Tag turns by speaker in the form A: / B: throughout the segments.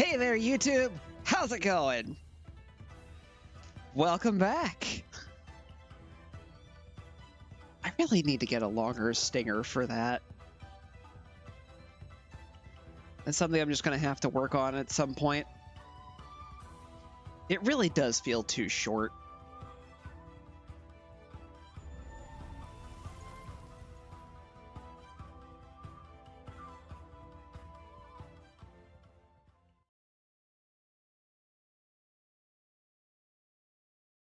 A: Hey there, YouTube! How's it going? Welcome back! I really need to get a longer stinger for that. That's something I'm just going to have to work on at some point. It really does feel too short.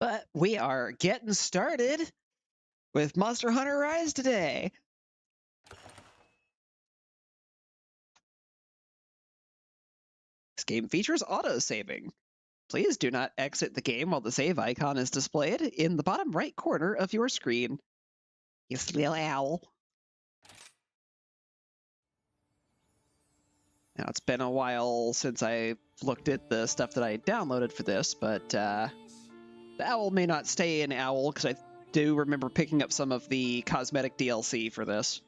A: But we are getting started with Monster Hunter Rise today. This game features auto-saving. Please do not exit the game while the save icon is displayed in the bottom right corner of your screen. You little owl. Now, it's been a while since I looked at the stuff that I downloaded for this, but the owl may not stay an owl, because I do remember picking up some of the cosmetic DLC for this.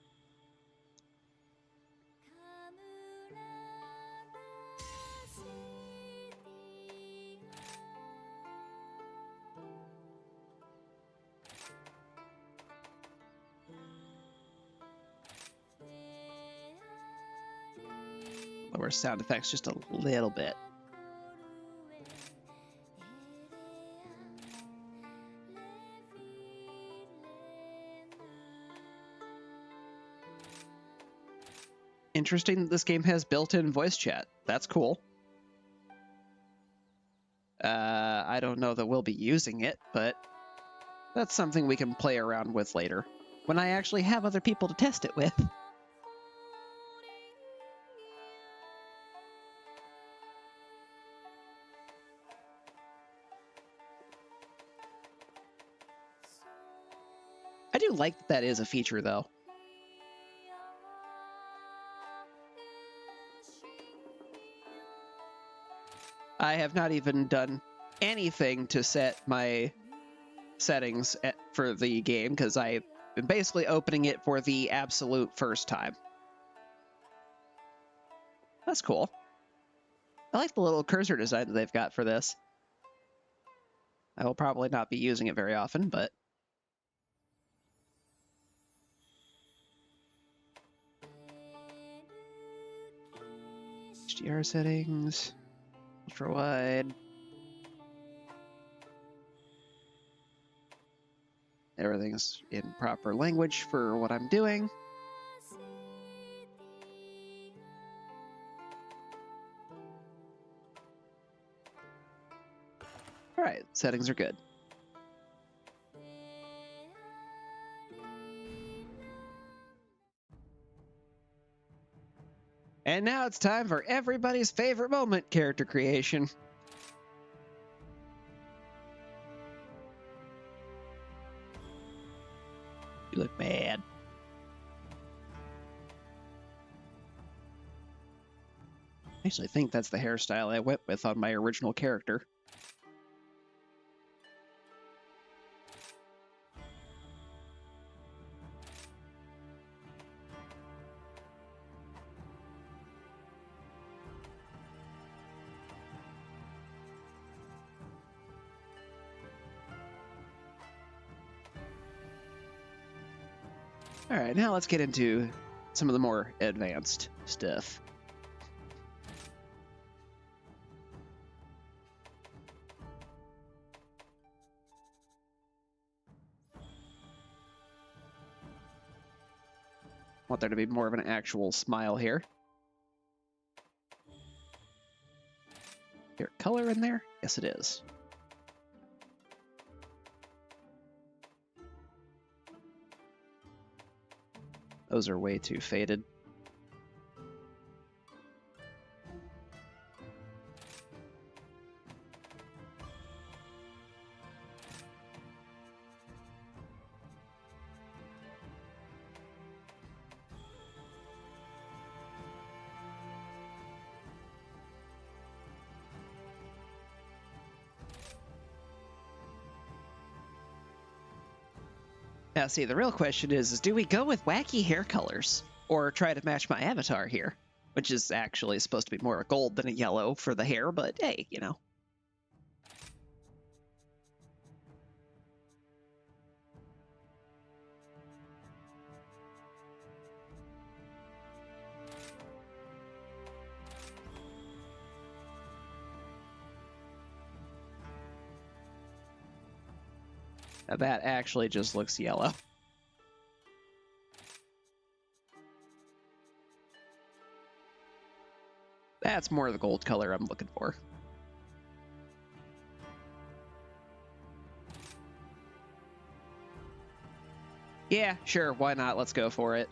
A: Lower sound effects just a little bit. Interesting that this game has built-in voice chat. That's cool. I don't know that we'll be using it, but that's something we can play around with later, when I actually have other people to test it with. I do like that that is a feature, though. I have not even done anything to set my settings for the game, because I've been basically opening it for the absolute first time. That's cool. I like the little cursor design that they've got for this. I will probably not be using it very often, but... HDR settings, ultra wide. Everything's in proper language for what I'm doing. All right, settings are good. And now it's time for everybody's favorite moment, character creation. You look mad. I actually think that's the hairstyle I went with on my original character. All right, now let's get into some of the more advanced stuff. Want there to be more of an actual smile here. Here, color in there? Yes, it is. Those are way too faded. Now, see, the real question is do we go with wacky hair colors or try to match my avatar here? which is actually supposed to be more a gold than a yellow for the hair, but hey, you know. Now that actually just looks yellow. That's more the gold color I'm looking for. Yeah, sure, why not? Let's go for it.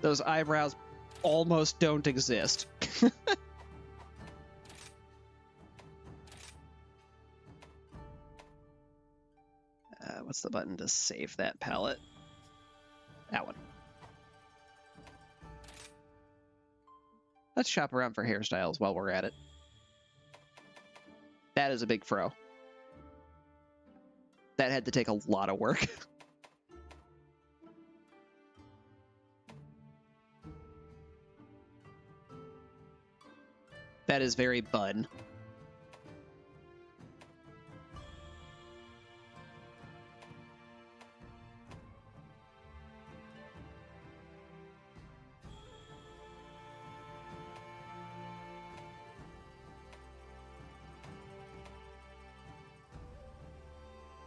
A: Those eyebrows almost don't exist. What's the button to save that palette? That one. Let's shop around for hairstyles while we're at it. That is a big fro. That had to take a lot of work. That is very bun.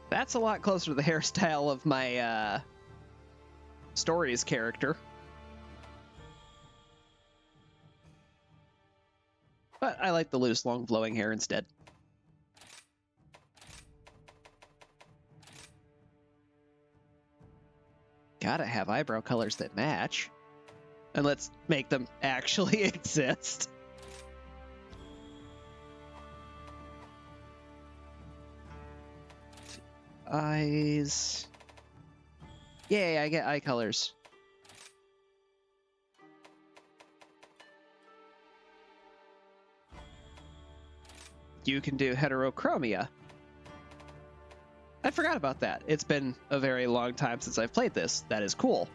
A: That's a lot closer to the hairstyle of my Stories character. But I like the loose, long, flowing hair instead. Gotta have eyebrow colors that match. And let's make them actually exist. Eyes. Yay, I get eye colors. You can do heterochromia. I forgot about that. It's been a very long time since I've played this. That is cool.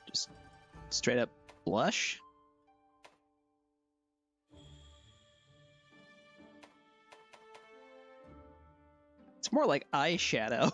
A: Just straight up blush. It's more like eyeshadow.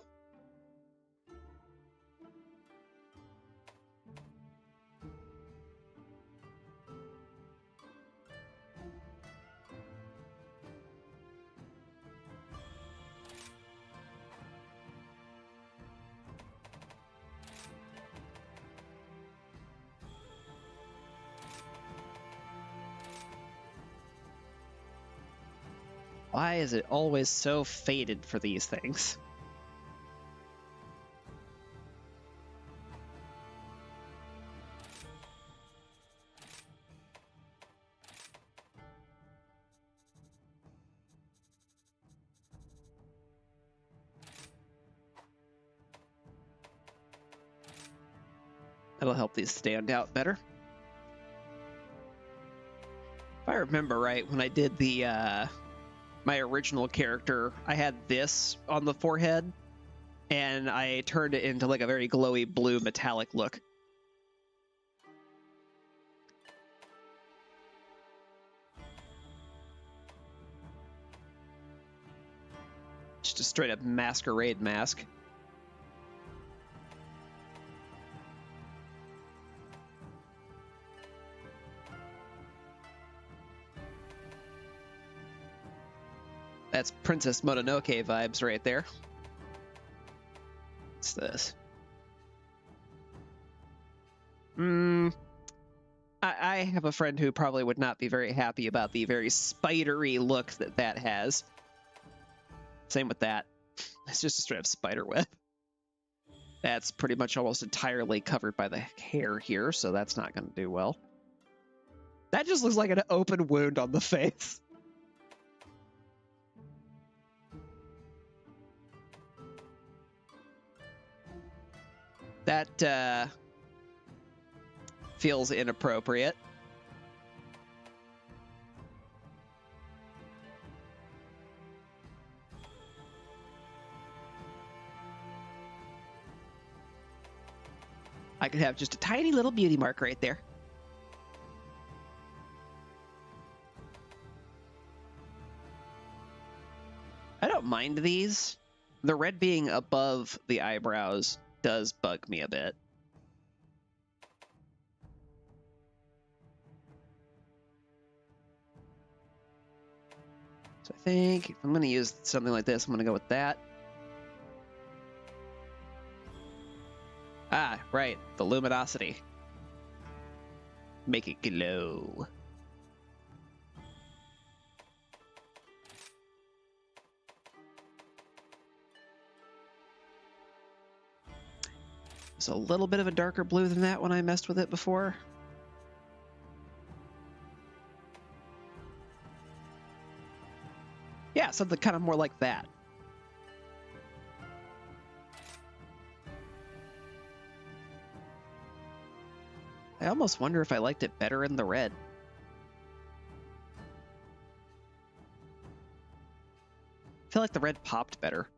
A: Why is it always so faded for these things? That'll help these stand out better. If I remember right, when I did the my original character, I had this on the forehead, and I turned it into like a very glowy blue metallic look. Just a straight up masquerade mask. That's Princess Mononoke vibes right there. What's this? I have a friend who probably would not be very happy about the very spidery look that that has. Same with that. It's just a straight up spider web. That's pretty much almost entirely covered by the hair here, so that's not going to do well. That just looks like an open wound on the face. That feels inappropriate. I could have just a tiny little beauty mark right there. I don't mind these. The red being above the eyebrows does bug me a bit. So I think if I'm going to use something like this, I'm going to go with that. Ah, right, the luminosity. Make it glow. It's a little bit of a darker blue than that when I messed with it before. Yeah, something kind of more like that. I almost wonder if I liked it better in the red. I feel like the red popped better.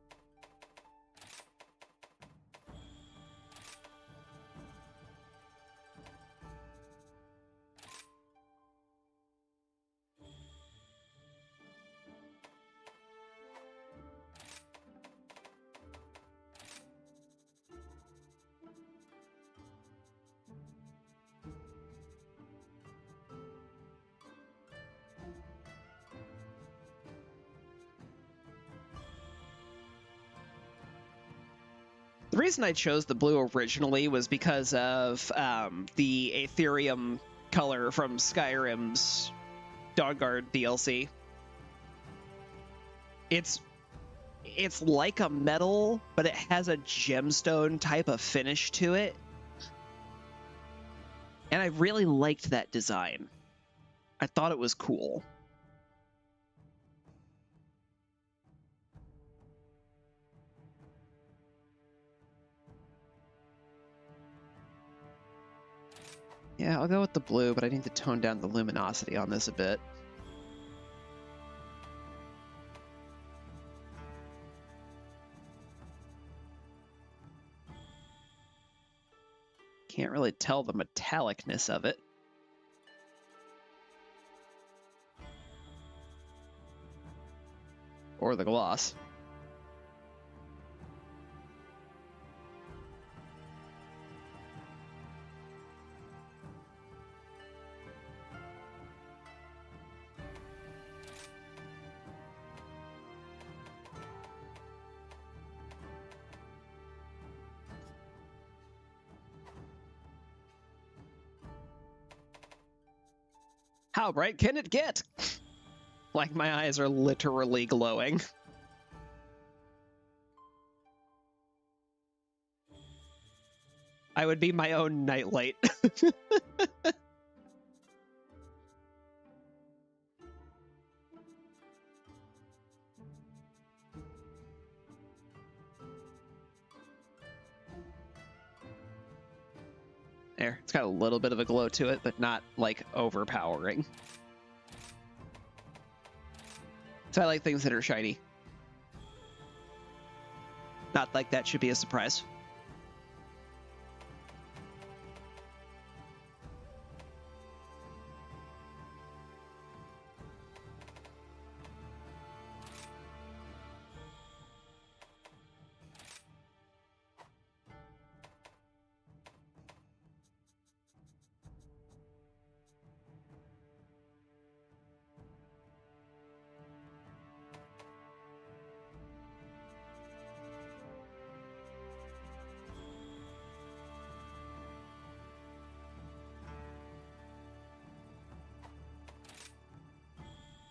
A: The reason I chose the blue originally was because of the Aetherium color from Skyrim's Dawnguard DLC. It's like a metal, but it has a gemstone type of finish to it. And I really liked that design. I thought it was cool. Yeah, I'll go with the blue, but I need to tone down the luminosity on this a bit. Can't really tell the metallicness of it. Or the gloss. How bright can it get? Like my eyes are literally glowing. I would be my own nightlight. There, it's got a little bit of a glow to it, but not like overpowering. So I like things that are shiny. Not like that should be a surprise.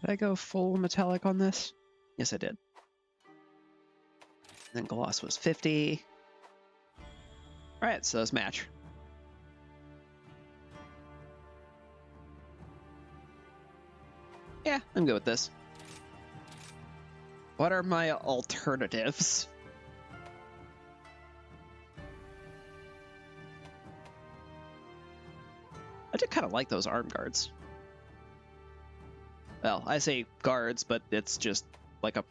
A: Did I go full metallic on this? Yes, I did. And then gloss was 50. All right, so those match. Yeah, I'm good with this. What are my alternatives? I do kind of like those arm guards. Well, I say guards, but it's just like a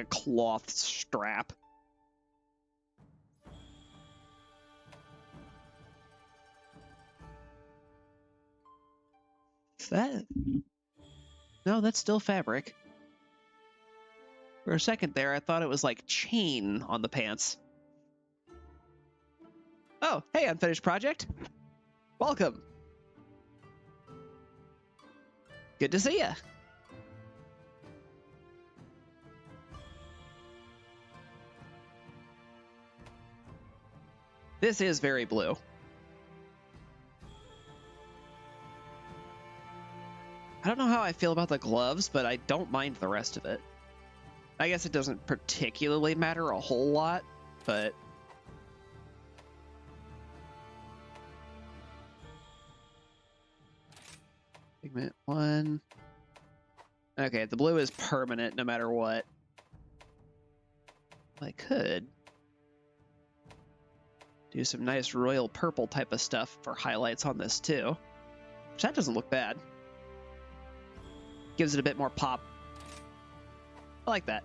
A: cloth strap. That? No, that's still fabric. For a second there, I thought it was like chain on the pants. Oh, hey, unfinished project. Welcome. Good to see ya. This is very blue. I don't know how I feel about the gloves, but I don't mind the rest of it. I guess it doesn't particularly matter a whole lot, but... Pigment 1. Okay, the blue is permanent no matter what. I could do some nice royal purple type of stuff for highlights on this too. Which that doesn't look bad. Gives it a bit more pop. I like that.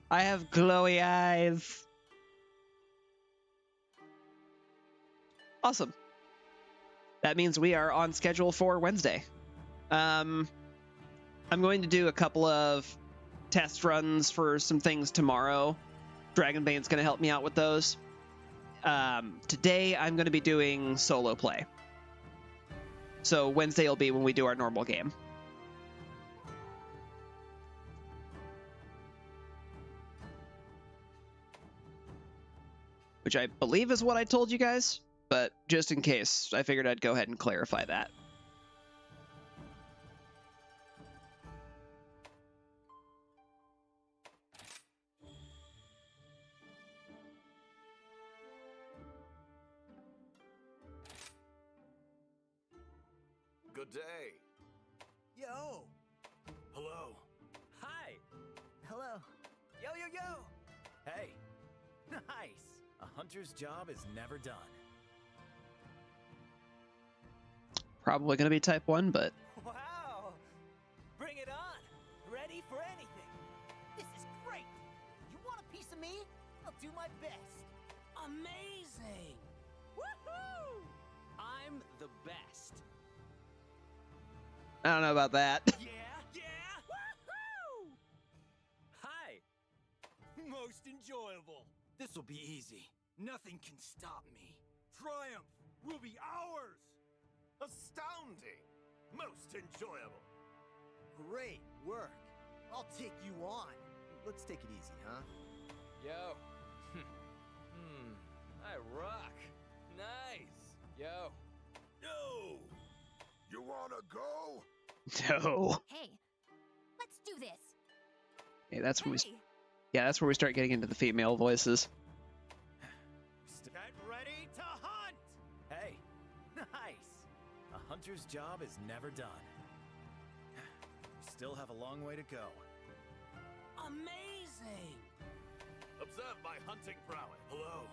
A: I have glowy eyes. Awesome. That means we are on schedule for Wednesday. I'm going to do a couple of test runs for some things tomorrow. Dragonbane's going to help me out with those. Today, I'm going to be doing solo play. So Wednesday will be when we do our normal game. Which I believe is what I told you guys, but just in case, I figured I'd go ahead and clarify that.
B: Good day.
C: Yo!
B: Hello.
C: Hi! Hello. Yo, yo, yo!
B: Hey.
C: Nice! A hunter's job is never done.
A: Probably going to be type 1, but...
C: Wow! Bring it on! Ready for anything! This is great! You want a piece of me? I'll do my best! Amazing! Woohoo! I'm the best!
A: I don't know about that.
C: Yeah, yeah! Woohoo! Hi! Most enjoyable! This'll be easy. Nothing can stop me. Triumph will be ours!
B: Astounding. Most enjoyable.
D: Great work. I'll take you on. Let's take it easy, huh?
C: Yo. I rock. Nice. Yo.
B: Yo. You wanna go?
A: No.
E: Hey, let's do this.
A: Hey, that's when we...
E: Hey.
A: Yeah, that's where we start getting into the female voices.
C: Get ready to hunt! Hey, nice. A hunter's job is never done. We still have a long way to go. Amazing!
B: Observe my hunting prowess. Hello.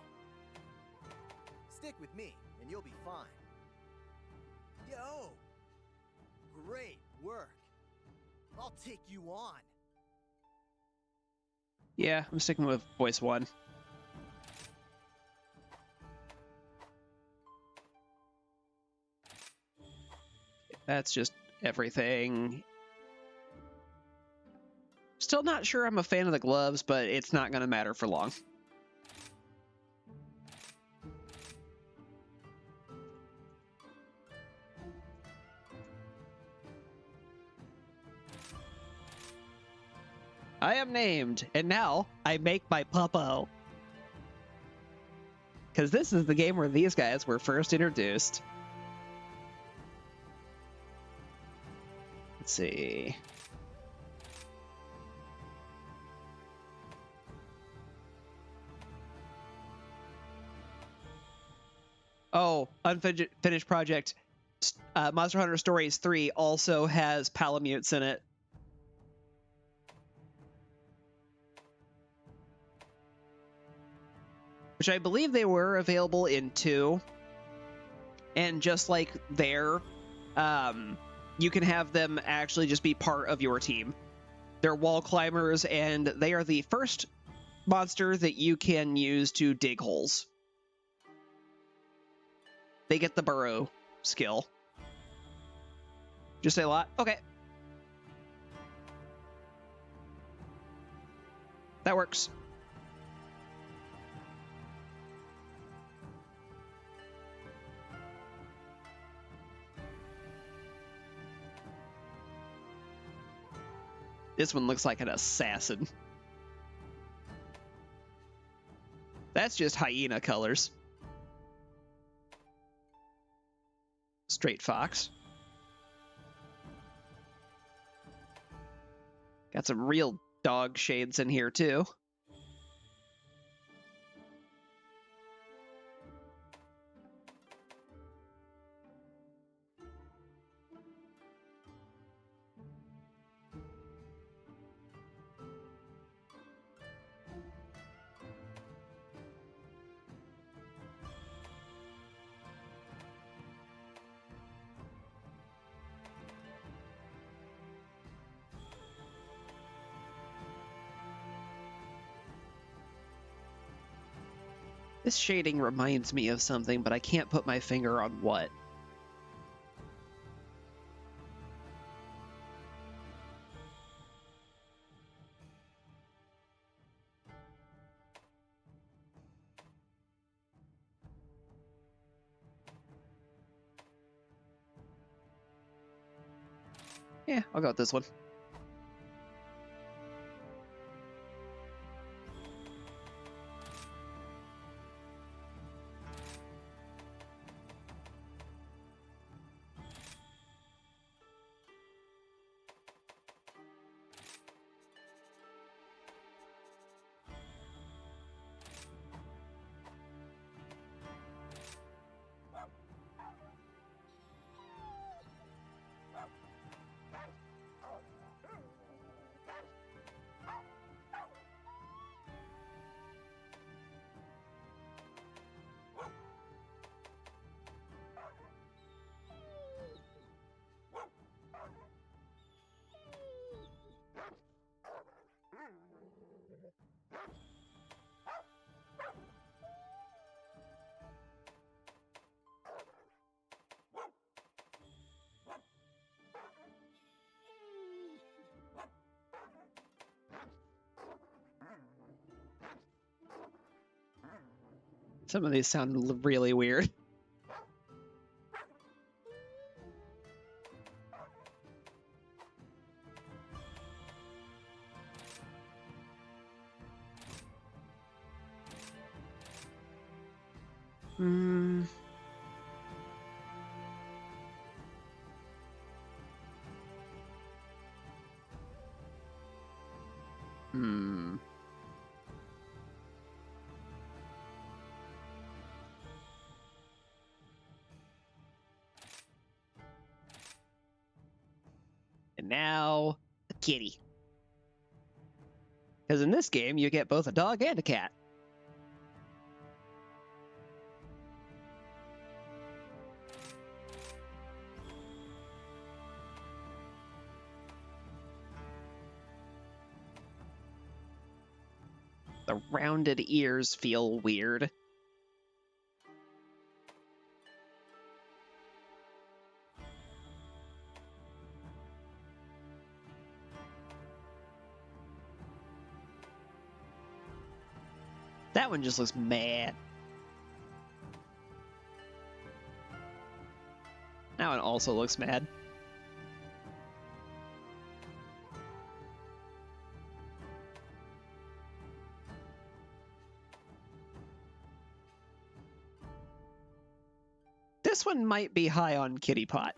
D: Stick with me, and you'll be fine. Yo! Great work. I'll take you on.
A: Yeah, I'm sticking with voice 1. That's just everything. Still not sure I'm a fan of the gloves, but it's not going to matter for long. I am named, and now I make my puppo. Because this is the game where these guys were first introduced. Let's see. Oh, unfinished project. Monster Hunter Stories 3 also has Palamutes in it. Which I believe they were available in 2. And just like there, you can have them actually just be part of your team. They're wall climbers, and they are the first monster that you can use to dig holes. They get the burrow skill. Just say a lot? Okay. That works. This one looks like an assassin. That's just hyena colors. Straight fox. Got some real dog shades in here too. This shading reminds me of something, but I can't put my finger on what. Yeah, I'll go with this one. Some of these sound really weird. Hmm. Hmm. And now, a kitty. Because in this game, you get both a dog and a cat. The rounded ears feel weird. That one just looks mad. That one also looks mad. This one might be high on kitty pot.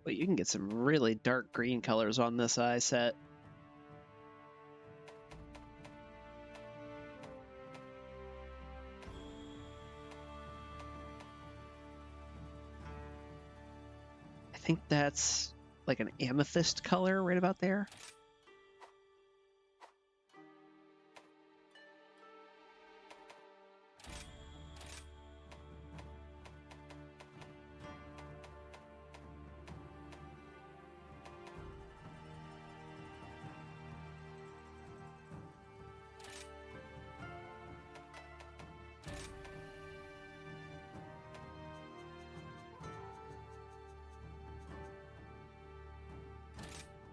A: But you can get some really dark green colors on this eye set. I think that's like an amethyst color right about there.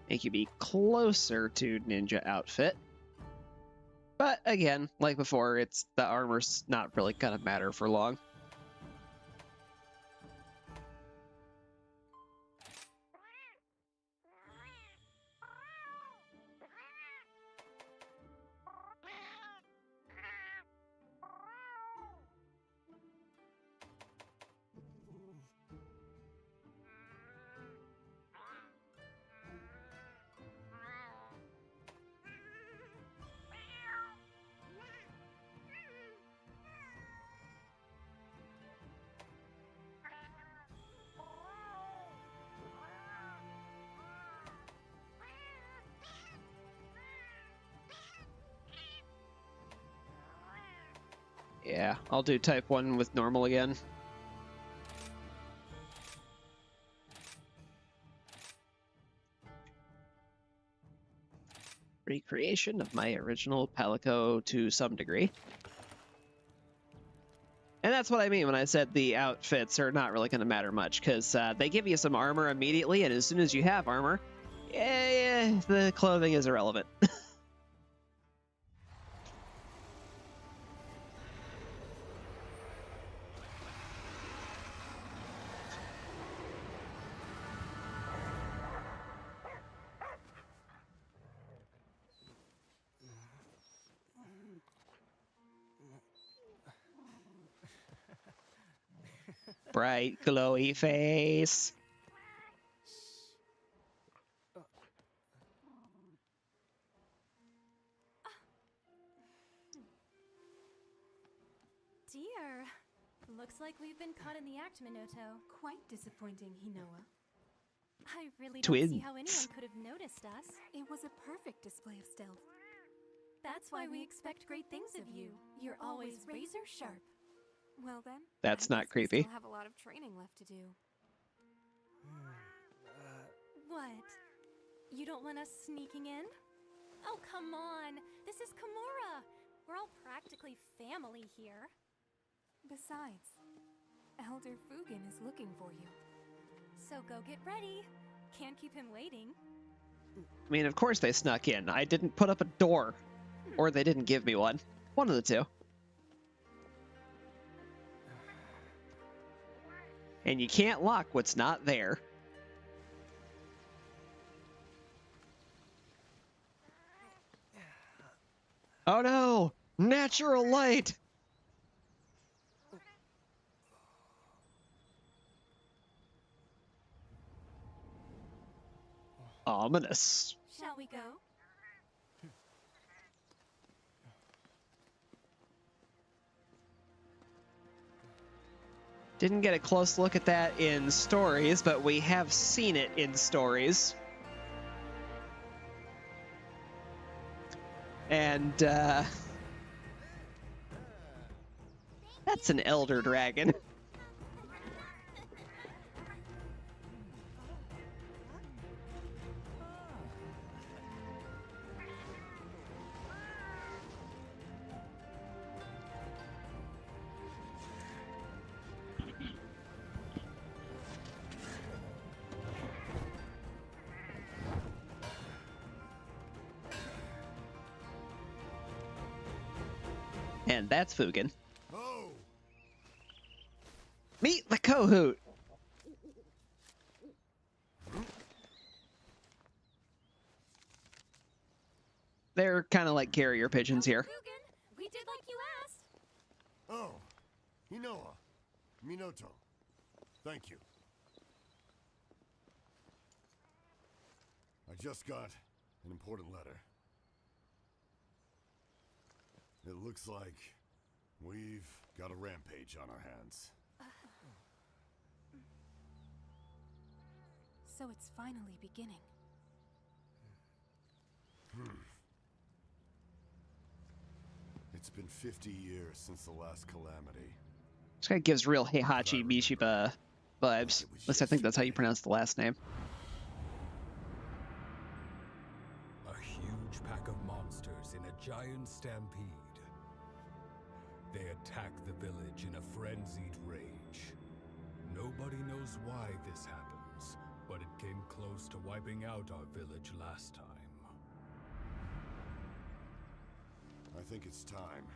A: Make you be closer to ninja outfit. But again, like before, it's the armor's not really gonna matter for long. Yeah, I'll do type 1 with normal again. Recreation of my original Palico to some degree. And that's what I mean when I said the outfits are not really going to matter much, because they give you some armor immediately, and as soon as you have armor, the clothing is irrelevant. Bright, glowy face.
F: Dear, looks like we've been caught in the act, Minoto.
G: Quite disappointing, Hinoa.
F: I really don't
A: Twins.
F: see how anyone could have noticed us.
G: It was a perfect display of stealth.
F: That's why we expect great things of you. You're always razor sharp.
G: Well then,
A: That's
G: I
A: not
G: guess we
A: creepy.
G: still have a lot of training left to do.
F: What? You don't want us sneaking in? Oh, come on. This is Kimura. We're all practically family here.
G: Besides, Elder Fugen is looking for you.
F: So go get ready. Can't keep him waiting.
A: I mean, of course they snuck in. I didn't put up a door. Or they didn't give me one. One of the two. And you can't lock what's not there. Oh no! Natural light! Ominous.
F: Shall we go?
A: Didn't get a close look at that in stories, but we have seen it in stories. And, that's an elder dragon. And that's Fugen.
B: Oh!
A: Meet the Kohoot! They're kind of like carrier pigeons here.
F: Fugen, we did like you asked.
B: Oh! Hinoa. Minoto. Thank you. just got an important letter. It looks like we've got a rampage on our hands.
G: So it's finally beginning.
B: It's been 50 years since the last calamity.
A: This guy gives real Heihachi Mishiba vibes. At least I think that's how you pronounce the last name.
H: A huge pack of monsters in a giant stampede. They attack the village in a frenzied rage. Nobody knows why this happens, but it came close to wiping out our village last time.
B: I think it's time.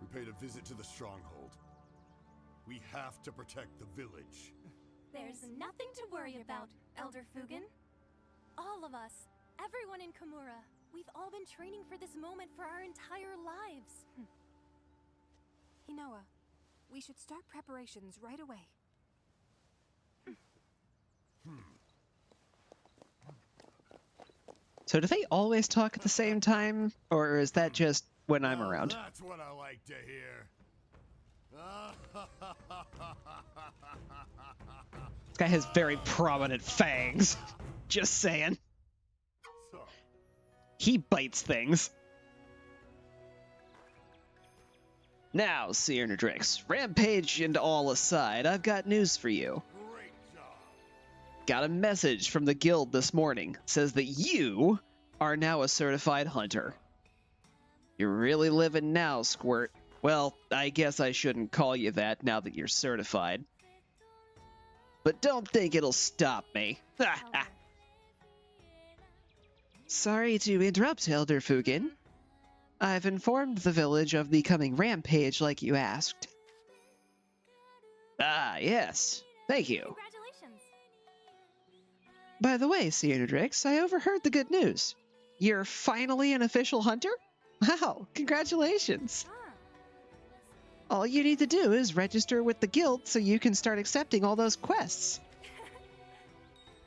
B: We paid a visit to the stronghold. We have to protect the village.
F: There's nothing to worry about, Elder Fugen. All of us, everyone in Komura, we've all been training for this moment for our entire lives.
G: Hinoa, we should start preparations right away.
A: So do they always talk at the same time, or is that just when I'm around?
B: That's what I like to hear.
A: This guy has very prominent fangs. Just saying. He bites things. Now, Sear and Drix, rampage and all aside, I've got news for you.
B: Great job.
A: Got a message from the guild this morning. Says that you are now a certified hunter. You're really living now, Squirt. Well, I guess I shouldn't call you that now that you're certified. But don't think it'll stop me. Sorry to interrupt, Elder Fugen. I've informed the village of the coming rampage like you asked. Ah, yes. Thank you.
F: Congratulations.
A: By the way, Cyanodrix, I overheard the good news. You're finally an official hunter? Wow, congratulations.
F: Ah,
A: All you need to do is register with the guild so you can start accepting all those quests.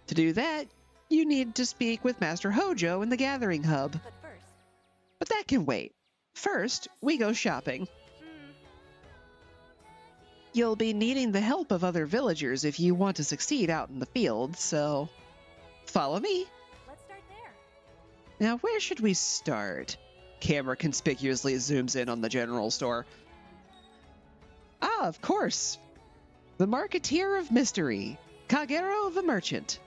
A: To do that, you need to speak with Master Hojo in the Gathering Hub.
F: but first,
A: But that can wait. First, we go shopping. You'll be needing the help of other villagers if you want to succeed out in the field, so follow me.
F: let's start there.
A: Now, where should we start? Camera conspicuously zooms in on the general store. Ah, of course. The Marketeer of Mystery, Kagero the Merchant.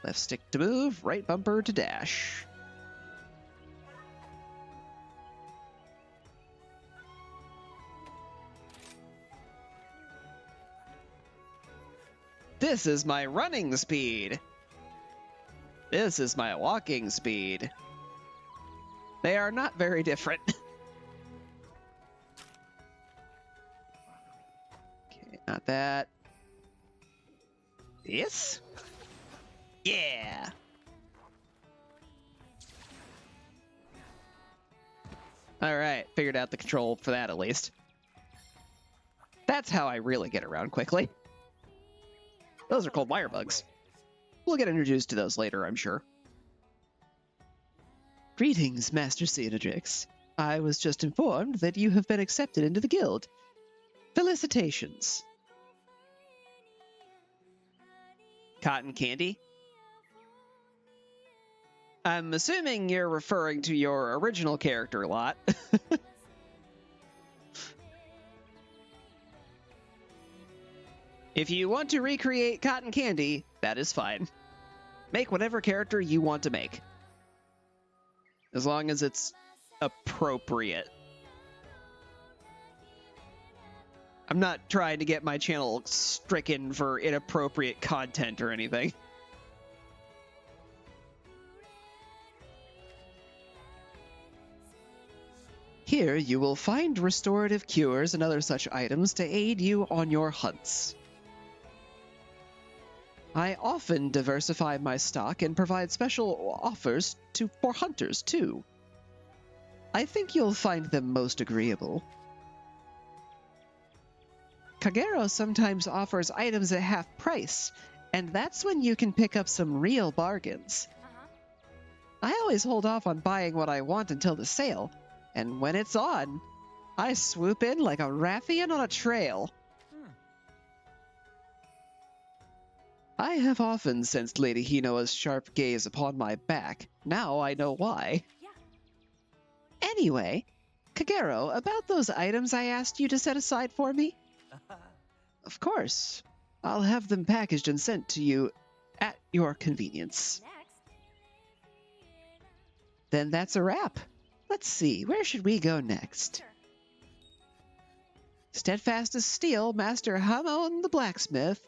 A: Left stick to move, right bumper to dash. This is my running speed. This is my walking speed. They are not very different. Okay, not that. This? Yeah. All right, figured out the control for that at least. That's how I really get around quickly. Those are called wire bugs. We'll get introduced to those later, I'm sure. Greetings, Master Cyanodrix. I was just informed that you have been accepted into the guild. Felicitations. Cotton candy? I'm assuming you're referring to your original character lot. If you want to recreate Cotton Candy, that is fine. Make whatever character you want to make. As long as it's appropriate. I'm not trying to get my channel stricken for inappropriate content or anything. Here you will find restorative cures and other such items to aid you on your hunts. I often diversify my stock and provide special offers for hunters too. I think you'll find them most agreeable. Kagero sometimes offers items at half price, and that's when you can pick up some real bargains. I always hold off on buying what I want until the sale, and when it's on, I swoop in like a raffian on a trail. I have often sensed Lady Hinoa's sharp gaze upon my back. Now I know why.
F: Yeah.
A: Anyway, Kagero, about those items I asked you to set aside for me? Of course. I'll have them packaged and sent to you at your convenience.
F: Next.
A: Then that's a wrap. Let's see, where should we go next?
F: Sure.
A: Steadfast as steel, Master Hamon the blacksmith.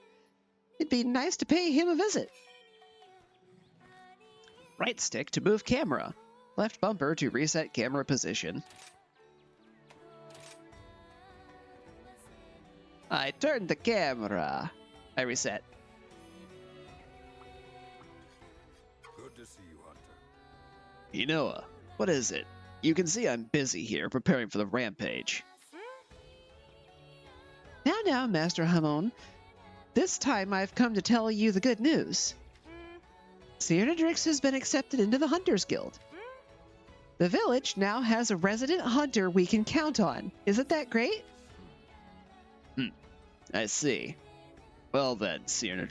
A: It'd be nice to pay him a visit. Right stick to move camera. Left bumper to reset camera position. I turned the camera. I reset.
H: Good to see you, Hunter.
A: Hinoa, what is it? You can see I'm busy here preparing for the rampage. Now, Master Hamon. This time I've come to tell you the good news. Sear has been accepted into the Hunters Guild. The village now has a resident hunter we can count on. Isn't that great? I see. Well then, Sear,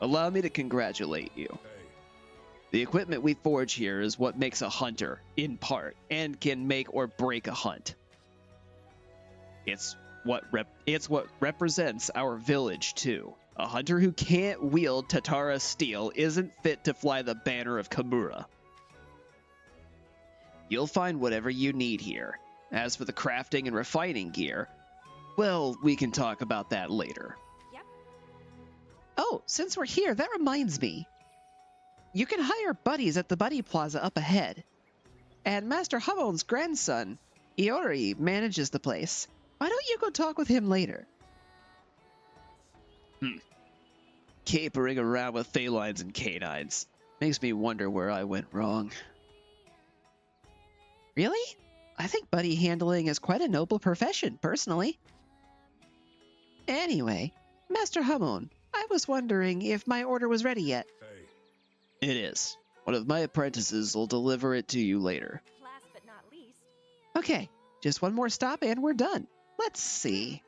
A: allow me to congratulate you.
H: Hey,
A: The equipment we forge here is what makes a hunter, in part, and can make or break a hunt. It's what represents our village, too. A hunter who can't wield Tatara steel isn't fit to fly the banner of Kamura. You'll find whatever you need here. As for the crafting and refining gear, well, we can talk about that later.
F: Yep.
A: Oh, since we're here, that reminds me. You can hire buddies at the Buddy Plaza up ahead. And Master Hamon's grandson, Iori, manages the place. Why don't you go talk with him later? Capering around with felines and canines. Makes me wonder where I went wrong. Really? I think buddy handling is quite a noble profession, personally. Anyway, Master Hamon, I was wondering if my order was ready yet.
H: hey.
A: It is. One of my apprentices will deliver it to you later.
F: Last but not least.
A: Okay, just one more stop and we're done. Let's see.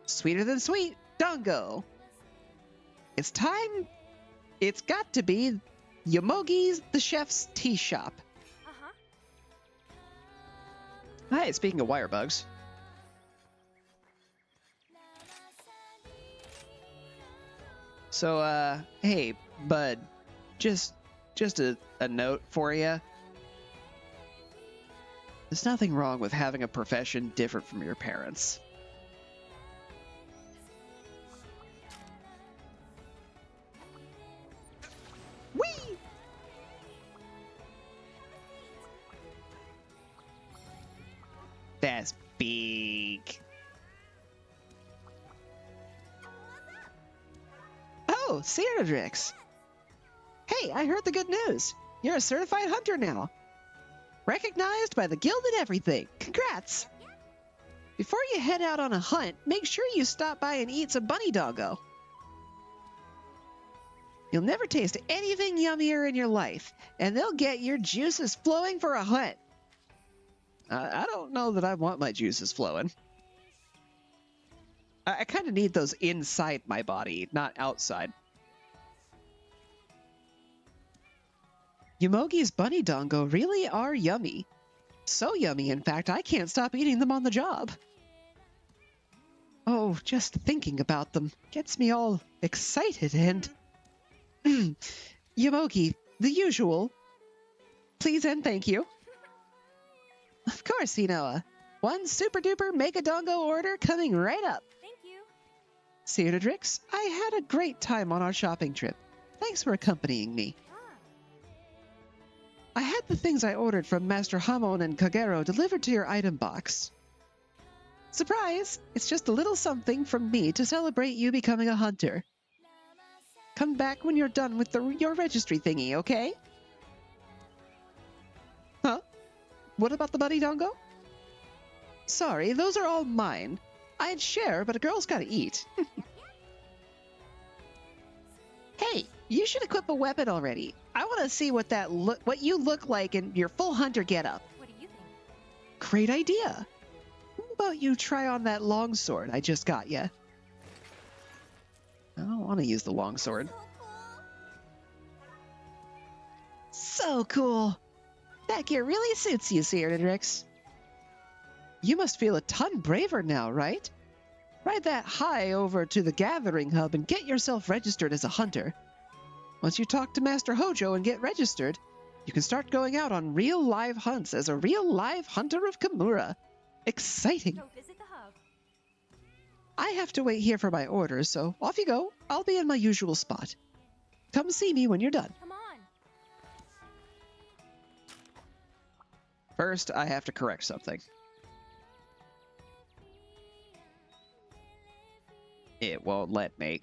A: Sweeter than sweet, Dongo. It's time. It's got to be Yomogi's the Chef's Tea Shop.
F: Uh-huh.
A: Hi, speaking of wire bugs. So, hey, bud, just a note for you. There's nothing wrong with having a profession different from your parents. Whee! That's big. Oh, Cynodrix. Hey, I heard the good news. You're a certified hunter now. Recognized by the guild and everything. Congrats. Before you head out on a hunt, make sure you stop by and eat some bunny doggo. You'll never taste anything yummier in your life, and they'll get your juices flowing for a hunt. I don't know that I want my juices flowing. I kind of need those inside my body, not outside. Yomogi's bunny dongo really are yummy. So yummy, in fact, I can't stop eating them on the job. Oh, just thinking about them gets me all excited and... Yomogi, the usual. Please and thank you. Of course, Hinoa. One super duper mega dongo order coming right up.
F: Thank you.
A: Cynodrix, I had a great time on our shopping trip. Thanks for accompanying me. I had the things I ordered from Master Hamon and Kagero delivered to your item box. Surprise! It's just a little something from me to celebrate you becoming a hunter. Come back when you're done with your registry thingy, okay? Huh? What about the buddy dongo? Sorry, those are all mine. I'd share, but a girl's gotta eat. Hey, you should equip a weapon already. I want to see what you look like in your full hunter getup.
F: What do you think?
A: Great idea. How about you try on that longsword I just got you? I don't want to use the longsword. So cool. That gear really suits you, Sear. You must feel a ton braver now, right? Ride that high over to the gathering hub and get yourself registered as a hunter. Once you talk to Master Hojo and get registered, you can start going out on real live hunts as a real live hunter of Kimura. Exciting.
F: Go visit the hub.
A: I have to wait here for my orders, so off you go. I'll be in my usual spot. Come see me when you're done.
F: Come on.
A: First, I have to correct something. It won't let me.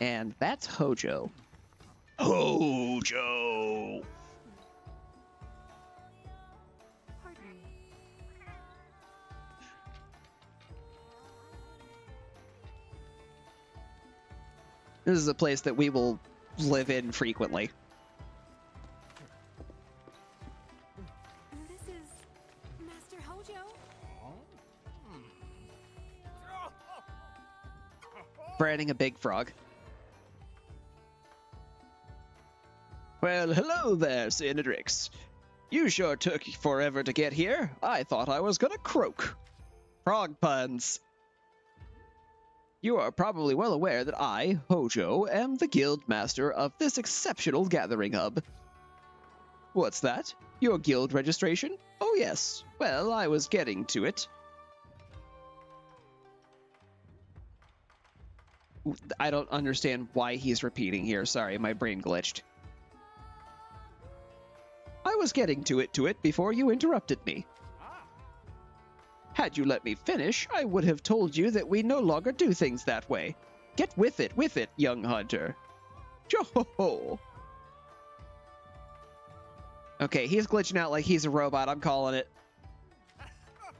A: And that's Hojo. Hojo!
G: Pardon me.
A: This is a place that we will live in frequently.
G: This is Master Hojo?
A: Branding a big frog. Well, hello there, Synedrix. You sure took forever to get here. I thought I was gonna croak. Frog puns. You are probably well aware that I, Hojo, am the guild master of this exceptional gathering hub. What's that? Your guild registration? Oh yes. Well, I was getting to it. I don't understand why he's repeating here. Sorry, my brain glitched. I was getting to it before you interrupted me. Had you let me finish, I would have told you that we no longer do things that way. Get with it, young hunter. Yo-ho-ho! Okay, he's glitching out like he's a robot. I'm calling it.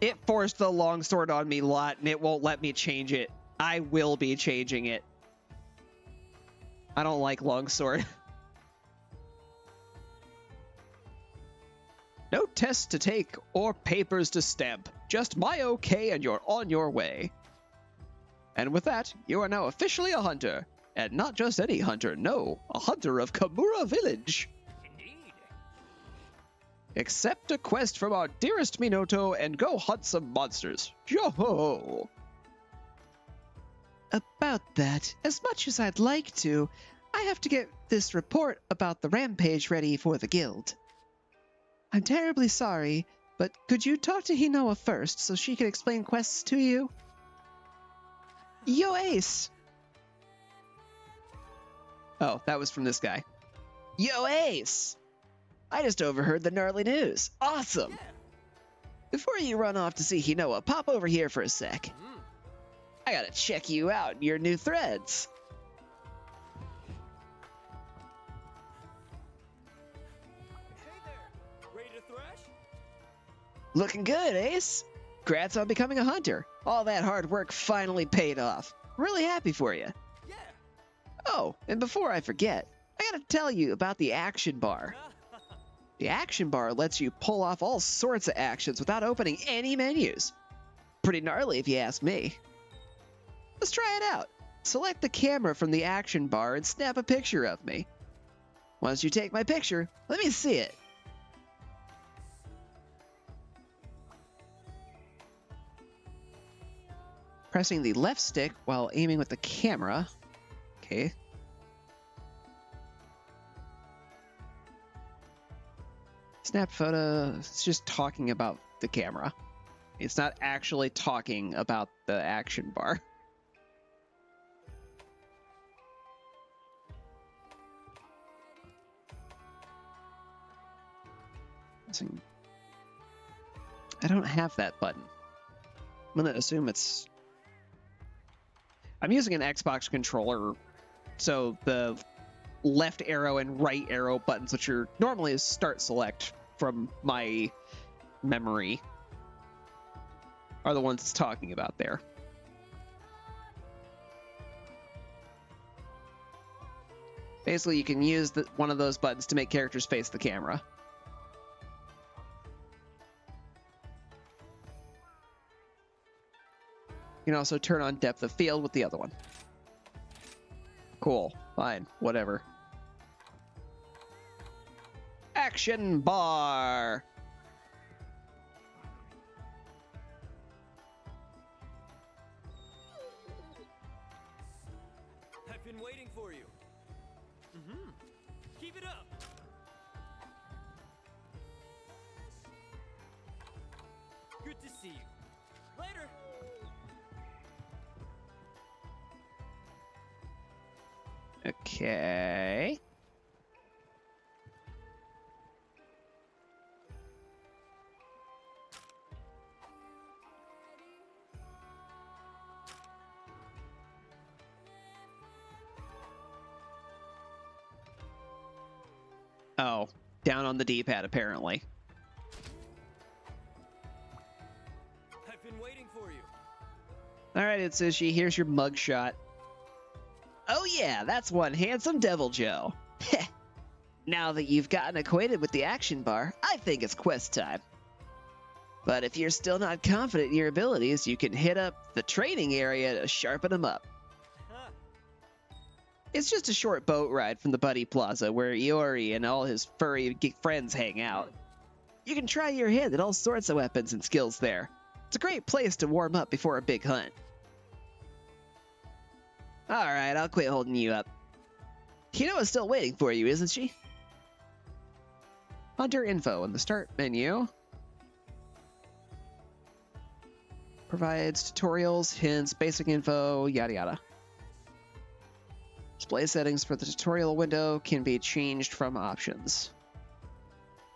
A: It forced the longsword on me lot, and it won't let me change it. I will be changing it. I don't like longsword. No tests to take or papers to stamp. Just my okay and you're on your way. And with that, you are now officially a hunter. And not just any hunter, no. A hunter of Kimura Village.
C: Indeed.
A: Accept a quest from our dearest Minoto and go hunt some monsters. Yo-ho! About that, as much as I'd like to, I have to get this report about the rampage ready for the guild. I'm terribly sorry, but could you talk to Hinoa first so she can explain quests to you? Yo, Ace! Oh, that was from this guy. Yo, Ace! I just overheard the gnarly news. Awesome! Before you run off to see Hinoa, pop over here for a sec. I gotta check you out in your new threads.
C: Hey there. Ready to thrash?
A: Looking good, Ace. Congrats on becoming a hunter. All that hard work finally paid off. Really happy for you.
C: Yeah.
A: Oh, and before I forget, I gotta tell you about the action bar. The action bar lets you pull off all sorts of actions without opening any menus. Pretty gnarly if you ask me. Let's try it out. Select the camera from the action bar and snap a picture of me. Once you take my picture, let me see it. Pressing the left stick while aiming with the camera. Okay. Snap photo, it's just talking about the camera. It's not actually talking about the action bar. I don't have that button. I'm gonna assume it's... I'm using an Xbox controller So the left arrow and right arrow buttons, which are normally is start select from my memory, are the ones it's talking about there. Basically, you can use one of those buttons to make characters face the camera. You can also turn on depth of field with the other one. Cool. Fine. Whatever. Action bar!
C: I've been waiting for you. Mm-hmm. Keep it up. Good to see you. Later.
A: Okay. Oh, down on the D-pad apparently.
C: I've been waiting for you.
A: All right, Itsushi, here's your mugshot. Oh yeah, that's one handsome Devil Joe. Now that you've gotten acquainted with the action bar, I think it's quest time. But if you're still not confident in your abilities, you can hit up the training area to sharpen them up.
C: Huh.
A: It's just a short boat ride from the Buddy Plaza where Iori and all his furry friends hang out. You can try your hand at all sorts of weapons and skills there. It's a great place to warm up before a big hunt. Alright, I'll quit holding you up. Hino's still waiting for you, isn't she? Hunter info in the start menu. Provides tutorials, hints, basic info, yada yada. Display settings for the tutorial window can be changed from options.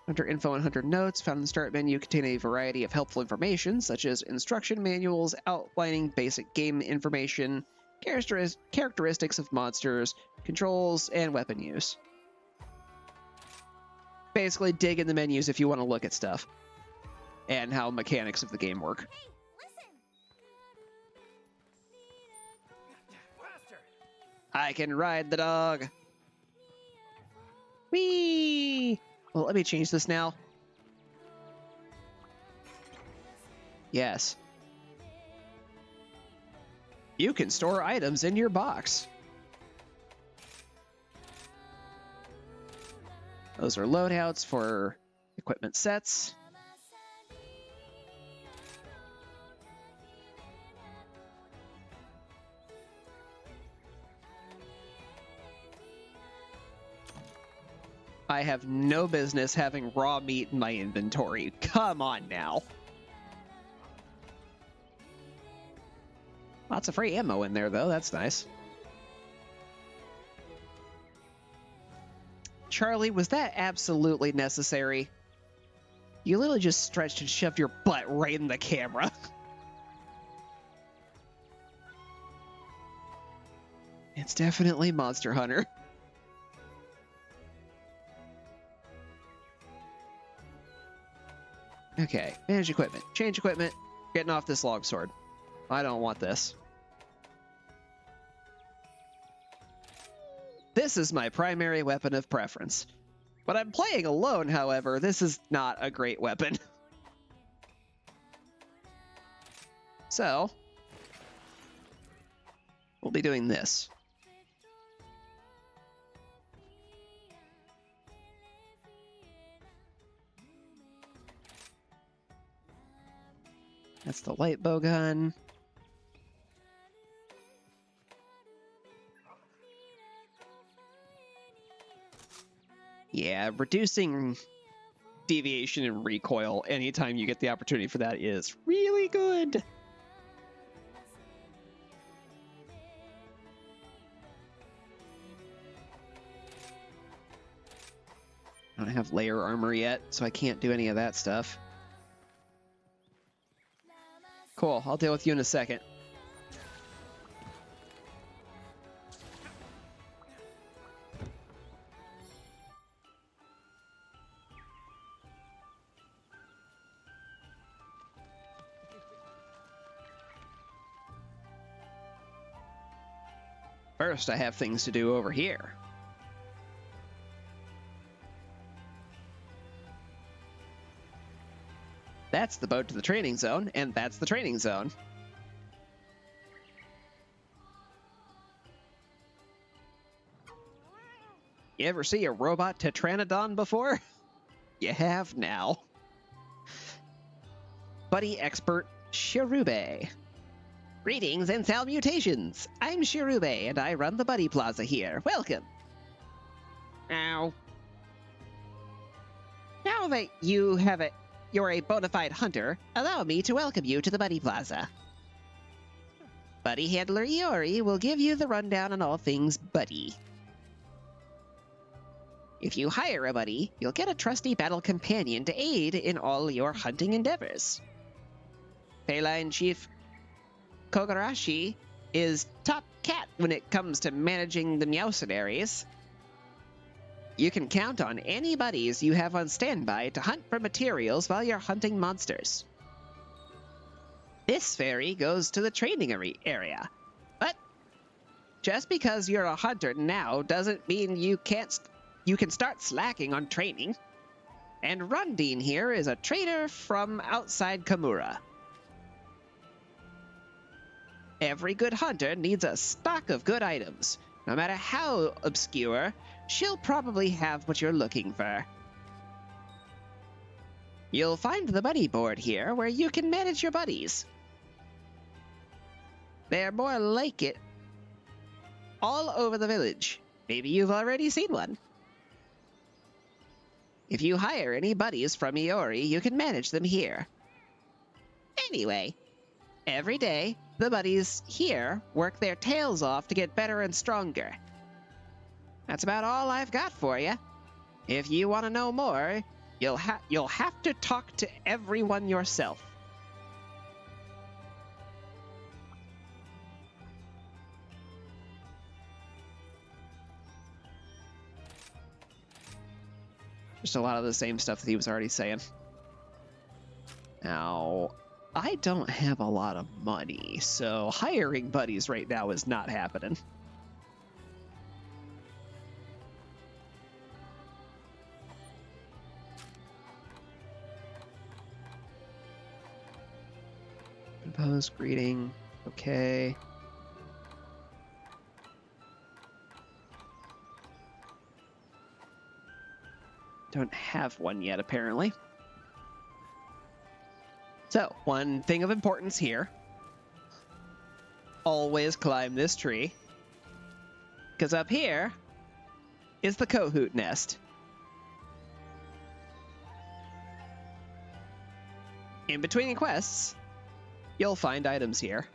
A: Hunter info and Hunter notes found in the start menu contain a variety of helpful information, such as instruction manuals outlining basic game information, characteristics of monsters, controls, and weapon use. Basically, dig in the menus if you want to look at stuff and how mechanics of the game work.
C: Faster.
A: I can ride the dog. Whee! Well, let me change this now. Yes. You can store items in your box. Those are loadouts for equipment sets. I have no business having raw meat in my inventory. Come on now. Lots of free ammo in there, though. That's nice. Charlie, was that absolutely necessary? You literally just stretched and shoved your butt right in the camera. It's definitely Monster Hunter. Okay, manage equipment. Change equipment. Getting off this longsword. I don't want this. This is my primary weapon of preference. When I'm playing alone, however, this is not a great weapon. So, we'll be doing this. That's the light bow gun. Yeah, reducing deviation and recoil anytime you get the opportunity for that is really good. I don't have layer armor yet, so I can't do any of that stuff. Cool, I'll deal with you in a second. First, I have things to do over here. That's the boat to the training zone, and that's the training zone. You ever see a robot Tetranodon before? You have now. Buddy expert Shirube. Greetings and salutations. I'm Shirube, and I run the Buddy Plaza here. Welcome. Ow. Now that you're a bona fide hunter, allow me to welcome you to the Buddy Plaza. Buddy Handler Iori will give you the rundown on all things Buddy. If you hire a buddy, you'll get a trusty battle companion to aid in all your hunting endeavors. Feline Chief Kogarashi is top cat when it comes to managing the Meowcenaries. You can count on any buddies you have on standby to hunt for materials while you're hunting monsters. This ferry goes to the training area, but just because you're a hunter now doesn't mean you can start slacking on training. And Rundine here is a trader from outside Kamura. Every good hunter needs a stock of good items. No matter how obscure, she'll probably have what you're looking for. You'll find the buddy board here where you can manage your buddies. They're more like it all over the village. Maybe you've already seen one. If you hire any buddies from Iori, you can manage them here. Anyway, every day, the buddies here work their tails off to get better and stronger. That's about all I've got for you. If you want to know more, you'll have to talk to everyone yourself. Just a lot of the same stuff that he was already saying. Now, I don't have a lot of money, so hiring buddies right now is not happening. Compose greeting. Okay. Don't have one yet, apparently. So, one thing of importance here. Always climb this tree. Because up here is the Kohoot nest. In between quests, you'll find items here.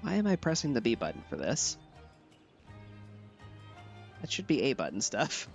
A: Why am I pressing the B button for this? That should be A button stuff.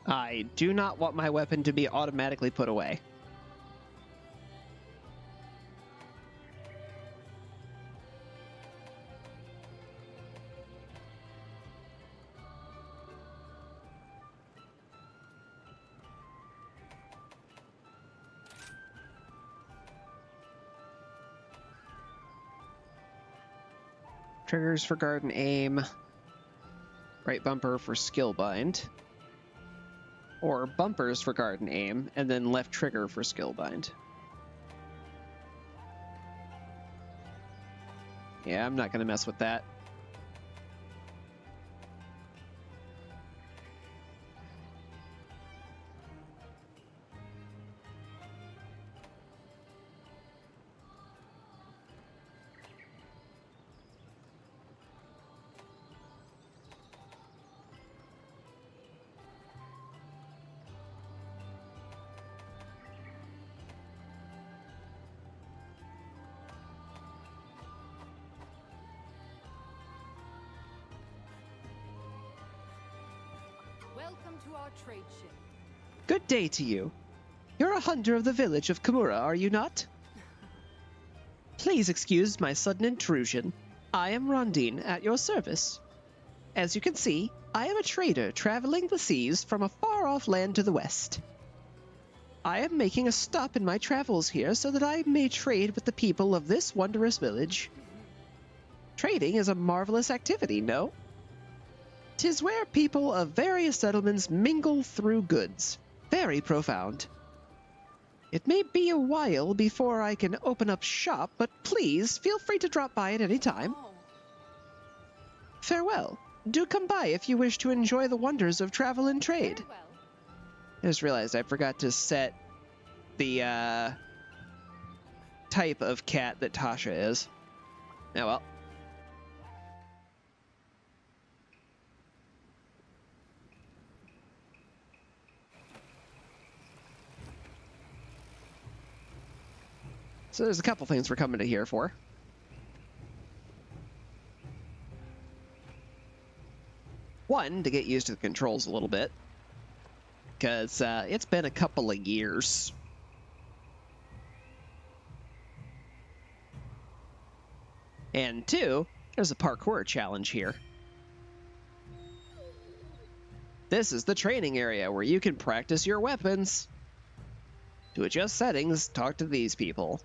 A: I do not want my weapon to be automatically put away. Triggers for guard and aim. Right bumper for skill bind. Or bumpers for guard and aim, and then left trigger for skill bind. Yeah, I'm not going to mess with that.
G: Welcome to our trade ship.
A: Good day to you. You're a hunter of the village of Kimura, are you not? Please excuse my sudden intrusion. I am Rondine, at your service. As you can see, I am a trader traveling the seas from a far-off land to the west. I am making a stop in my travels here so that I may trade with the people of this wondrous village. Trading is a marvelous activity, no? 'Tis where people of various settlements mingle through goods. Very profound. It may be a while before I can open up shop, but please feel free to drop by at any time.
G: Oh,
A: Farewell. Do come by if you wish to enjoy the wonders of travel and trade.
G: very well.
A: I just realized I forgot to set the type of cat that Tasha is. Oh well. So there's a couple things we're coming to here for. One, to get used to the controls a little bit, because it's been a couple of years. And two, there's a parkour challenge here. This is the training area where you can practice your weapons. To adjust settings, talk to these people.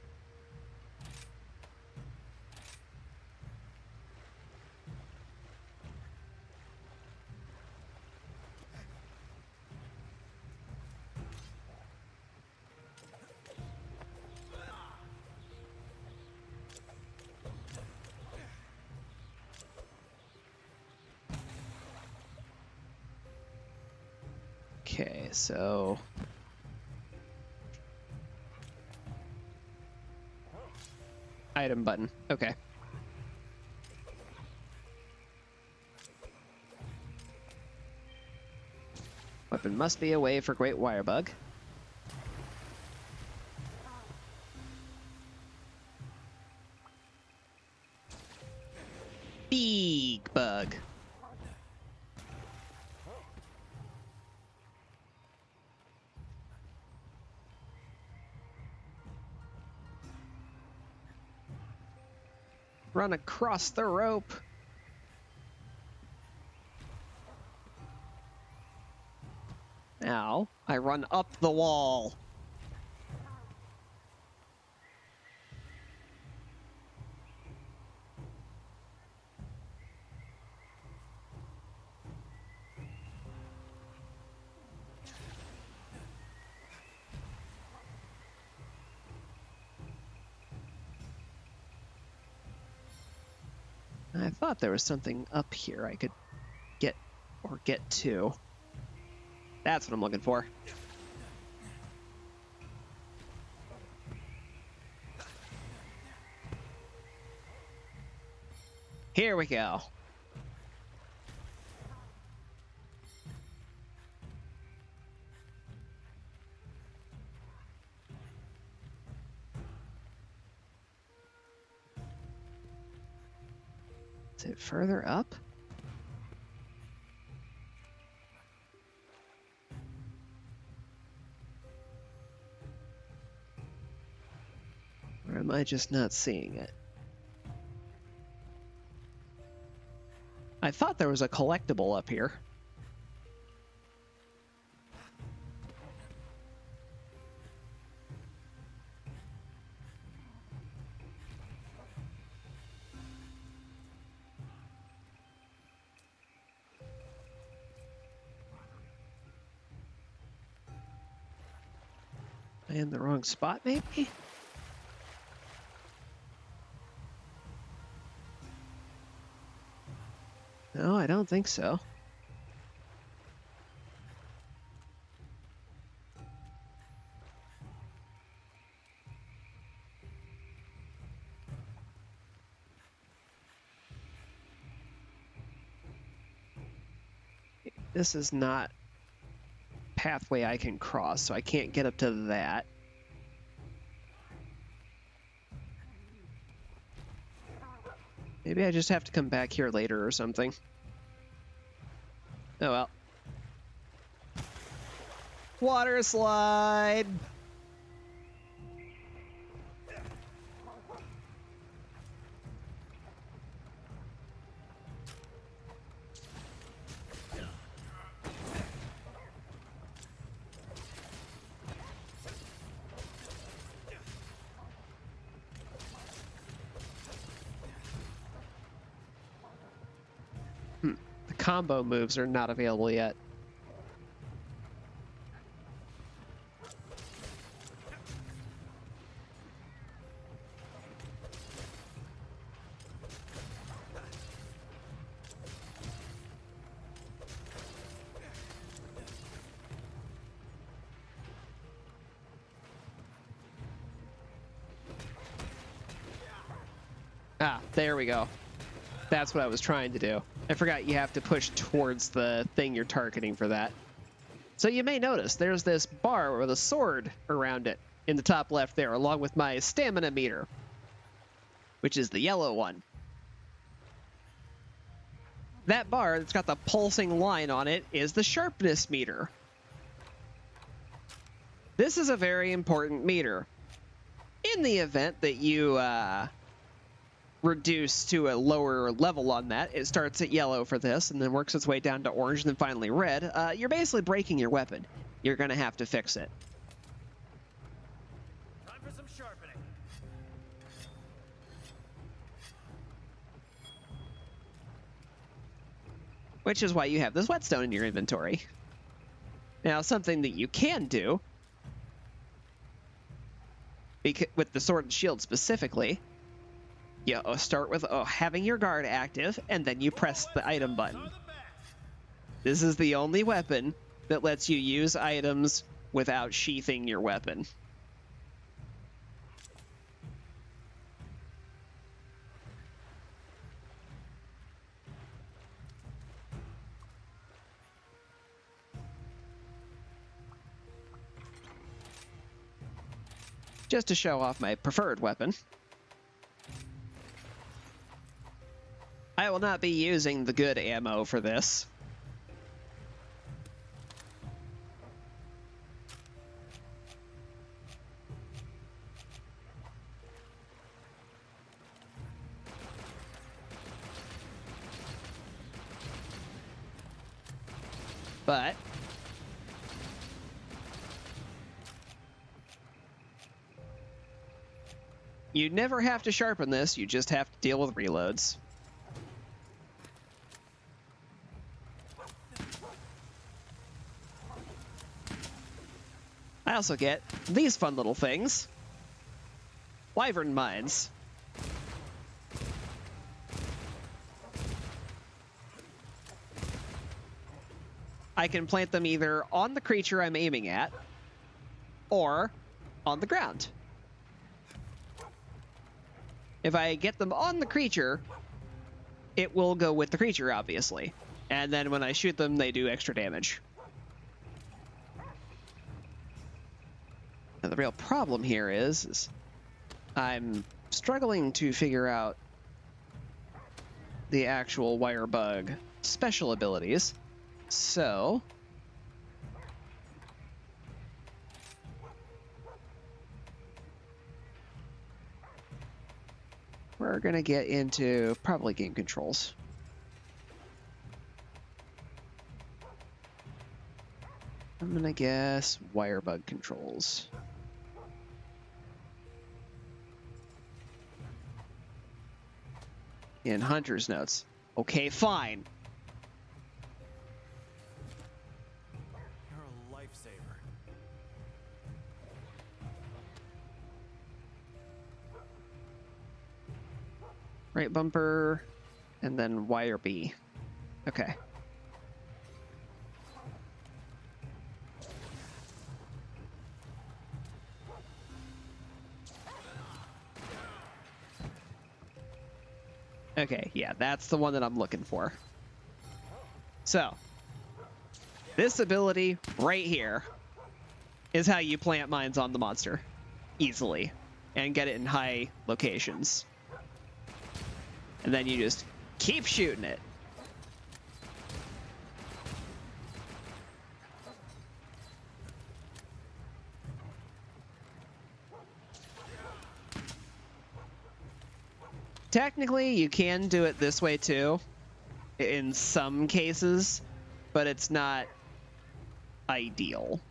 A: Okay, so item button. Okay. Weapon must be away for Great Wirebug. Big bug. Run across the rope. Now I run up the wall. I thought there was something up here I could get to. That's what I'm looking for. Here we go. Is it further up? Or am I just not seeing it? I thought there was a collectible up here. Am I in the wrong spot, maybe? No, I don't think so. This is not pathway I can cross, so I can't get up to that. Maybe I just have to come back here later or something. Oh well. Water slide. The combo moves are not available yet. Ah, there we go. That's what I was trying to do. I forgot you have to push towards the thing you're targeting for that. So you may notice there's this bar with a sword around it in the top left there, along with my stamina meter, which is the yellow one. That bar that's got the pulsing line on it is the sharpness meter. This is a very important meter. In the event that you reduce to a lower level on that, it starts at yellow for this and then works its way down to orange and then finally red. You're basically breaking your weapon. You're going to have to fix it.
C: Time for some sharpening.
A: Which is why you have this whetstone in your inventory. Now, something that you can do, with the sword and shield specifically, you start with having your guard active, and then you press the item button. This is the only weapon that lets you use items without sheathing your weapon. Just to show off my preferred weapon. I will not be using the good ammo for this. But you never have to sharpen this, you just have to deal with reloads. I also get these fun little things. Wyvern mines. I can plant them either on the creature I'm aiming at or on the ground. If I get them on the creature, it will go with the creature, obviously. And then when I shoot them, they do extra damage. Now, the real problem here is I'm struggling to figure out the actual wire bug special abilities. So we're going to get into probably game controls. I'm going to guess wire bug controls. In Hunter's notes. Okay, fine.
C: You're a lifesaver.
A: Right bumper, and then wire B. Okay. Okay, yeah, that's the one that I'm looking for. So, this ability right here is how you plant mines on the monster easily and get it in high locations. And then you just keep shooting it. Technically, you can do it this way too, in some cases, but it's not ideal.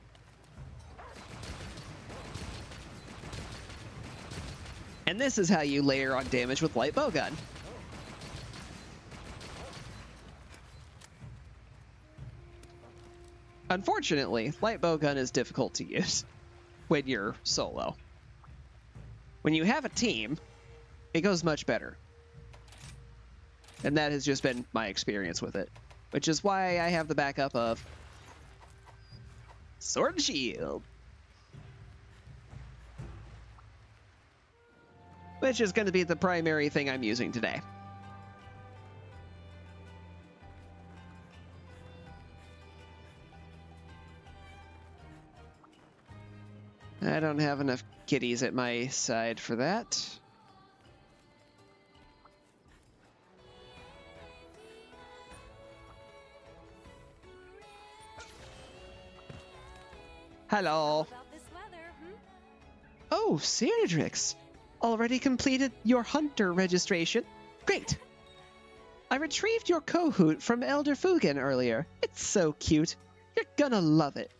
A: And this is how you layer on damage with light bowgun. Unfortunately, light bowgun is difficult to use when you're solo. When you have a team, it goes much better. And that has just been my experience with it, which is why I have the backup of Sword and Shield, which is going to be the primary thing I'm using today. I don't have enough kitties at my side for that. Hello.
F: About this weather,
A: Oh, Cynadrix. Already completed your hunter registration? Great. I retrieved your Kohoot from Elder Fugen earlier. It's so cute. You're gonna love it.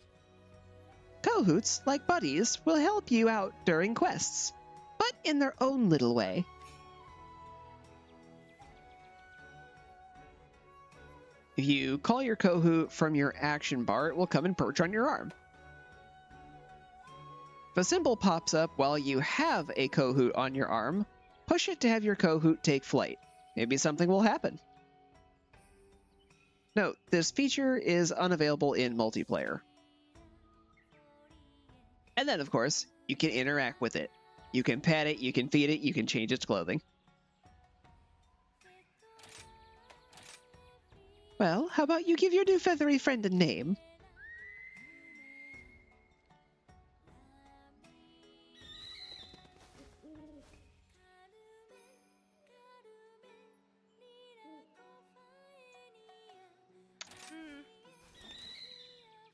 A: Kohoots, like buddies, will help you out during quests, but in their own little way. If you call your Kohoot from your action bar, it will come and perch on your arm. If a symbol pops up while you have a Kohoot on your arm, push it to have your Kohoot take flight. Maybe something will happen. Note, this feature is unavailable in multiplayer. And then, of course, you can interact with it. You can pet it, you can feed it, you can change its clothing. Well, how about you give your new feathery friend a name?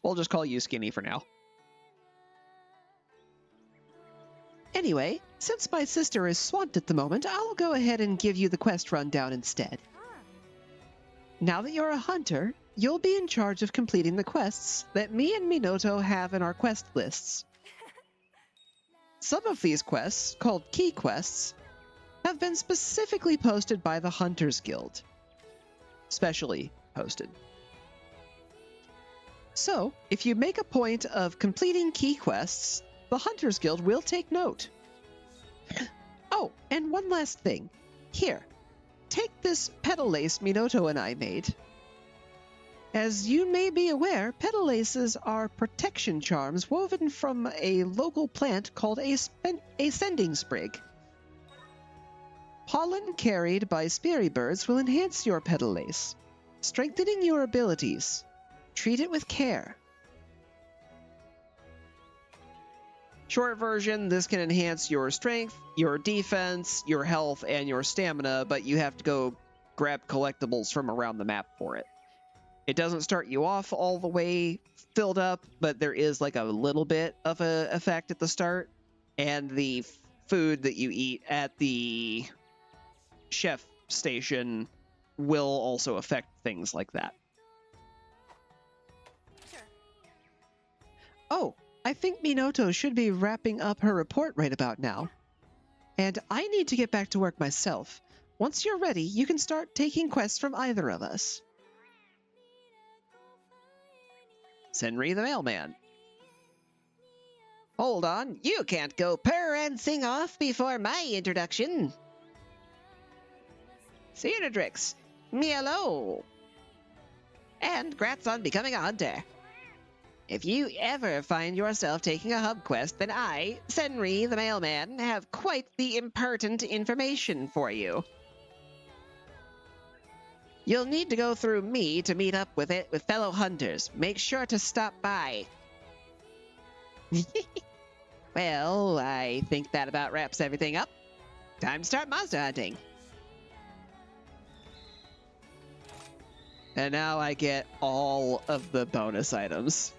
A: We'll just call you Skinny for now. Anyway, since my sister is swamped at the moment, I'll go ahead and give you the quest rundown instead. Now that you're a hunter, you'll be in charge of completing the quests that me and Minoto have in our quest lists. Some of these quests, called key quests, have been specifically posted by the Hunters Guild. Specially posted. So, if you make a point of completing key quests, the Hunters Guild will take note. Oh, and one last thing. Here, take this petal lace Minoto and I made. As you may be aware, petal laces are protection charms woven from a local plant called a sending sprig. Pollen carried by speary birds will enhance your petal lace, strengthening your abilities. Treat it with care. Short version, this can enhance your strength, your defense, your health, and your stamina, but you have to go grab collectibles from around the map for it. It doesn't start you off all the way filled up, but there is like a little bit of an effect at the start, and the food that you eat at the chef station will also affect things like that.
F: Sure.
A: Oh, I think Minoto should be wrapping up her report right about now. And I need to get back to work myself. Once you're ready, you can start taking quests from either of us. Senri the Mailman. Hold on, you can't go purr and sing off before my introduction. Cynadrix, me hello. And grats on becoming a hunter. If you ever find yourself taking a hub quest, then I, Senri the Mailman, have quite the impertinent information for you. You'll need to go through me to meet up with it with fellow hunters. Make sure to stop by. Well, I think that about wraps everything up. Time to start monster hunting. And now I get all of the bonus items.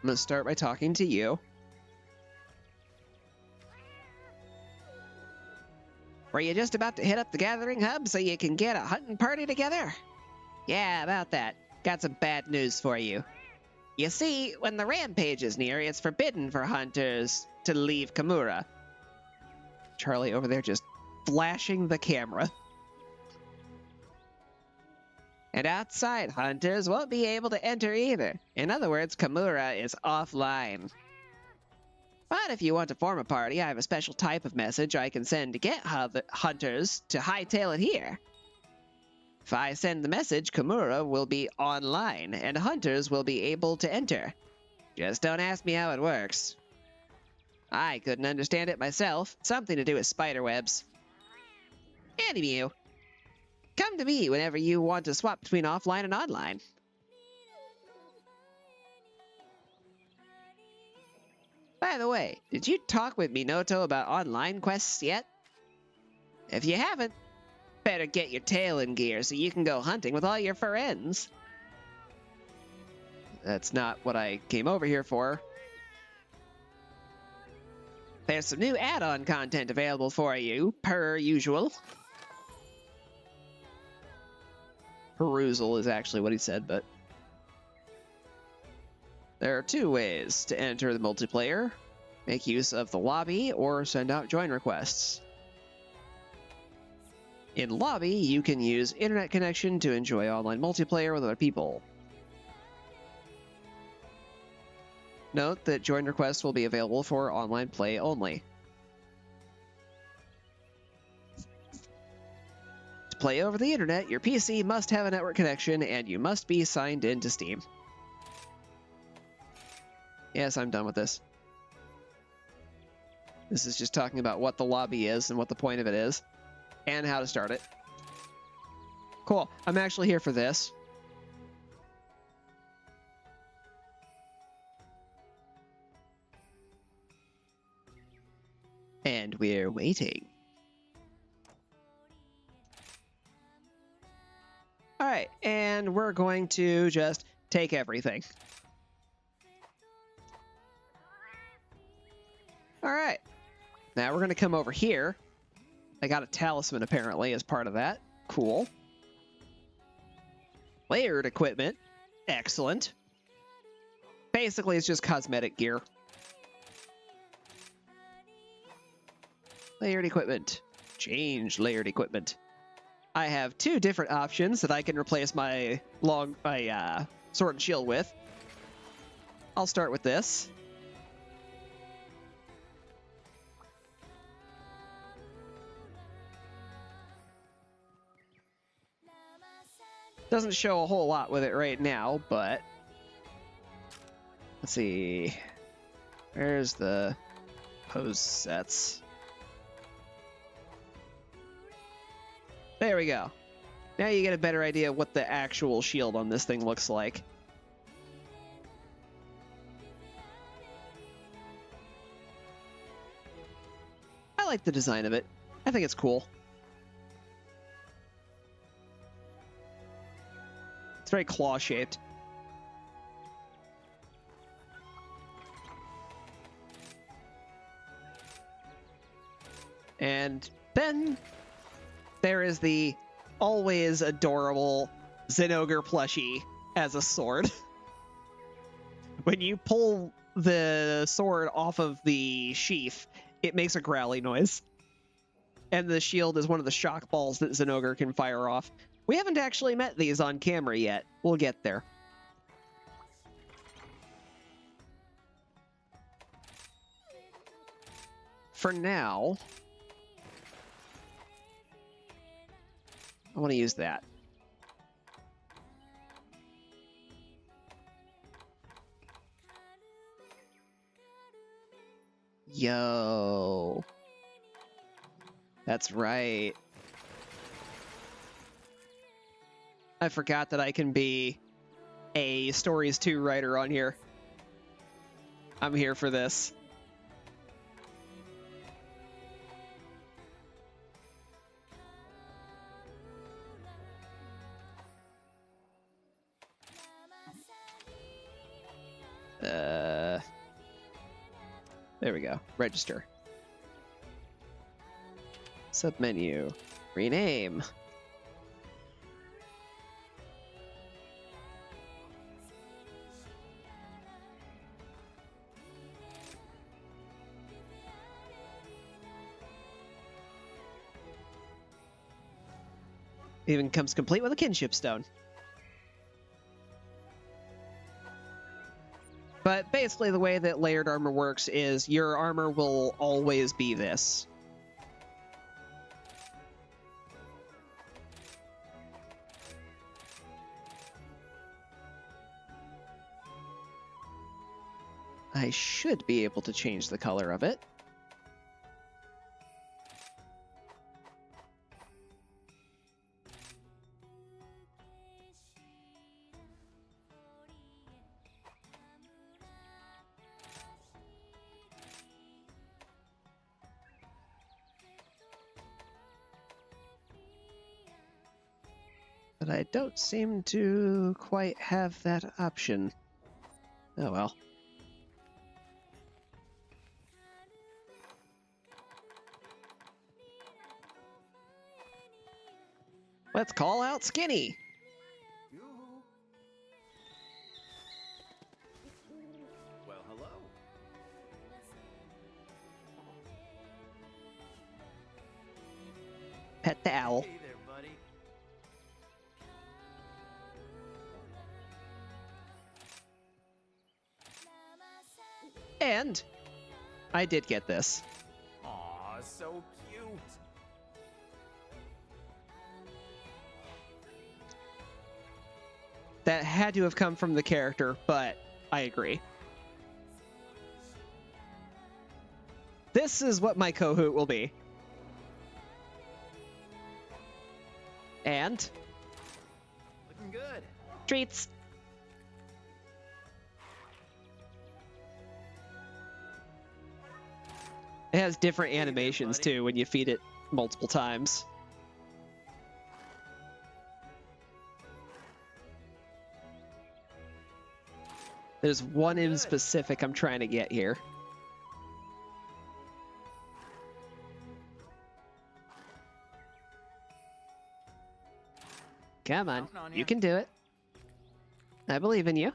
A: I'm going to start by talking to you. Were you just about to hit up the gathering hub so you can get a hunting party together? Yeah, about that. Got some bad news for you. You see, when the rampage is near, it's forbidden for hunters to leave Kamura. Charlie over there just flashing the camera. And outside hunters won't be able to enter either. In other words, Kamura is offline. But if you want to form a party, I have a special type of message I can send to get hunters to hightail it here. If I send the message, Kamura will be online, and hunters will be able to enter. Just don't ask me how it works. I couldn't understand it myself. Something to do with spiderwebs. Anywho, come to me whenever you want to swap between offline and online. By the way, did you talk with Minoto about online quests yet? If you haven't, better get your tail in gear so you can go hunting with all your friends. That's not what I came over here for. There's some new add-on content available for you, per usual. Perusal is actually what he said, but... There are two ways to enter the multiplayer. Make use of the lobby or send out join requests. In lobby, you can use internet connection to enjoy online multiplayer with other people. Note that join requests will be available for online play only. To play over the internet, your PC must have a network connection and you must be signed into Steam. Yes, I'm done with this. This is just talking about what the lobby is and what the point of it is, and how to start it. Cool. I'm actually here for this. And we're waiting. Alright, and we're going to just take everything. Alright. Now we're going to come over here. I got a talisman apparently as part of that. Cool. Layered equipment. Excellent. Basically, it's just cosmetic gear. Layered equipment. Change layered equipment. I have two different options that I can replace my sword and shield with. I'll start with this. Doesn't show a whole lot with it right now, but let's see. Where's the pose sets? There we go. Now you get a better idea of what the actual shield on this thing looks like. I like the design of it. I think it's cool. It's very claw-shaped. And then there is the always adorable Zinogre plushie as a sword. When you pull the sword off of the sheath, it makes a growly noise. And the shield is one of the shock balls that Zinogre can fire off. We haven't actually met these on camera yet. We'll get there. For now, I want to use that. Yo. That's right. I forgot that I can be a Stories 2 writer on here. I'm here for this. There we go. Register. Submenu. Rename. Even comes complete with a kinship stone. But basically the way that layered armor works is your armor will always be this. I should be able to change the color of it. But I don't seem to quite have that option. Oh well. Let's call out Skinny.
D: Yoo-hoo. Well, hello.
A: Pet the owl.
D: Hey there, buddy.
A: And I did get this.
D: Aw, so cute.
A: That had to have come from the character, but I agree. This is what my Kahoot will be. And
D: Looking good.
A: treats. It has different animations too when you feed it multiple times. There's one in specific I'm trying to get here. Come on,
D: Counting on
A: you
D: ya.
A: can do it. I believe in you.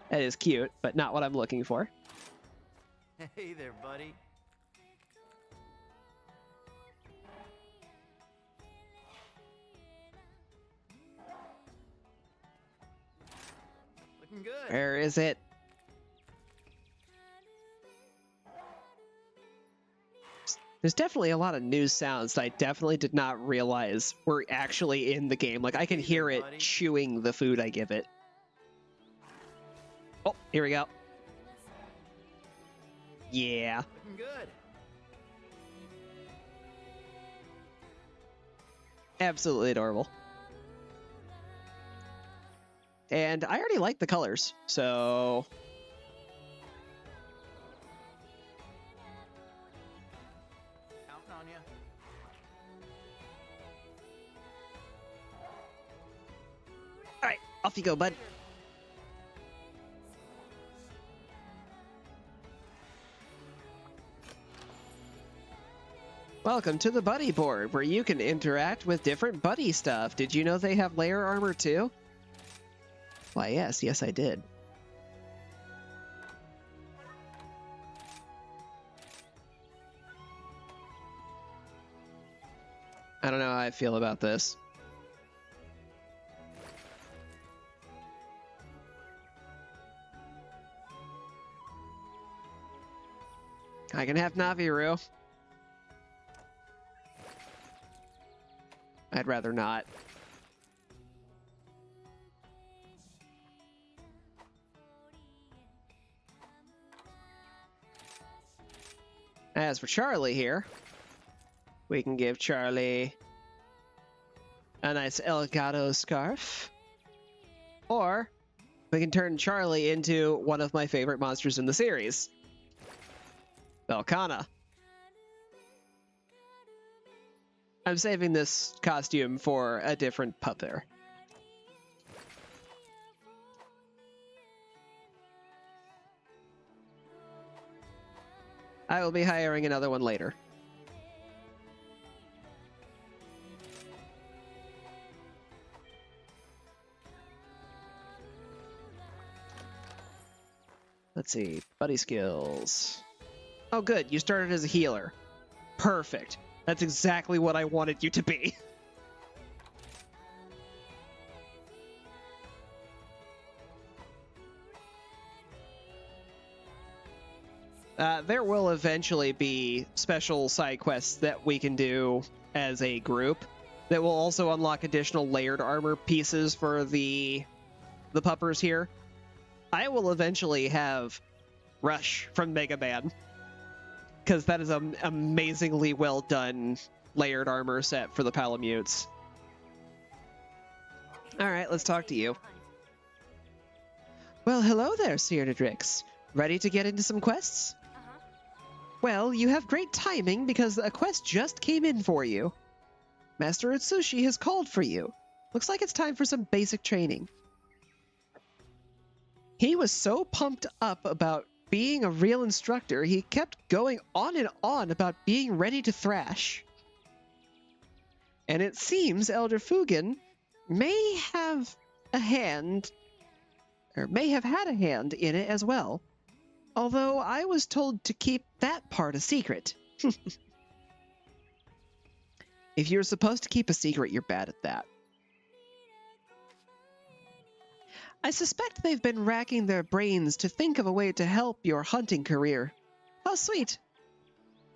A: That is cute, but not what I'm looking for.
D: Hey there, buddy. Looking good.
A: Where is it? There's definitely a lot of new sounds that I definitely did not realize were actually in the game. Like, I can hear it chewing the food I give it. Oh, here we go. Yeah.
D: Looking good.
A: Absolutely adorable. And I already like the colors, so...
D: Counting on ya.
A: Alright, off you go, bud. Welcome to the buddy board, where you can interact with different buddy stuff. Did you know they have layer armor too? Why, yes, I did. I don't know how I feel about this. I can have Naviru. I'd rather not. As for Charlie here, we can give Charlie a nice Elgato scarf. Or we can turn Charlie into one of my favorite monsters in the series, Velkhana. I'm saving this costume for a different pupper. I will be hiring another one later. Let's see. Buddy skills. Oh, good. You started as a healer. Perfect. That's exactly what I wanted you to be. There will eventually be special side quests that we can do as a group that will also unlock additional layered armor pieces for the puppers here. I will eventually have Rush from Mega Man, because that is an amazingly well done layered armor set for the Palamutes. All right, let's talk to you. Well, hello there, Sear. Ready to get into some quests? Well, you have great timing because a quest just came in for you. Master Utsushi has called for you. Looks like it's time for some basic training. He was so pumped up about being a real instructor, he kept going on and on about being ready to thrash. And it seems Elder Fugen may have a hand, or may have had a hand in it as well. Although I was told to keep that part a secret. If you're supposed to keep a secret, you're bad at that. I suspect they've been racking their brains to think of a way to help your hunting career. How sweet!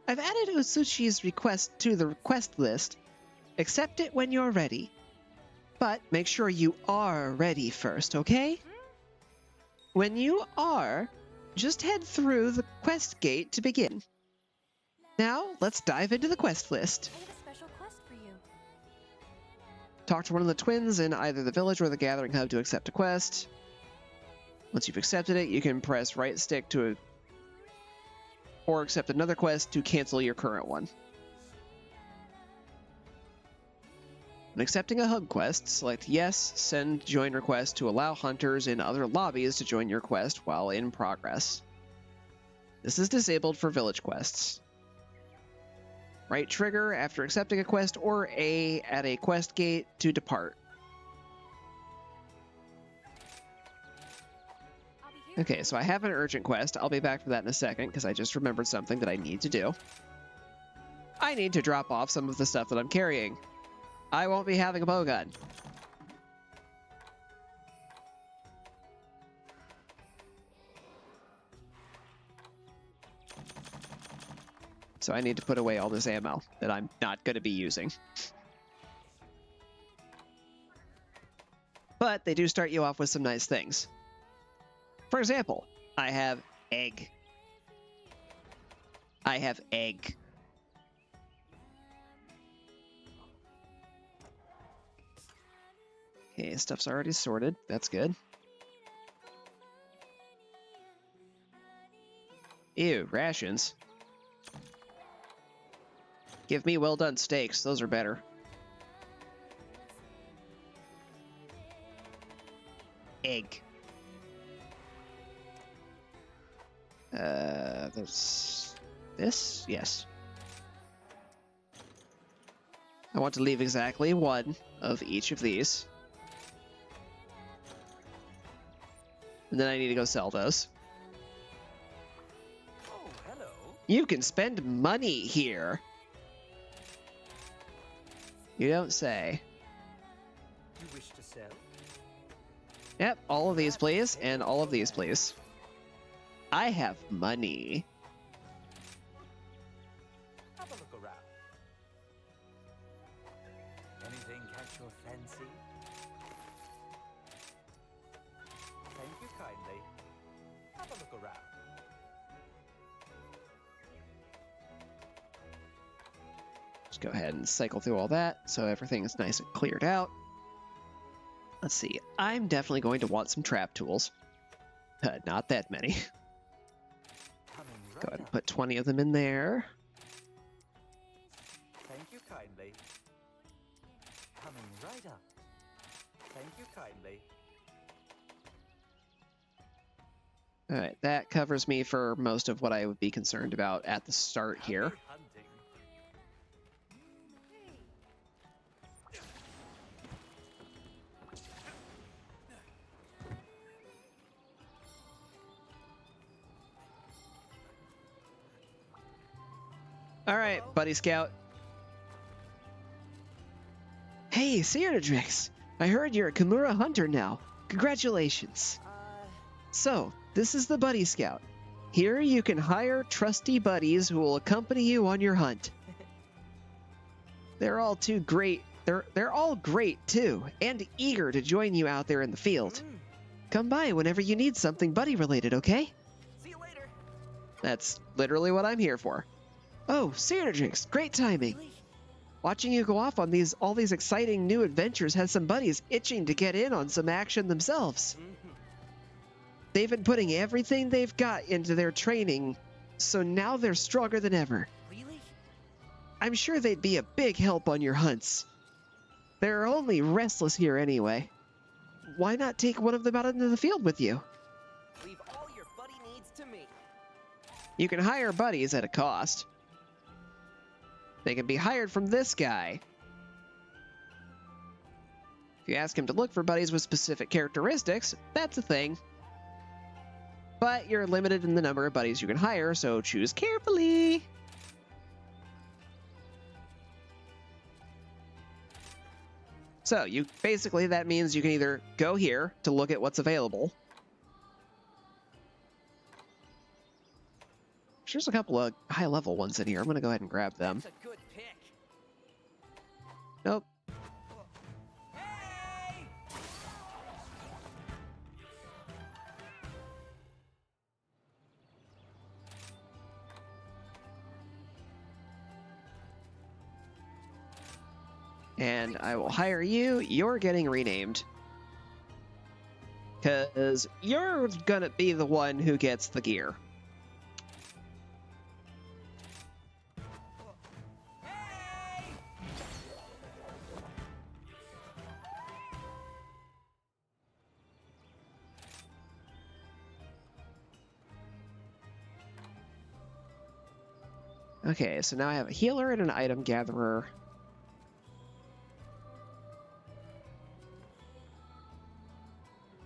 A: I've added Utsushi's request to the request list. Accept it when you're ready. But make sure you are ready first, okay? When you are, just head through the quest gate to begin. Now, let's dive into the quest list.
F: I have a special quest for you.
A: Talk to one of the twins in either the village or the gathering hub to accept a quest. Once you've accepted it, you can press right stick to or accept another quest to cancel your current one. When accepting a hub quest, select Yes, Send Join Request to allow hunters in other lobbies to join your quest while in progress. This is disabled for village quests. Right trigger after accepting a quest, or A at a quest gate to depart. Okay, so I have an urgent quest. I'll be back for that in a second, because I just remembered something that I need to do. I need to drop off some of the stuff that I'm carrying. I won't be having a bowgun. So I need to put away all this ammo that I'm not going to be using. But they do start you off with some nice things. For example, I have egg. I have egg. Okay, stuff's already sorted. That's good. Ew, rations. Give me well done steaks. Those are better. Egg. There's this? Yes. I want to leave exactly one of each of these. And then I need to go sell those.
C: Oh, hello.
A: You can spend money here. You don't say.
C: You wish to sell?
A: Yep, all of these, please, and all of these, please. I have money.
C: Have a look around. Anything catch your fancy? Thank you kindly. Have a look around.
A: Just go ahead and cycle through all that so everything is nice and cleared out. Let's see. I'm definitely going to want some trap tools. Not that many.
C: Coming
A: Go
C: right
A: ahead and
C: up.
A: put 20 of them in there.
C: Thank you kindly. Coming right up. Thank you kindly.
A: All right, that covers me for most of what I would be concerned about at the start here. All right, buddy scout. Hey, Sear, I heard you're a Kimura hunter now. Congratulations. So, this is the Buddy Scout. Here you can hire trusty buddies who will accompany you on your hunt. They're all too great. They're all great too, and eager to join you out there in the field. Come by whenever you need something buddy related, okay?
D: See you later.
A: That's literally what I'm here for. Oh, Synergix, great timing. Watching you go off on all these exciting new adventures has some buddies itching to get in on some action themselves. They've been putting everything they've got into their training, so now they're stronger than ever.
D: Really?
A: I'm sure they'd be a big help on your hunts. They're only restless here anyway. Why not take one of them out into the field with you?
D: Leave all your buddy needs to me.
A: You can hire buddies at a cost. They can be hired from this guy. If you ask him to look for buddies with specific characteristics, that's a thing. But you're limited in the number of buddies you can hire, so choose carefully. So basically that means you can either go here to look at what's available. There's a couple of high-level ones in here. I'm going to go ahead and grab them.
D: That's a good pick.
A: Nope.
D: Hey!
A: And I will hire you. You're getting renamed. Because you're going to be the one who gets the gear. Okay, so now I have a healer and an item gatherer.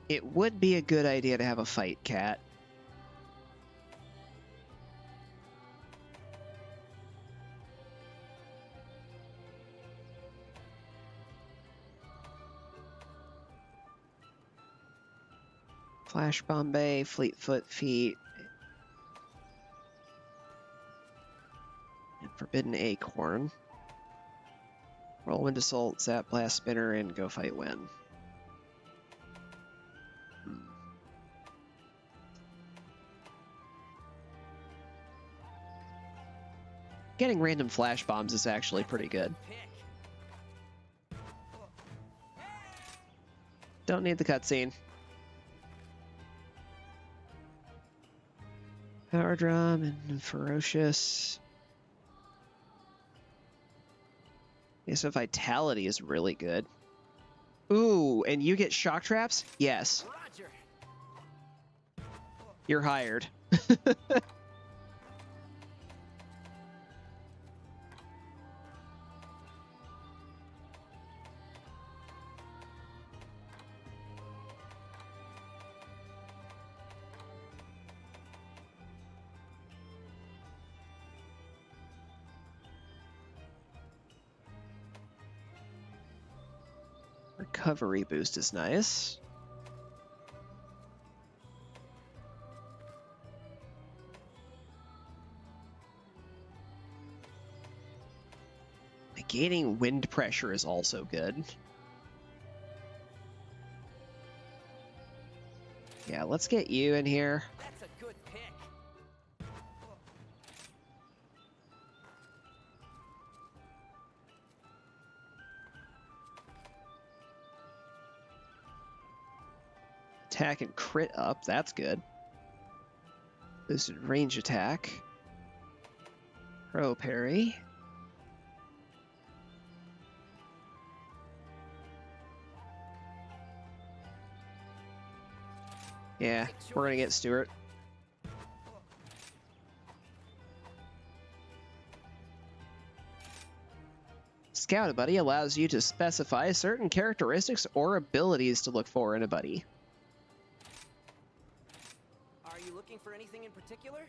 A: It would be a good idea to have a fight cat. Flash Bombay, Fleetfoot Feet, and Forbidden Acorn. Whirlwind Assault, Zap Blast Spinner, and Go Fight Win. Getting random flash bombs is actually pretty good. Don't need the cutscene. Power Drum and Ferocious. Yeah, so Vitality is really good. Ooh, and you get shock traps? Yes.
D: Roger.
A: You're hired. Recovery boost is nice. Gaining wind pressure is also good. Yeah, let's get you in here.
D: That's a good pick.
A: Attack and crit up, that's good. Boosted range attack. Pro parry. Yeah, we're gonna get Stuart. Scout a buddy allows you to specify certain characteristics or abilities to look for in a buddy.
C: Are you looking for anything in particular?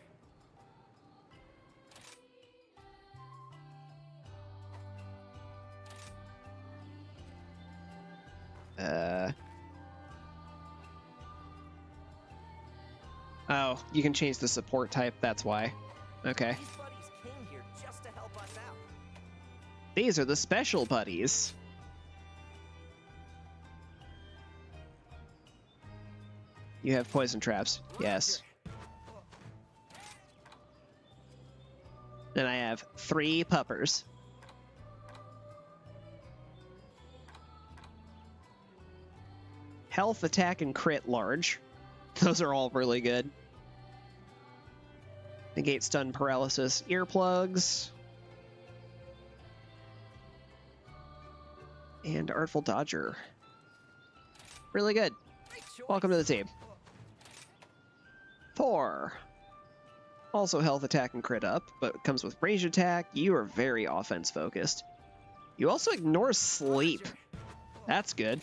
A: Oh, you can change the support type, that's why. Okay.
C: These buddies came here just to help us out.
A: These are the special buddies. You have poison traps. Yes. Then I have 3 puppers. Health, attack, and crit large. Those are all really good. Negate stun, paralysis, earplugs. And Artful Dodger. Really good. Welcome to the team. 4. Also health, attack, and crit up, but it comes with range attack. You are very offense focused. You also ignore sleep. That's good.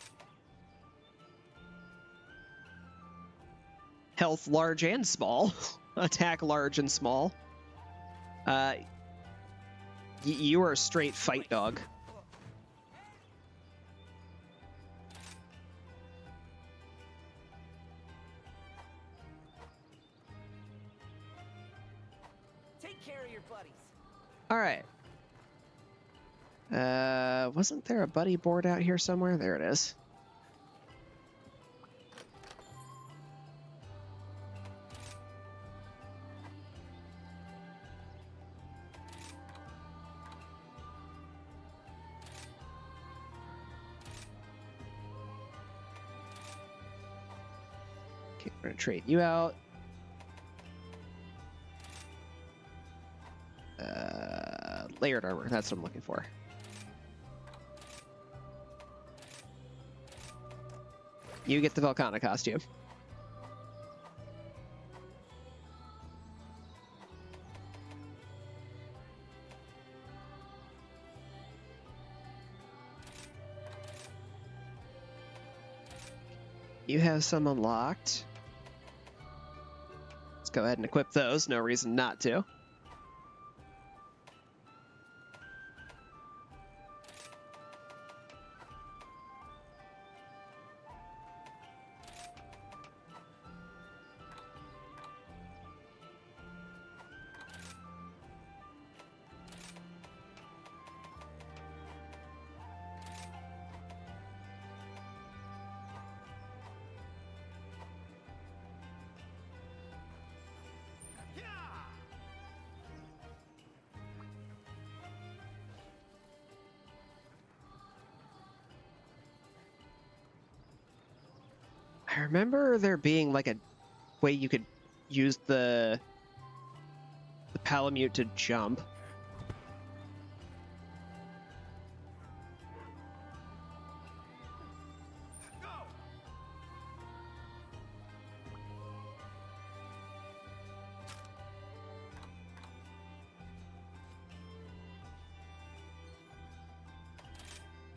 A: Health large and small. Attack large and small. You are a straight fight dog.
C: Take care of your buddies.
A: All right. Wasn't there a buddy board out here somewhere? There it is. Okay, we're gonna trade you out. Layered armor, that's what I'm looking for. You get the Volcana costume. You have some unlocked. Let's go ahead and equip those, no reason not to. I remember there being like a way you could use the Palamute to jump.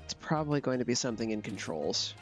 A: It's probably going to be something in controls.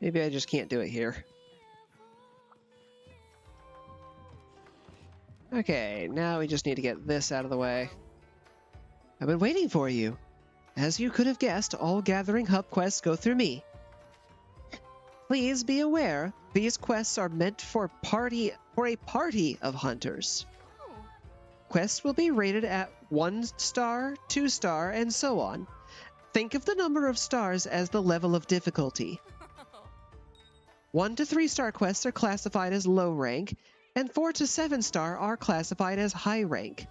A: Maybe I just can't do it here. Okay, now we just need to get this out of the way. I've been waiting for you. As you could have guessed, all gathering hub quests go through me. Please be aware, these quests are meant for a party of hunters. Quests will be rated at 1 star, 2 star, and so on. Think of the number of stars as the level of difficulty. 1 to 3 star quests are classified as low rank, and 4 to 7 star are classified as high rank.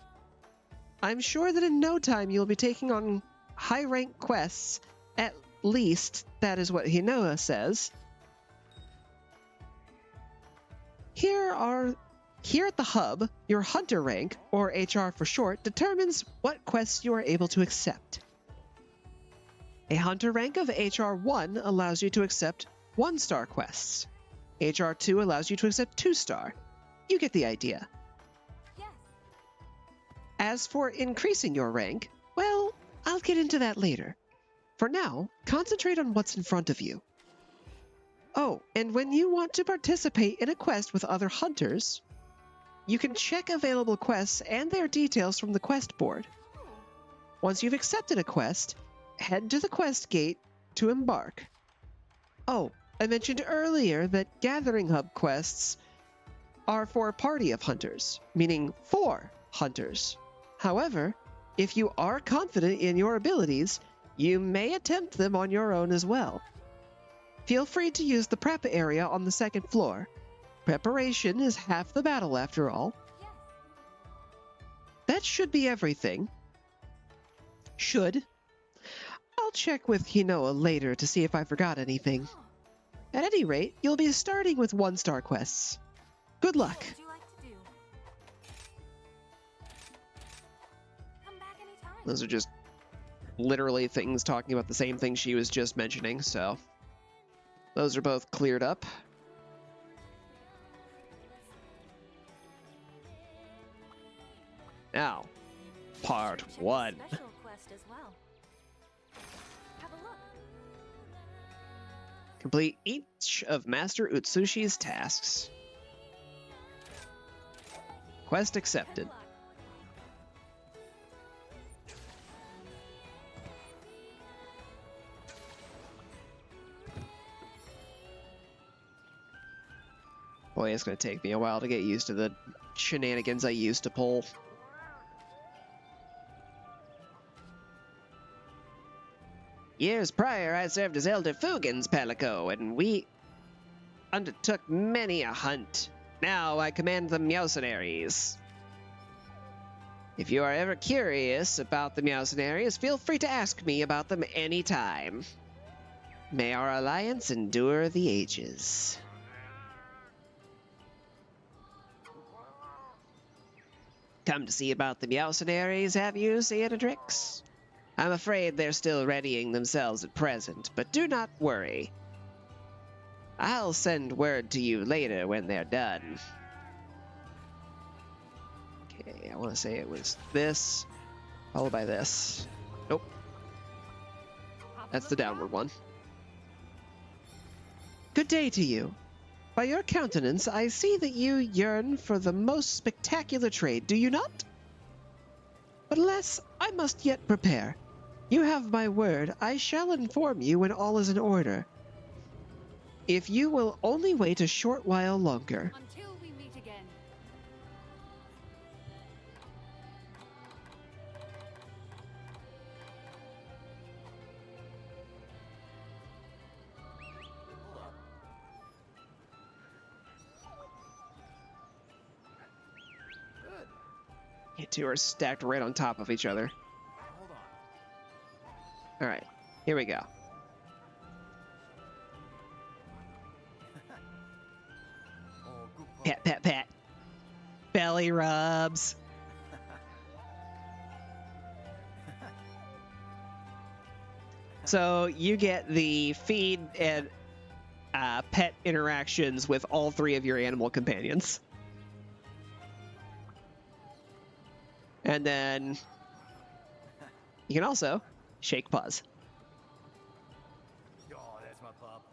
A: I'm sure that in no time you'll be taking on high-rank quests. At least, that is what Hinoa says. Here at the hub, your hunter rank, or HR for short, determines what quests you are able to accept. A hunter rank of HR 1 allows you to accept 1-star quests. HR 2 allows you to accept 2-star. You get the idea.
G: Yes.
A: As for increasing your rank, well, I'll get into that later. For now, concentrate on what's in front of you. Oh, and when you want to participate in a quest with other hunters, you can check available quests and their details from the quest board. Once you've accepted a quest, head to the quest gate to embark. Oh, I mentioned earlier that Gathering Hub quests are for a party of hunters, meaning 4 hunters. However, if you are confident in your abilities, you may attempt them on your own as well. Feel free to use the prep area on the 2nd floor. Preparation is half the battle after all.
G: Yes.
A: That should be everything. Should. I'll check with Hinoa later to see if I forgot anything. At any rate, you'll be starting with 1-star quests. Good luck.
G: What would you like to do? Come back anytime.
A: Those are just literally things talking about the same thing she was just mentioning, so those are both cleared up. Now, part
F: Check the
A: 1.
F: Special quest as well. Have a look.
A: Complete each of Master Utsushi's tasks. Quest accepted.
F: Good luck.
A: Boy, it's going to take me a while to get used to the shenanigans I used to pull. Years prior, I served as Elder Fugin's Palico, and we undertook many a hunt. Now I command the Meowcenaries. If you are ever curious about the Meowcenaries, feel free to ask me about them anytime. May our alliance endure the ages. Come to see about the Meowcenaries, have you, Cianadrix? I'm afraid they're still readying themselves at present, but do not worry. I'll send word to you later when they're done. Okay, I want to say it was this, followed by this. Nope, that's the downward one. Good day to you. By your countenance, I see that you yearn for the most spectacular trade, do you not? But alas, I must yet prepare. You have my word, I shall inform you when all is in order. If you will only wait a short while longer.
G: Until we meet again.
A: You two are stacked right on top of each other.
D: Hold on.
A: Alright, here we go.
D: Oh, good boy.
A: Pat, pat, pat. Belly rubs. So you get the feed and pet interactions with all 3 of your animal companions. And then you can also shake paws.
D: Oh, that's my pup.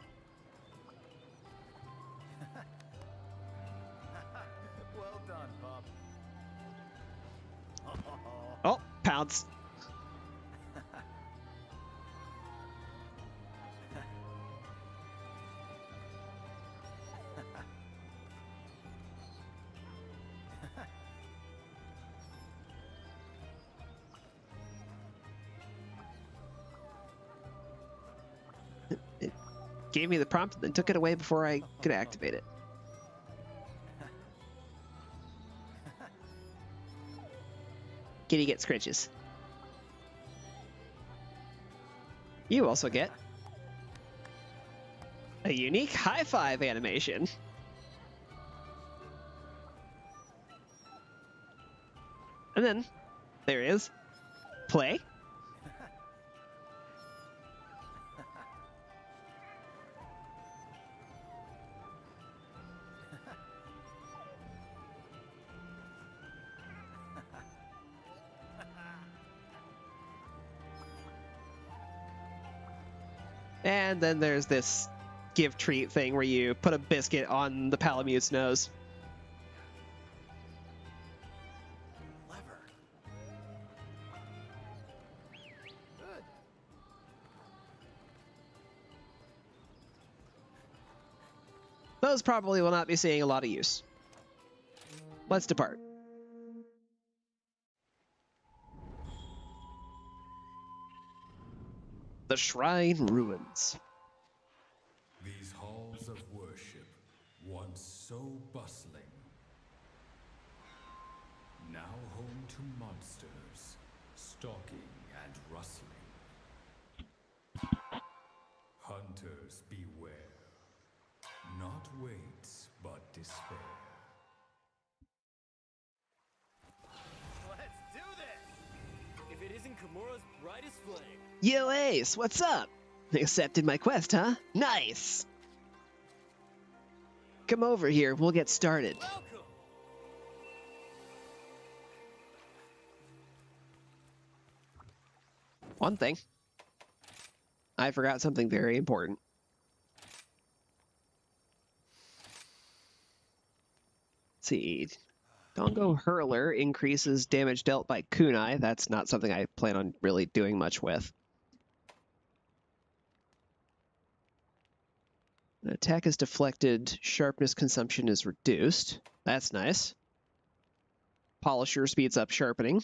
D: Well done, pup.
A: Oh, pounce. It gave me the prompt and then took it away before I could activate it. Kitty gets scritches. You also get a unique high five animation. And then there is play. And then there's this give treat thing where you put a biscuit on the Palamute's nose.
D: Clever. Good.
A: Those probably will not be seeing a lot of use. Let's depart. The Shrine Ruins.
H: These halls of worship, once so bustling, now home to monsters, stalking and rustling. Hunters beware, not waits, but despair.
C: Let's do this! If it isn't Kimura's brightest flame.
A: Yo, Ace, what's up? Accepted my quest, huh? Nice! Come over here, we'll get started.
C: Welcome!
A: One thing. I forgot something very important. Let's see. Dongo Hurler increases damage dealt by kunai. That's not something I plan on really doing much with. An attack is deflected, sharpness consumption is reduced. That's nice. Polisher speeds up sharpening.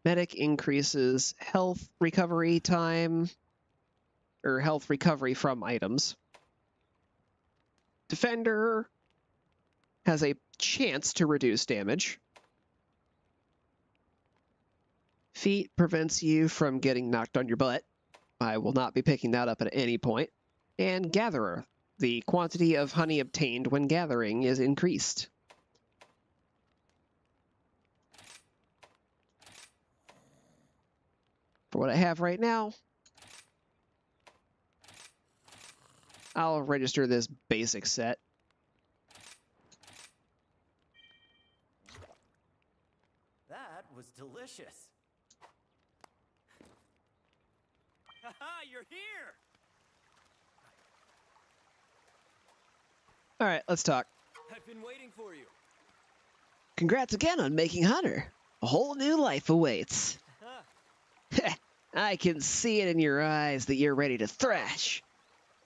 A: Medic increases health recovery time, or health recovery from items. Defender has a chance to reduce damage. Feet prevents you from getting knocked on your butt. I will not be picking that up at any point. And Gatherer. The quantity of honey obtained when gathering is increased. For what I have right now, I'll register this basic set.
C: That was delicious. Haha, you're here!
A: All right, let's talk.
C: I've been waiting for you.
A: Congrats again on making Hunter. A whole new life awaits. I can see it in your eyes that you're ready to thrash.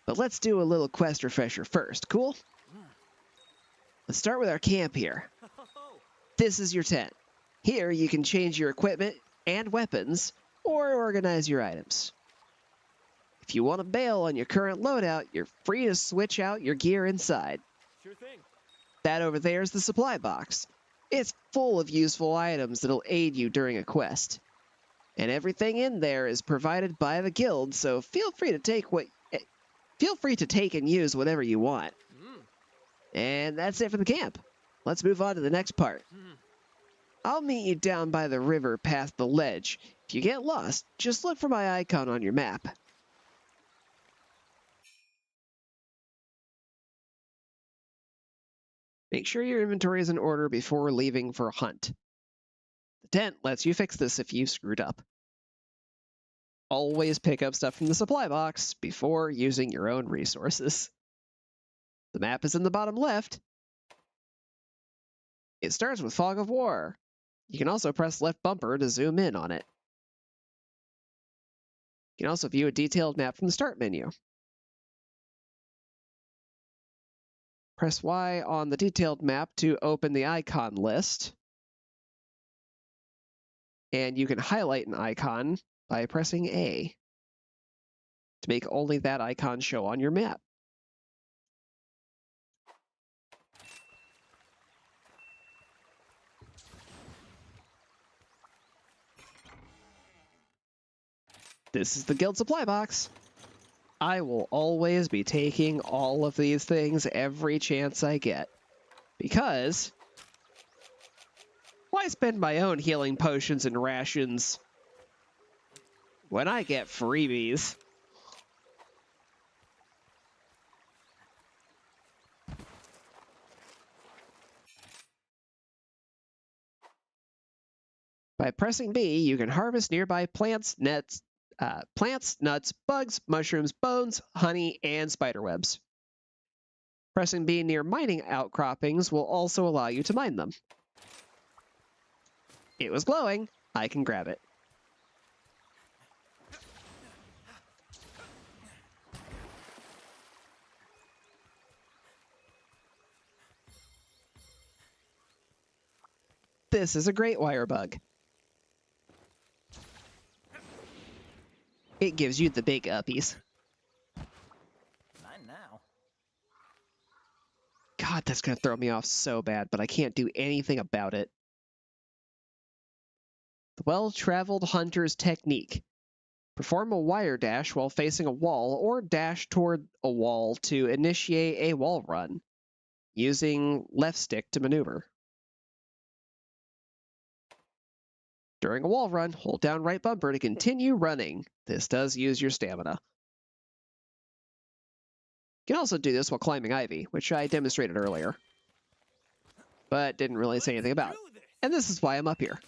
A: But let's do a little quest refresher first, cool? Let's start with our camp here. This is your tent. Here you can change your equipment and weapons, or organize your items. If you want to bail on your current loadout, you're free to switch out your gear inside.
C: Sure thing.
A: That over there is the supply box. It's full of useful items that'll aid you during a quest. And everything in there is provided by the guild, so feel free to take and use whatever you want. And that's it for the camp. Let's move on to the next part. I'll meet you down by the river past the ledge. If you get lost, just look for my icon on your map. Make sure your inventory is in order before leaving for a hunt. The tent lets you fix this if you screwed up. Always pick up stuff from the supply box before using your own resources. The map is in the bottom left. It starts with Fog of War. You can also press left bumper to zoom in on it. You can also view a detailed map from the start menu. Press Y on the detailed map to open the icon list. And you can highlight an icon by pressing A to make only that icon show on your map. This is the guild supply box. I will always be taking all of these things every chance I get. Because why spend my own healing potions and rations when I get freebies? By pressing B, you can harvest nearby plants, nuts, bugs, mushrooms, bones, honey, and spiderwebs. Pressing B near mining outcroppings will also allow you to mine them. It was glowing. I can grab it. This is a great wire bug. It gives you the big uppies.
C: Not now.
A: God, that's going to throw me off so bad, but I can't do anything about it. The well-traveled hunter's technique. Perform a wire dash while facing a wall or dash toward a wall to initiate a wall run, using left stick to maneuver. During a wall run, hold down right bumper to continue running. This does use your stamina. You can also do this while climbing ivy, which I demonstrated earlier, but didn't really say anything about. And this is why I'm up here.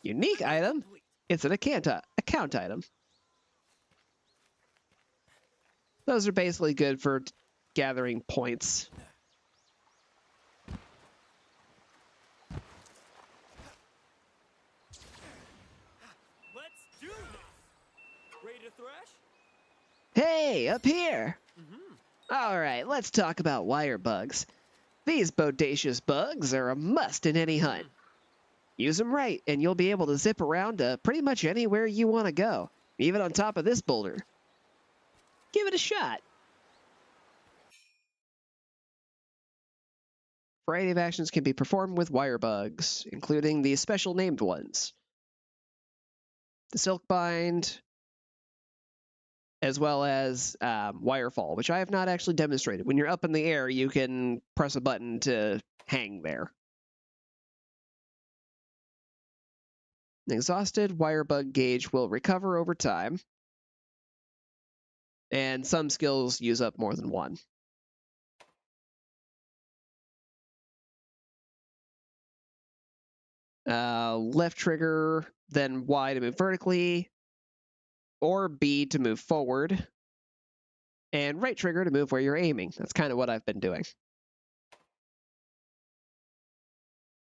A: Unique item. It's an account item. Those are basically good for gathering points.
C: Let's do this. Ready to thrash?
A: Hey, up here! Alright, let's talk about wire bugs. These bodacious bugs are a must in any hunt. Use them right, and you'll be able to zip around to pretty much anywhere you want to go, even on top of this boulder. Give it a shot. A variety of actions can be performed with wire bugs, including the special named ones. The silk bind, as well as wirefall, which I have not actually demonstrated. When you're up in the air, you can press a button to hang there. An exhausted wire bug gauge will recover over time, and some skills use up more than one. Left trigger, then Y to move vertically, or B to move forward, and right trigger to move where you're aiming. That's kind of what I've been doing.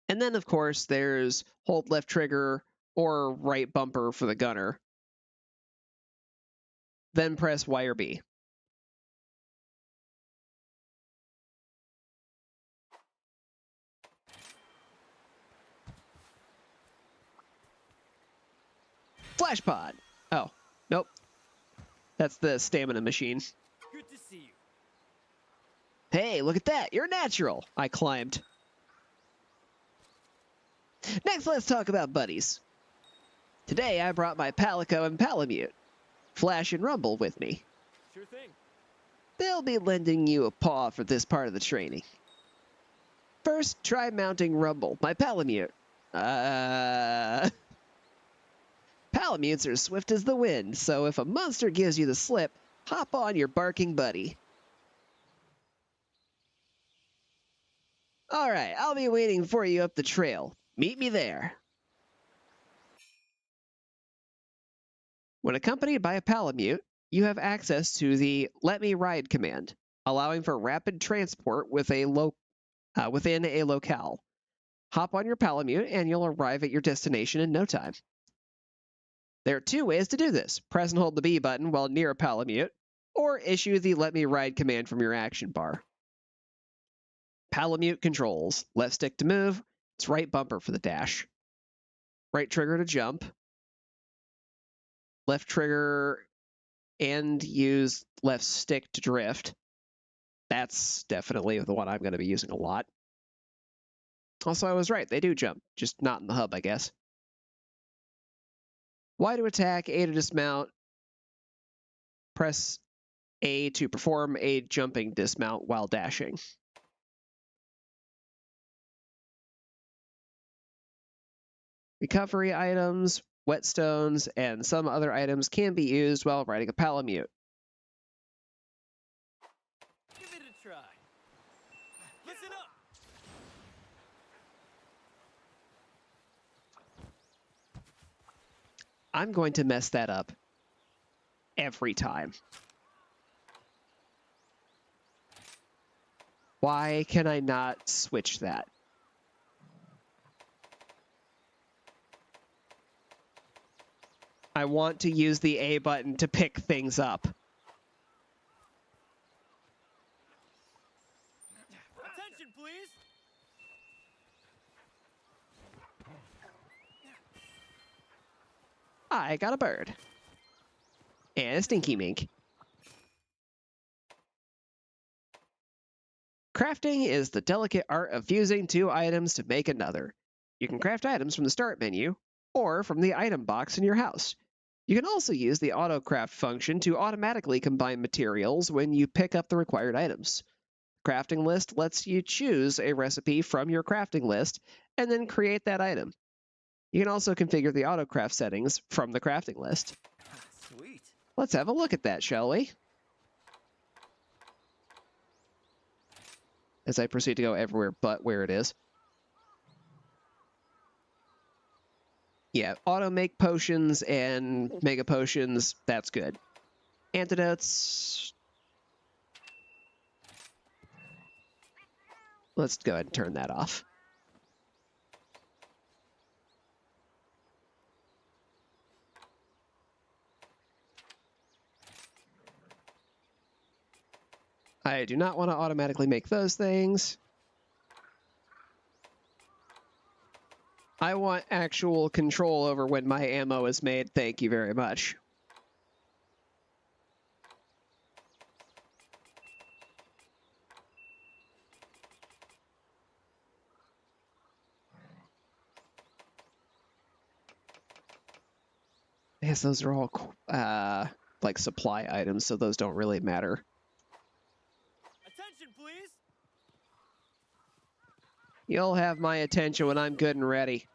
A: And then, of course, there's hold left trigger or right bumper for the gunner. Then press Y or B. Flash pod. Oh, nope. That's the stamina machine.
C: Good to see you.
A: Hey, look at that. You're natural. I climbed. Next, let's talk about buddies. Today, I brought my Palico and Palamute, Flash and Rumble, with me.
C: Sure thing.
A: They'll be lending you a paw for this part of the training. First, try mounting Rumble, my Palamute. Palamutes are swift as the wind, so if a monster gives you the slip, hop on your barking buddy. Alright, I'll be waiting for you up the trail. Meet me there. When accompanied by a Palamute, you have access to the Let Me Ride command, allowing for rapid transport with within a locale. Hop on your Palamute and you'll arrive at your destination in no time. There are two ways to do this. Press and hold the B button while near a Palamute, or issue the Let Me Ride command from your action bar. Palamute controls. Left stick to move. It's right bumper for the dash. Right trigger to jump. Left trigger and use left stick to drift. That's definitely the one I'm going to be using a lot. Also, I was right. They do jump, just not in the hub, I guess. Y to attack, A to dismount. Press A to perform a jumping dismount while dashing. Recovery items, whetstones, and some other items can be used while riding a palamute.
C: Give it a try. Listen up.
A: I'm going to mess that up every time. Why can I not switch that? I want to use the A button to pick things up.
C: Attention, please.
A: I got a bird. And a stinky mink. Crafting is the delicate art of fusing two items to make another. You can craft items from the start menu, or from the item box in your house. You can also use the auto-craft function to automatically combine materials when you pick up the required items. Crafting list lets you choose a recipe from your crafting list and then create that item. You can also configure the auto-craft settings from the crafting list.
D: Sweet.
A: Let's have a look at that, shall we? As I proceed to go everywhere but where it is. Yeah, auto make potions and mega potions, that's good. Antidotes. Let's go ahead and turn that off. I do not want to automatically make those things. I want actual control over when my ammo is made. Thank you very much. Yes, those are all like supply items, so those don't really matter.
C: Attention, please.
A: You'll have my attention when I'm good and ready.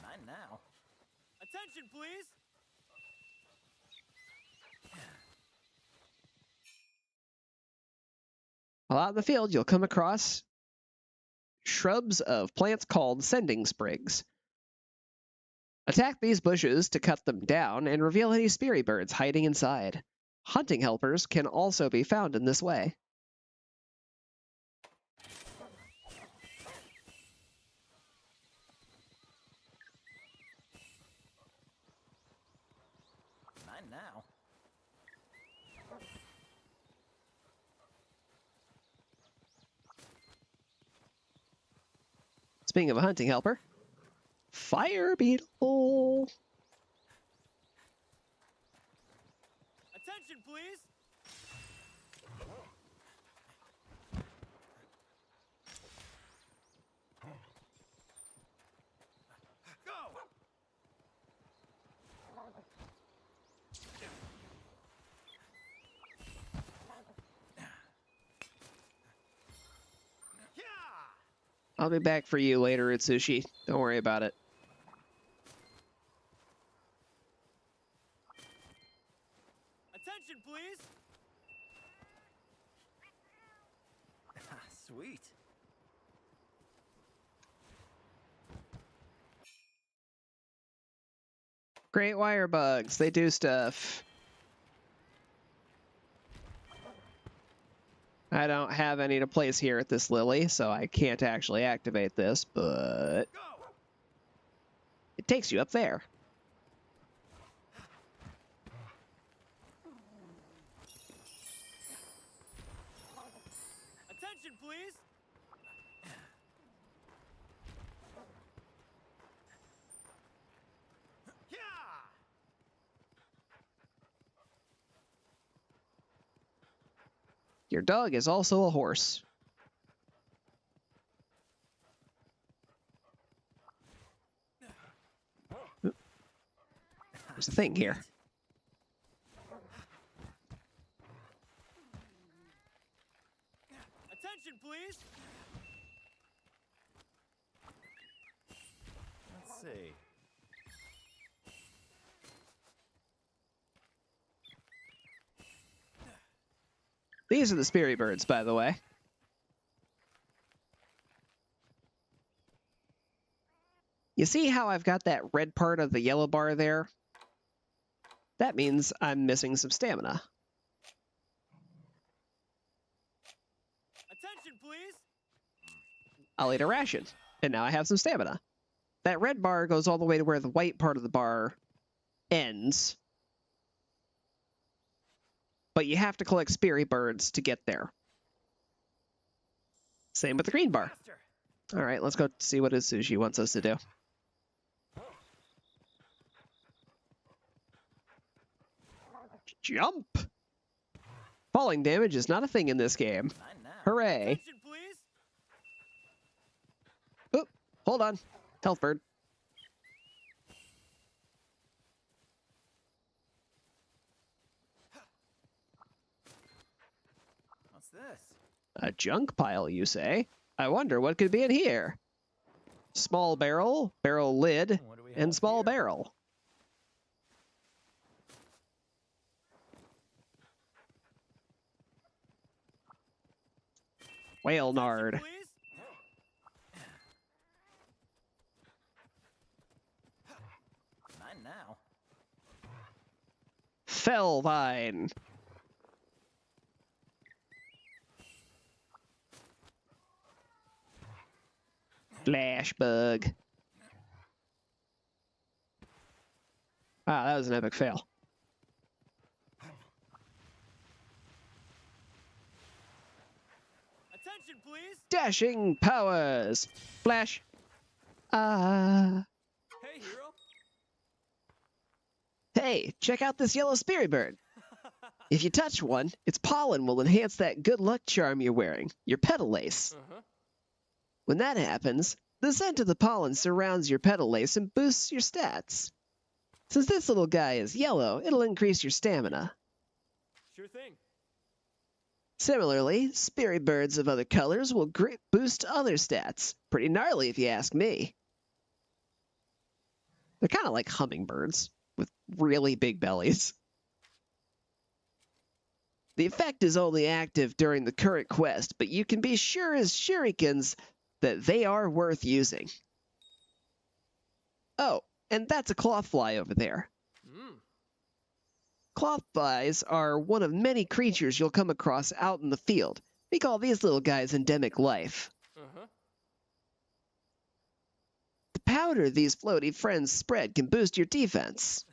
D: Not now.
C: Attention, please.
A: While out in the field, you'll come across shrubs of plants called sending sprigs. Attack these bushes to cut them down and reveal any speary birds hiding inside. Hunting helpers can also be found in this way.
D: Not now.
A: Speaking of a hunting helper, fire beetle.
C: Attention, please. Go. Yeah.
A: I'll be back for you later, Itsushi. Don't worry about it.
C: Attention, please.
D: Sweet.
A: Great wire bugs. They do stuff. I don't have any to place here at this lily, so I can't actually activate this, but
C: Go.
A: it takes you up there.
C: Attention, please. Yeah.
A: Your dog is also a horse. There's a thing here.
C: Attention, please. Let's see.
A: These are the Speary birds, by the way. You see how I've got that red part of the yellow bar there? That means I'm missing some stamina.
C: Attention, please.
A: I'll eat a ration, and now I have some stamina. That red bar goes all the way to where the white part of the bar ends. But you have to collect Speary birds to get there. Same with the green bar.
C: Faster.
A: All right, let's go see what Sushi wants us to do. Jump! Falling damage is not a thing in this game.
C: Not now.
A: Hooray!
C: Attention, please.
A: Oop, hold on. Health bird.
C: What's this?
A: A junk pile, you say? I wonder what could be in here. Small barrel, barrel lid,
C: What do we
A: and
C: have
A: small
C: here?
A: barrel. Whale nard.
C: Attention, please. Not now.
A: Fell vine. Flash bug. Wow, that was an epic fail.
C: Attention, please.
A: Dashing powers. Flash.
C: Hey, hero.
A: Hey, check out this yellow Speary bird. If you touch one, its pollen will enhance that good luck charm you're wearing, your petal lace. When that happens, the scent of the pollen surrounds your petal lace and boosts your stats. Since this little guy is yellow, it'll increase your stamina.
C: Sure thing.
A: Similarly, Speary birds of other colors will boost other stats. Pretty gnarly if you ask me. They're kind of like hummingbirds, with really big bellies. The effect is only active during the current quest, but you can be sure as shurikens that they are worth using. Oh, and that's a cloth fly over there. Cloth flies are one of many creatures you'll come across out in the field. We call these little guys endemic life. The powder these floaty friends spread can boost your defense.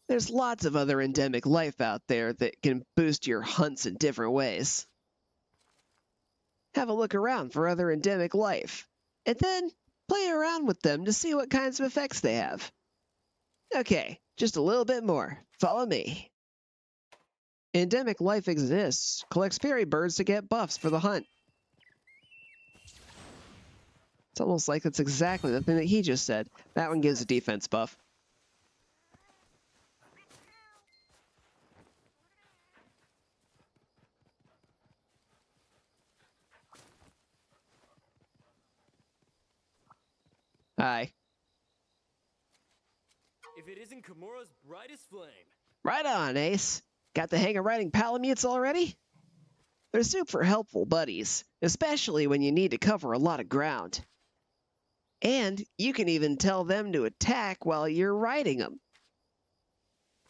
A: There's lots of other endemic life out there that can boost your hunts in different ways. Have a look around for other endemic life, and then play around with them to see what kinds of effects they have. Okay, just a little bit more. Follow me. Endemic life exists. Collect Speary birds to get buffs for the hunt. It's almost like it's exactly the thing that he just said. That one gives a defense buff. Hi.
C: If it isn't Kimura's brightest flame.
A: Right on, Ace. Got the hang of riding palamutes already? They're super helpful buddies, especially when you need to cover a lot of ground. And you can even tell them to attack while you're riding them.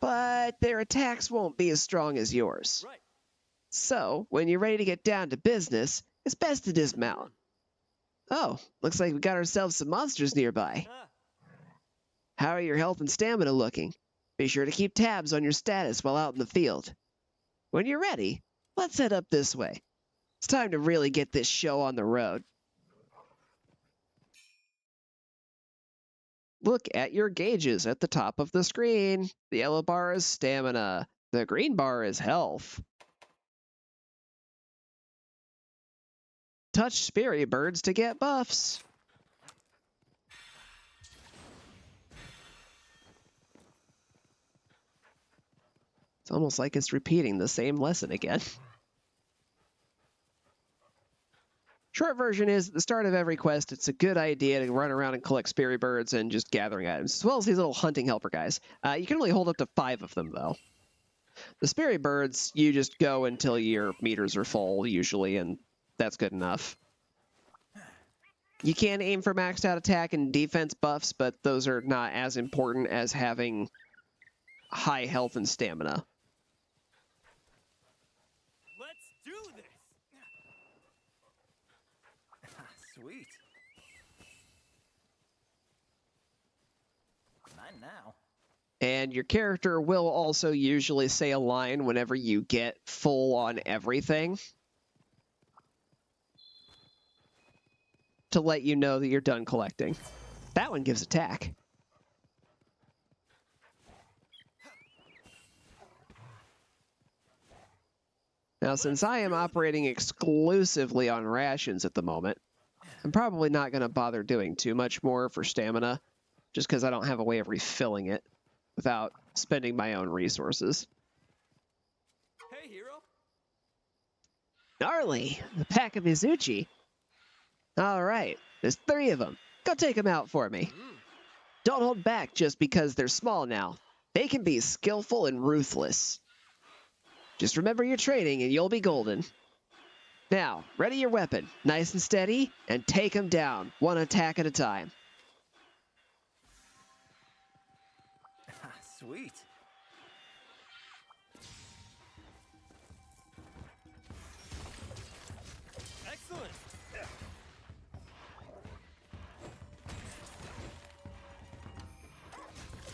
A: But their attacks won't be as strong as yours.
C: Right.
A: So, when you're ready to get down to business, it's best to dismount. Oh, looks like we got ourselves some monsters nearby. How are your health and stamina looking? Be sure to keep tabs on your status while out in the field. When you're ready, let's head up this way. It's time to really get this show on the road. Look at your gauges at the top of the screen. The yellow bar is stamina. The green bar is health. touch Spirit Birds to get buffs. It's almost like it's repeating the same lesson again. Short version is, at the start of every quest, it's a good idea to run around and collect Spirit Birds and just gathering items, as well as these little hunting helper guys. You can only hold up to 5 of them, though. The Spirit Birds, you just go until your meters are full, usually, and that's good enough. You can aim for maxed out attack and defense buffs, but those are not as important as having high health and stamina.
C: Let's do this.
D: Sweet. Not now.
A: And your character will also usually say a line whenever you get full on everything to let you know that you're done collecting. That one gives attack. Now, since I am operating exclusively on rations at the moment, I'm probably not going to bother doing too much more for stamina, just because I don't have a way of refilling it without spending my own resources.
C: Hey, hero.
A: Gnarly, the pack of Mizuchi. All right, there's 3 of them. Go take them out for me. Don't hold back just because they're small now. They can be skillful and ruthless. Just remember your training and you'll be golden. Now, ready your weapon, nice and steady, and take them down, one attack at a time.
D: Sweet.
C: Excellent.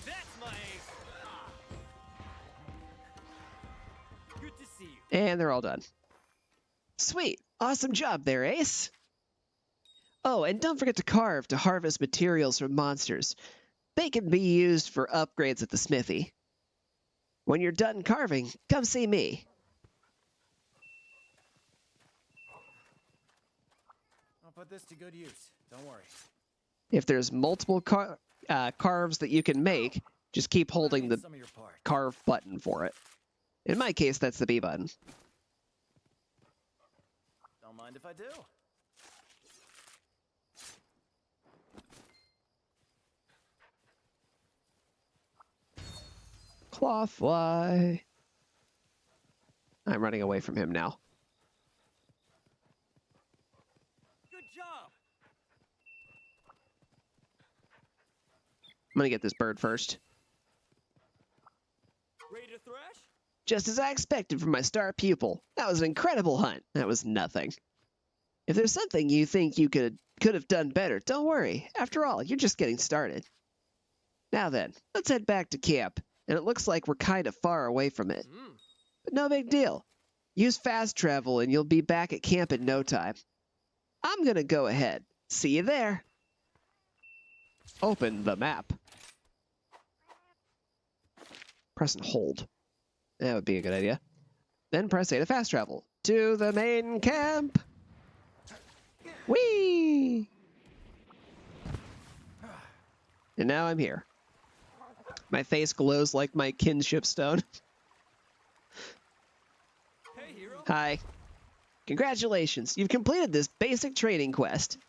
C: That's my ace. Good to see you.
A: And they're all done. Sweet. Awesome job there, Ace. Oh, and don't forget to carve to harvest materials from monsters. They can be used for upgrades at the smithy. When you're done carving, come see me.
D: I'll put this to good use. Don't worry.
A: If there's multiple carves that you can make, just keep holding the
D: Some of your parts.
A: carve button for it. In my case, that's the B button.
D: Don't mind if I do.
A: Clawfly. I'm running away from him now.
C: Good job.
A: I'm gonna get this bird first.
C: Ready to thrash?
A: Just as I expected from my star pupil. That was an incredible hunt. That was nothing. If there's something you think you could have done better, don't worry. After all, you're just getting started. Now then, let's head back to camp. And it looks like we're kind of far away from it. But no big deal. Use fast travel and you'll be back at camp in no time. I'm gonna go ahead. See you there. Open the map. Press and hold. That would be a good idea. Then press A to fast travel. To the main camp! Whee! And now I'm here. My face glows like my kinship stone.
C: Hey, hero.
A: Hi. Congratulations, you've completed this basic training quest.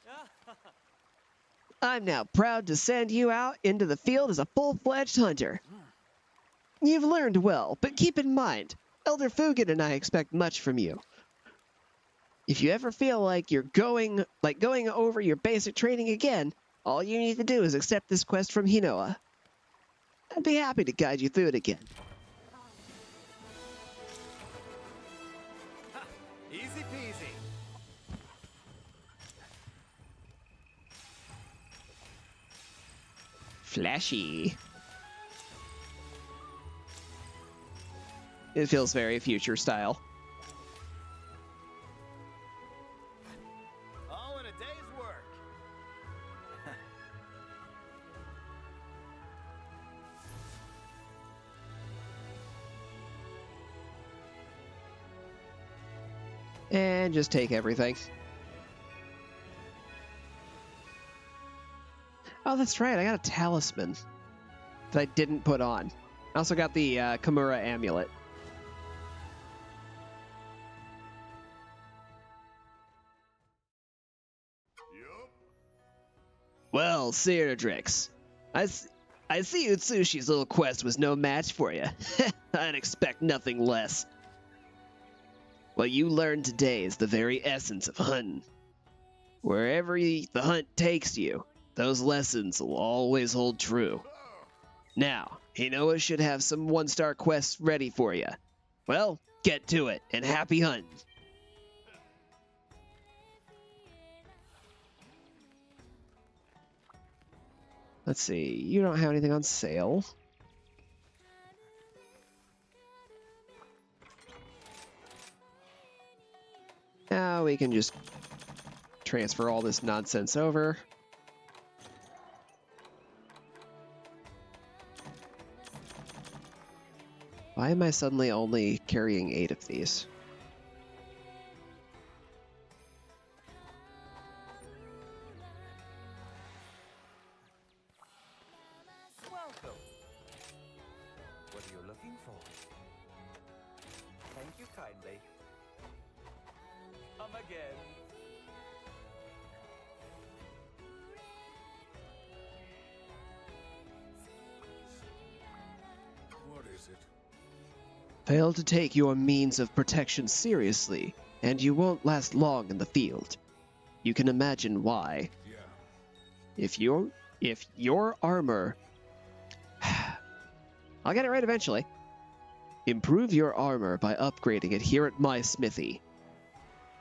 A: I'm now proud to send you out into the field as a full-fledged hunter. You've learned well, but keep in mind, Elder Fugan and I expect much from you. If you ever feel like you're going over your basic training again, all you need to do is accept this quest from Hinoa. I'd be happy to guide you through it again.
D: Easy peasy.
A: Flashy. It feels very future style.
D: All in a day's work.
A: And just take everything. Oh, that's right. I got a talisman that I didn't put on. I also got the Kimura amulet.
B: Yup.
A: Well, Cyroditrix, I see Utsushi's little quest was no match for you. I'd expect nothing less. What you learned today is the very essence of hunting. Wherever the hunt takes you, those lessons will always hold true. Now, Hinoa should have some one-star quests ready for you. Well, get to it, and happy hunting. Let's see, you don't have anything on sale. Now we can just transfer all this nonsense over. Why am I suddenly only carrying 8 of these?
C: Welcome. What are you looking for? Thank you kindly. Come again.
H: What is it?
A: Fail to take your means of protection seriously, and you won't last long in the field. You can imagine why.
H: Yeah.
A: If your armor... I'll get it right eventually. Improve your armor by upgrading it here at my smithy.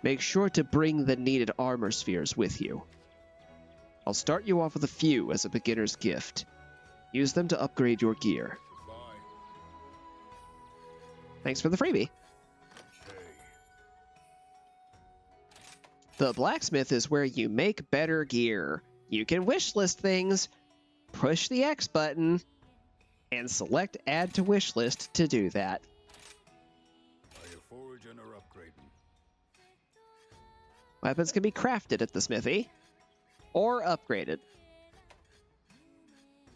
A: Make sure to bring the needed armor spheres with you. I'll start you off with a few as a beginner's gift. Use them to upgrade your gear.
H: Bye.
A: Thanks for the freebie.
H: Hey.
A: The blacksmith is where you make better gear. You can wishlist things, push the X button, and select Add to Wishlist to do that.
H: Are you foraging or upgrading?
A: Weapons can be crafted at the smithy, or upgraded.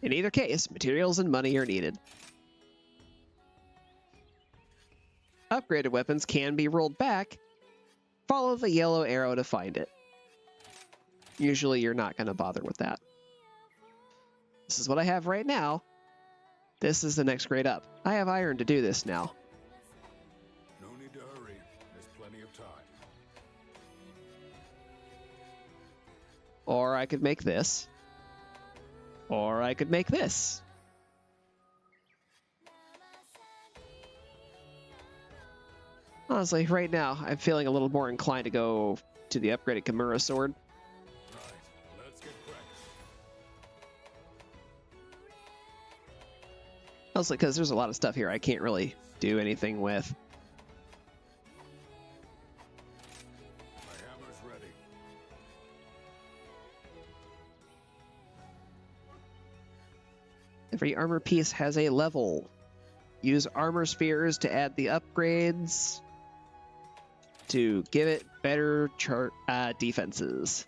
A: In either case, materials and money are needed. Upgraded weapons can be rolled back. Follow the yellow arrow to find it. Usually you're not going to bother with that. This is what I have right now. This is the next grade up. I have iron to do this now.
H: No need to hurry. There's plenty of time.
A: Or I could make this. Or I could make this. Honestly, right now, I'm feeling a little more inclined to go to the upgraded Kimura sword.
H: Right. Let's get practicing.
A: Mostly because there's a lot of stuff here I can't really do anything with.
H: My hammer's ready.
A: Every armor piece has a level. Use armor spheres to add the upgrades to give it better defenses.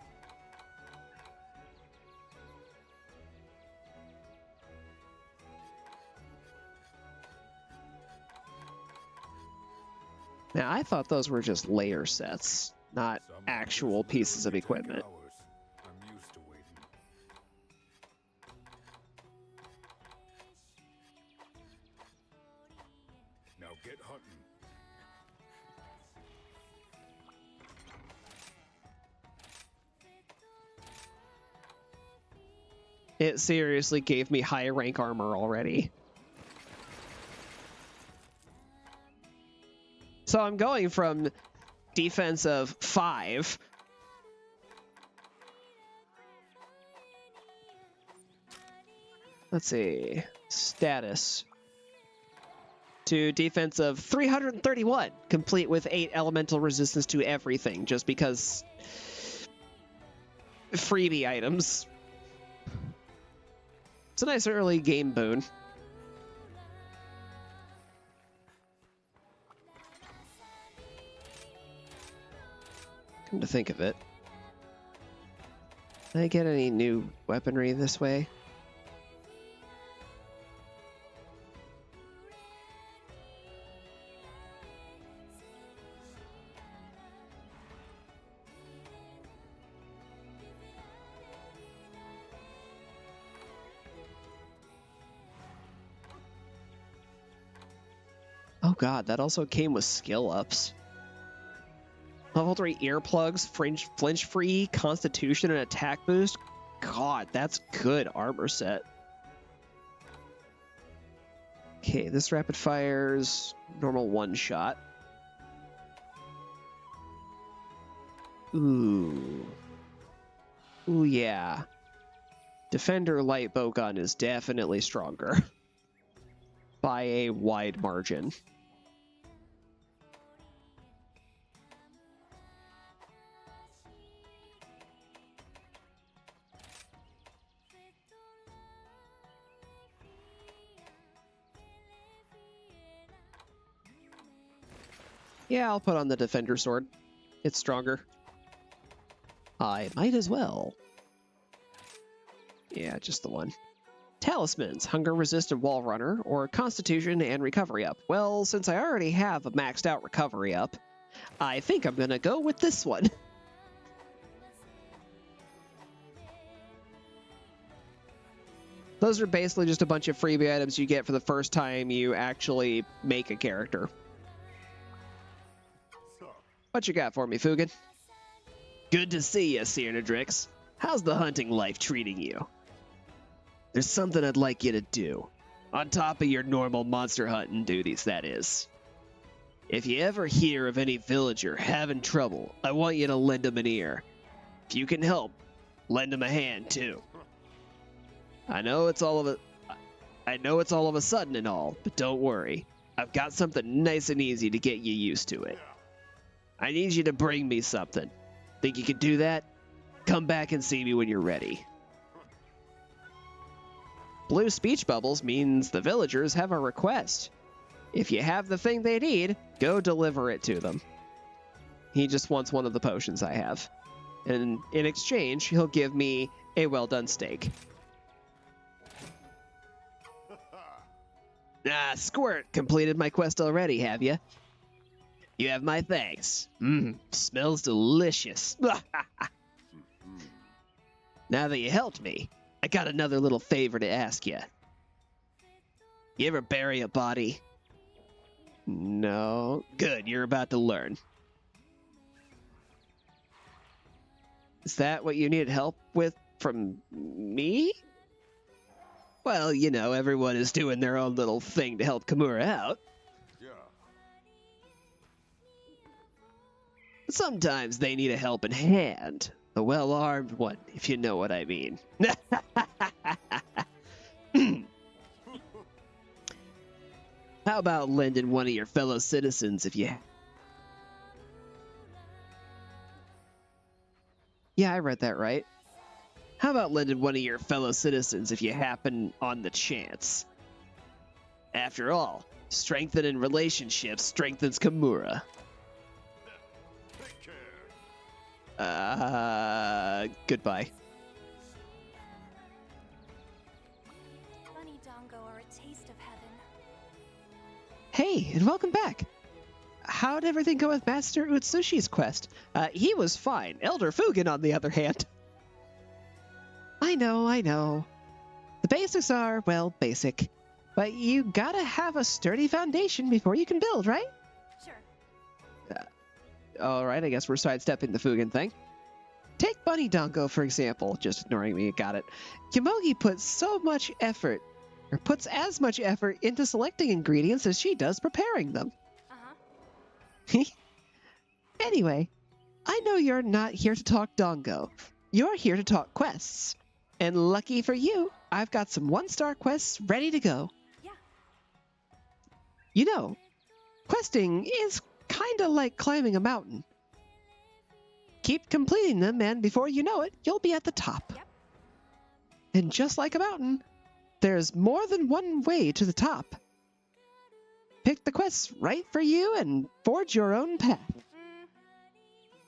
A: Now, I thought those were just layer sets, not
H: Some
A: actual
H: hunters
A: pieces of
H: literally take
A: equipment.
H: hours. I'm used to waiting. Now get hunting.
A: It seriously gave me high rank armor already. So I'm going from defense of 5 let's see, status, to defense of 331, complete with 8 elemental resistance to everything, just because freebie items. It's a nice early game boon. Come to think of it, Can I get any new weaponry this way? Oh god, that also came with skill ups. Level 3 earplugs, flinch free, constitution, and attack boost. God, that's good armor set. Okay, this rapid fire's normal one shot. Ooh. Ooh, yeah. Defender light bowgun is definitely stronger. By a wide margin. Yeah, I'll put on the defender sword. It's stronger. I might as well. Yeah, just the one. Talismans, hunger resistant wall runner, or constitution and recovery up. Well, since I already have a maxed out recovery up, I think I'm gonna go with this one. Those are basically just a bunch of freebie items you get for the first time you actually make a character. What you got for me, Fugan? Good to see you, Sear. How's the hunting life treating you? There's something I'd like you to do. On top of your normal monster hunting duties, that is. If you ever hear of any villager having trouble, I want you to lend them an ear. If you can help, lend them a hand, too. I know it's all of a sudden and all, but don't worry. I've got something nice and easy to get you used to it. I need you to bring me something. Think you can do that? Come back and see me when you're ready. Blue speech bubbles means the villagers have a request. If you have the thing they need, go deliver it to them. He just wants one of the potions I have. And in exchange, he'll give me a well-done steak. Ah, Squirt, completed my quest already, have you? You have my thanks. Smells delicious. Now that you helped me, I got another little favor to ask you. You ever bury a body? No. Good, you're about to learn. Is that what you needed help with from me? Well, you know, everyone is doing their own little thing to help Kimura out.
B: Yeah.
A: Sometimes they need a helping hand. A well-armed one, if you know what I mean. How about lending one of your fellow citizens if you... Yeah, I read that right. How about lending one of your fellow citizens if you happen on the chance? After all, strengthening relationships strengthens Kimura.
B: Take care.
A: Goodbye.
F: Bunny Dongo are a taste of heaven.
A: Hey, and welcome back. How'd everything go with Master Utsushi's quest? He was fine. Elder Fugan, on the other hand. I know. The basics are, well, basic. But you gotta have a sturdy foundation before you can build, right?
F: Sure.
A: Alright, I guess we're sidestepping the Fugan thing. Take Bunny Dongo, for example. Just ignoring me, got it. Yamogi puts as much effort into selecting ingredients as she does preparing them.
F: Uh-huh.
A: Anyway, I know you're not here to talk Dongo. You're here to talk quests. And lucky for you, I've got some one-star quests ready to go.
F: Yeah.
A: You know, questing is kinda like climbing a mountain. Keep completing them, and before you know it, you'll be at the top.
F: Yep.
A: And just like a mountain, there's more than one way to the top. Pick the quests right for you and forge your own path.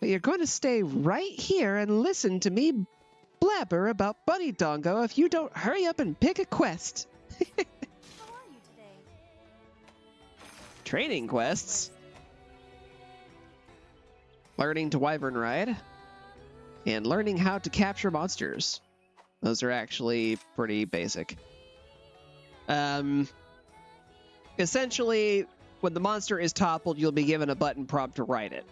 A: But you're going to stay right here and listen to me blabber about Bunny Dongo if you don't hurry up and pick a quest.
F: How are you today?
A: Training quests. Learning to wyvern ride. And learning how to capture monsters. Those are actually pretty basic. Essentially, when the monster is toppled, you'll be given a button prompt to ride it.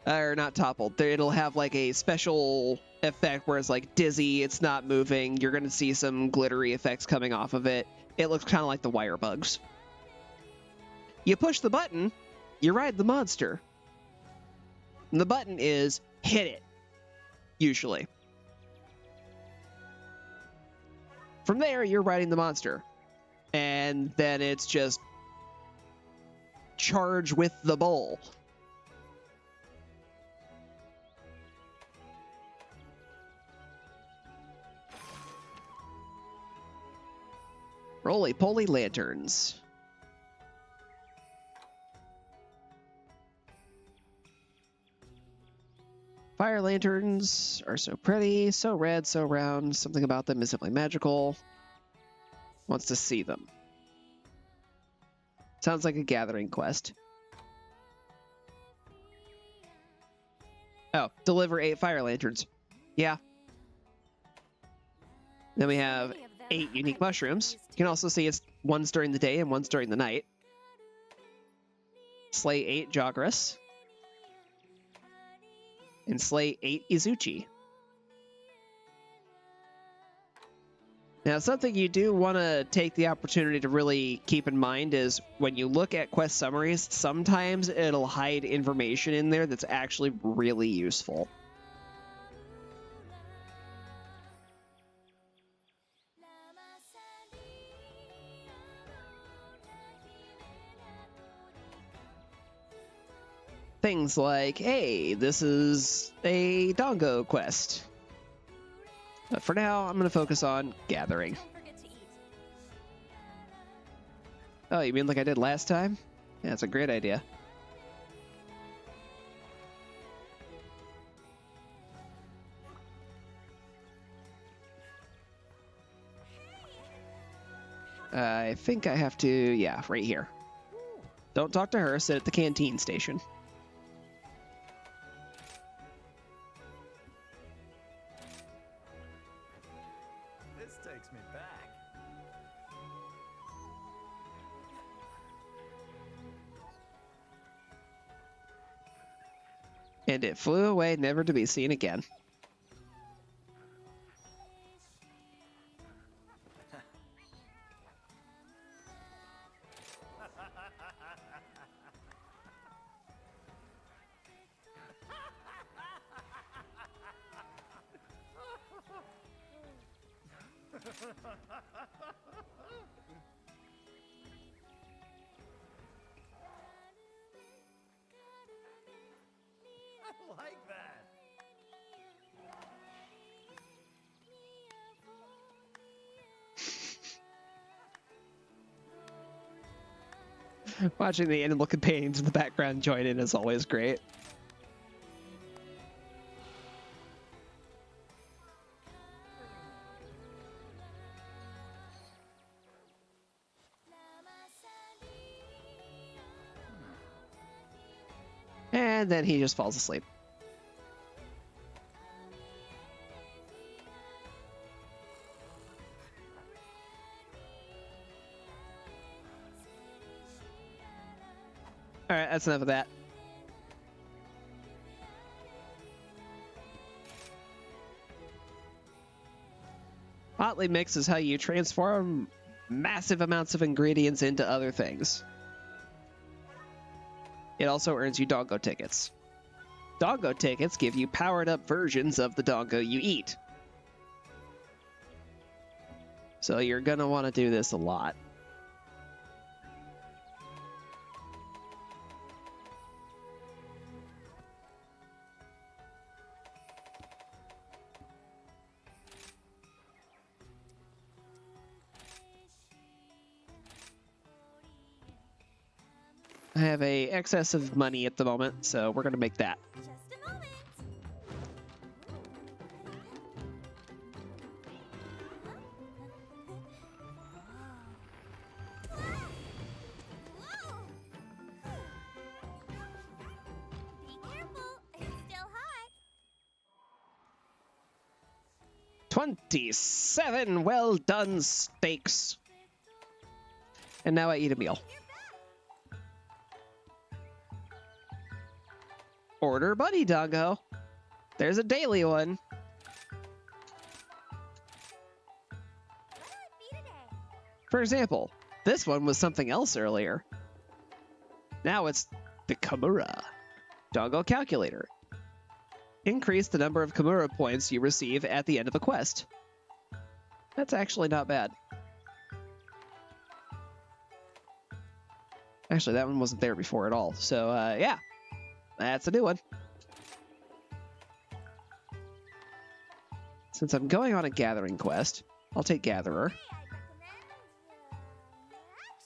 A: Or not toppled. It'll have like a special effect where it's like dizzy, it's not moving. You're going to see some glittery effects coming off of it. It looks kind of like the wire bugs. You push the button, you ride the monster. And the button is hit it, usually. From there, you're riding the monster. And then it's just charge with the bull. Roly-poly lanterns. Fire lanterns are so pretty, so red, so round. Something about them is simply magical. Wants to see them. Sounds like a gathering quest. Oh, deliver 8 fire lanterns. Yeah. Then we have 8 unique mushrooms. You can also see it's one's during the day and one's during the night. Slay 8 Jagras. And slay 8 Izuchi. Now, something you do want to take the opportunity to really keep in mind is when you look at quest summaries, sometimes it'll hide information in there that's actually really useful. Things like, hey, this is a Dongo quest. But for now, I'm going to focus on gathering.
F: Don't forget to eat.
A: Oh, you mean like I did last time? Yeah, that's a great idea. I think I have to, yeah, right here. Don't talk to her, sit at the canteen station.
D: This takes me back.
A: And it flew away, never to be seen again.
D: I like that.
A: Watching the animal companions in the background join in is always great. And then he just falls asleep. Alright, that's enough of that. Hotly Mix is how you transform massive amounts of ingredients into other things. It also earns you Dongo tickets. Dongo tickets give you powered up versions of the Dongo you eat. So you're gonna want to do this a lot. I have a excess of money at the moment, so we're gonna make that.
F: Just a moment.
A: 27 well done steaks. And now I eat a meal. Order Bunny Doggo. There's a daily one. For example, this one was something else earlier. Now it's the Kimura Doggo Calculator. Increase the number of Kimura points you receive at the end of a quest. That's actually not bad. Actually, that one wasn't there before at all. So, yeah, that's a new one. Since I'm going on a gathering quest, I'll take Gatherer.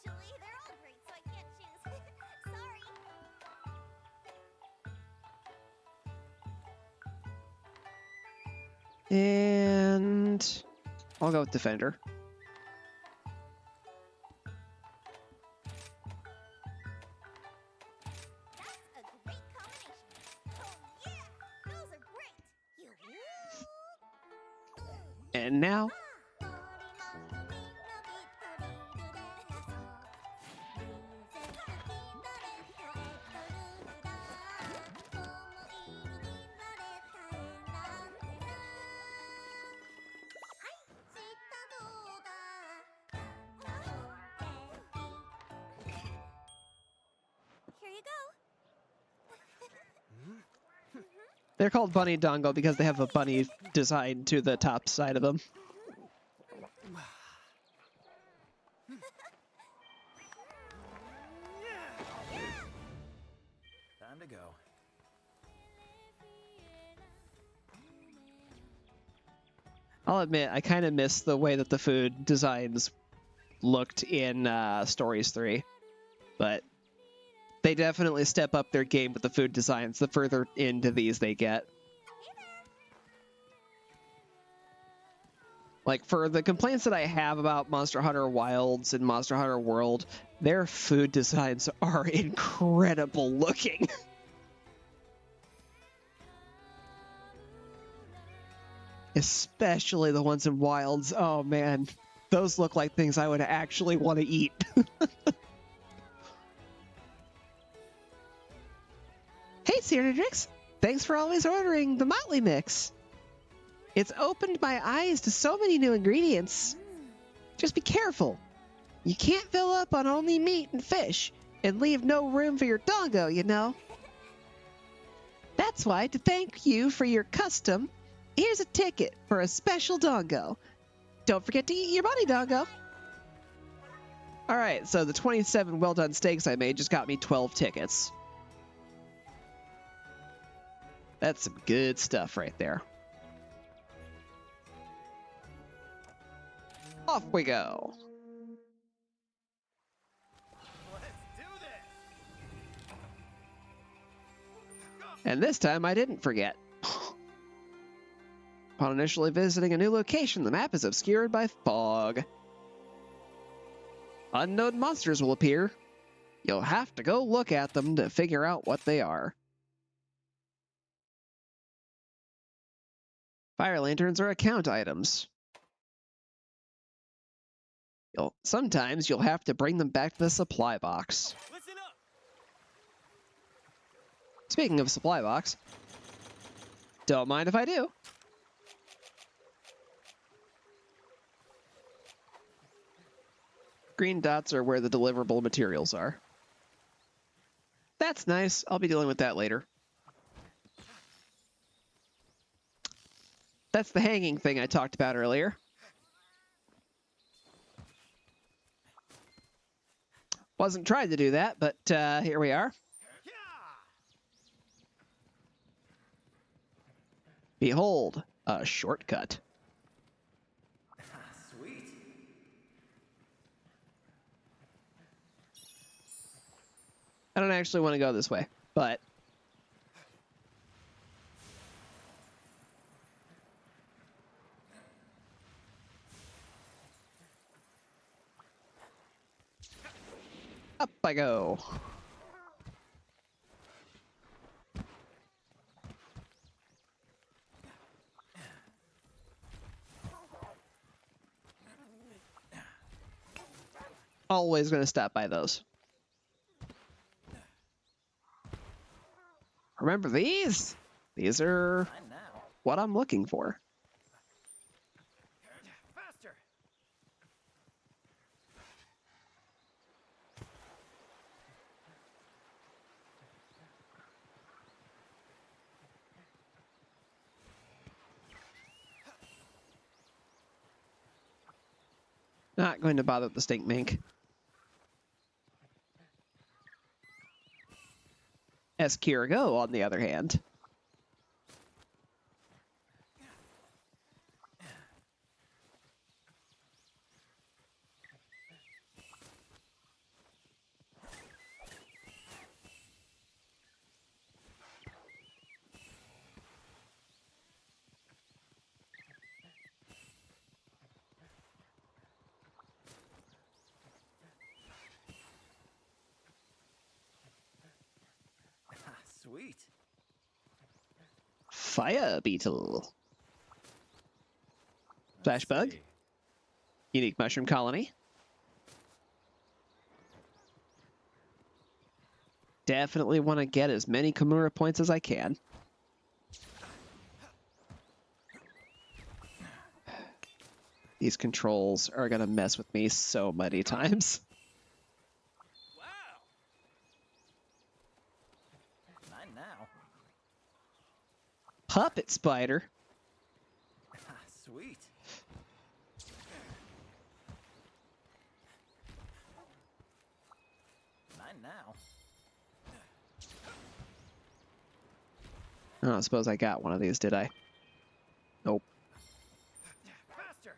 E: Actually, they're all great, so I can't choose. Sorry.
A: And I'll go with Defender.
E: That's a great combination. Oh yeah, those are great.
A: And now,
E: Here you go.
A: they're called Bunny Dongo because they have a bunny design to the top side of them.
D: Time to go.
A: I'll admit, I kind of miss the way that the food designs looked in Stories 3. But they definitely step up their game with the food designs the further into these they get. Like, for the complaints that I have about Monster Hunter Wilds and Monster Hunter World, their food designs are incredible looking. Especially the ones in Wilds. Oh man, those look like things I would actually want to eat. Hey, Cernadrix! Thanks for always ordering the Motley Mix. It's opened my eyes to so many new ingredients. Just be careful. You can't fill up on only meat and fish and leave no room for your dongo, you know. That's why, to thank you for your custom, here's a ticket for a special dongo. Don't forget to eat your bunny dongo. All right, so the 27 well-done steaks I made just got me 12 tickets. That's some good stuff right there. Off we go.
D: Let's do this.
A: And this time I didn't forget. Upon initially visiting a new location, the map is obscured by fog. Unknown monsters will appear. You'll have to go look at them to figure out what they are. Fire lanterns are account items. Sometimes you'll have to bring them back to the supply box.
D: Listen up.
A: Speaking of supply box, don't mind if I do. Green dots are where the deliverable materials are. That's nice. I'll be dealing with that later. That's the hanging thing I talked about earlier. Wasn't trying to do that, but here we are. Behold, a shortcut.
D: Sweet.
A: I don't actually want to go this way, but up I go. Always going to stop by those. Remember these? These are
D: Fine now.
A: what I'm looking for.
D: Faster!
A: Not going to bother the stink mink. Escargot, on the other hand.
D: Sweet.
A: Fire beetle. Flash bug.
D: See.
A: Unique mushroom colony. Definitely want to get as many Kimura points as I can. These controls are going to mess with me so many times.
D: Wow! Mine now.
A: Puppet spider.
D: Sweet. Mine now.
A: I don't suppose I got one of these, did I? Nope.
D: Faster!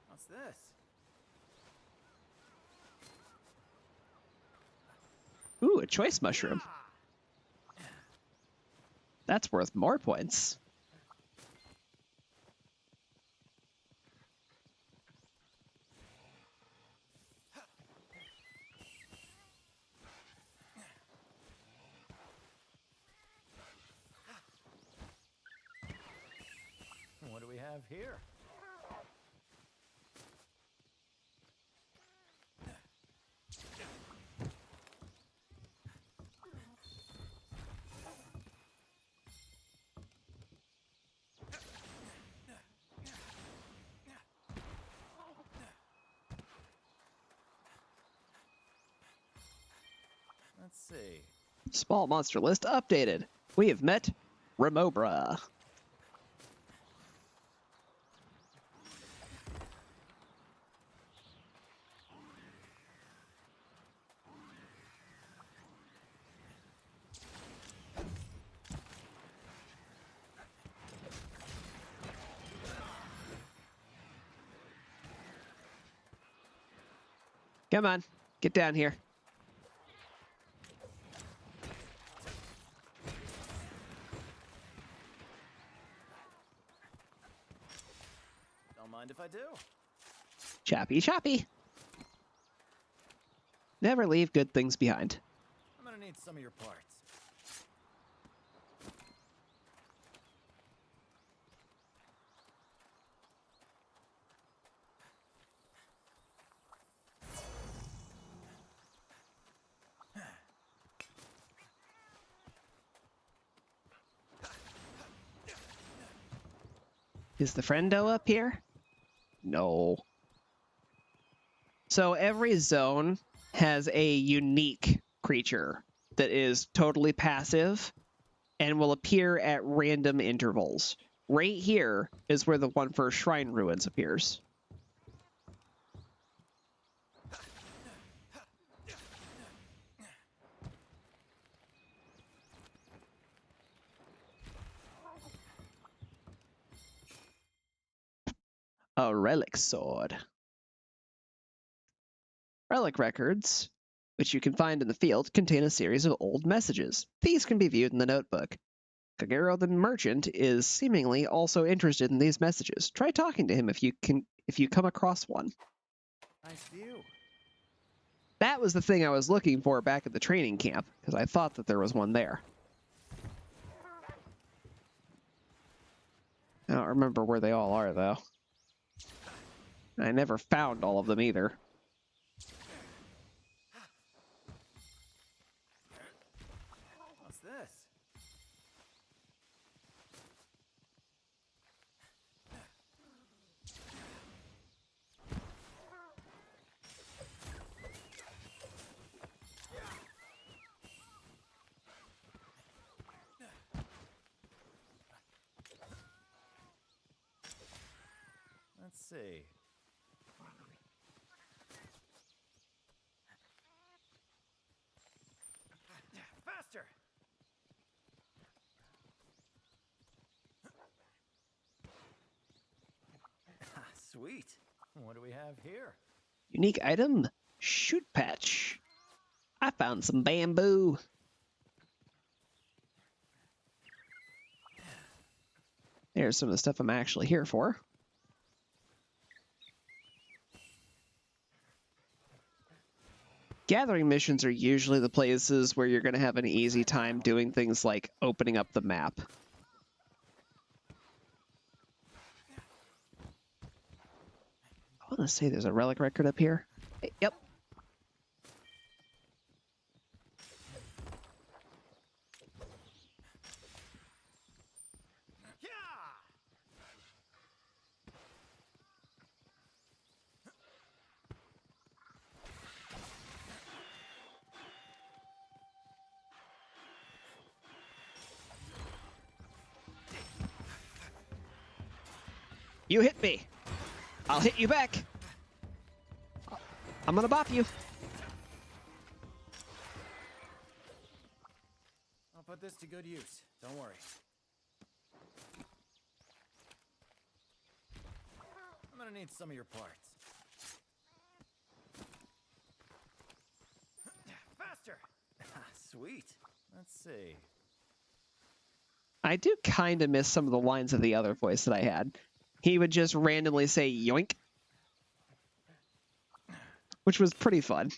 D: What's this?
A: Ooh, a choice mushroom. That's worth more points.
D: What do we have here? Let's see.
A: Small monster list updated. We have met Remobra. Come on, get down here.
D: Don't mind if I do.
A: Choppy, choppy. Never leave good things behind.
D: I'm gonna need some of your parts.
A: Is the friendo up here? No. So every zone has a unique creature that is totally passive and will appear at random intervals. Right here is where the one for Shrine Ruins appears. A relic sword. Relic records, which you can find in the field, contain a series of old messages. These can be viewed in the notebook. Kagero the merchant is seemingly also interested in these messages. Try talking to him if if you come across one.
D: Nice view.
A: That was the thing I was looking for back at the training camp, because I thought that there was one there. I don't remember where they all are, though. I never found all of them either.
D: What's this? Let's see. Faster! Sweet. What do we have here?
A: Unique item, shoot patch. I found some bamboo. There's some of the stuff I'm actually here for. Gathering missions are usually the places where you're going to have an easy time doing things like opening up the map. I want to say there's a relic record up here. Yep. You hit me. I'll hit you back. I'm gonna bop you.
D: I'll put this to good use. Don't worry. I'm gonna need some of your parts. Faster! Sweet. Let's see.
A: I do kind of miss some of the lines of the other voice that I had. He would just randomly say yoink, which was pretty fun.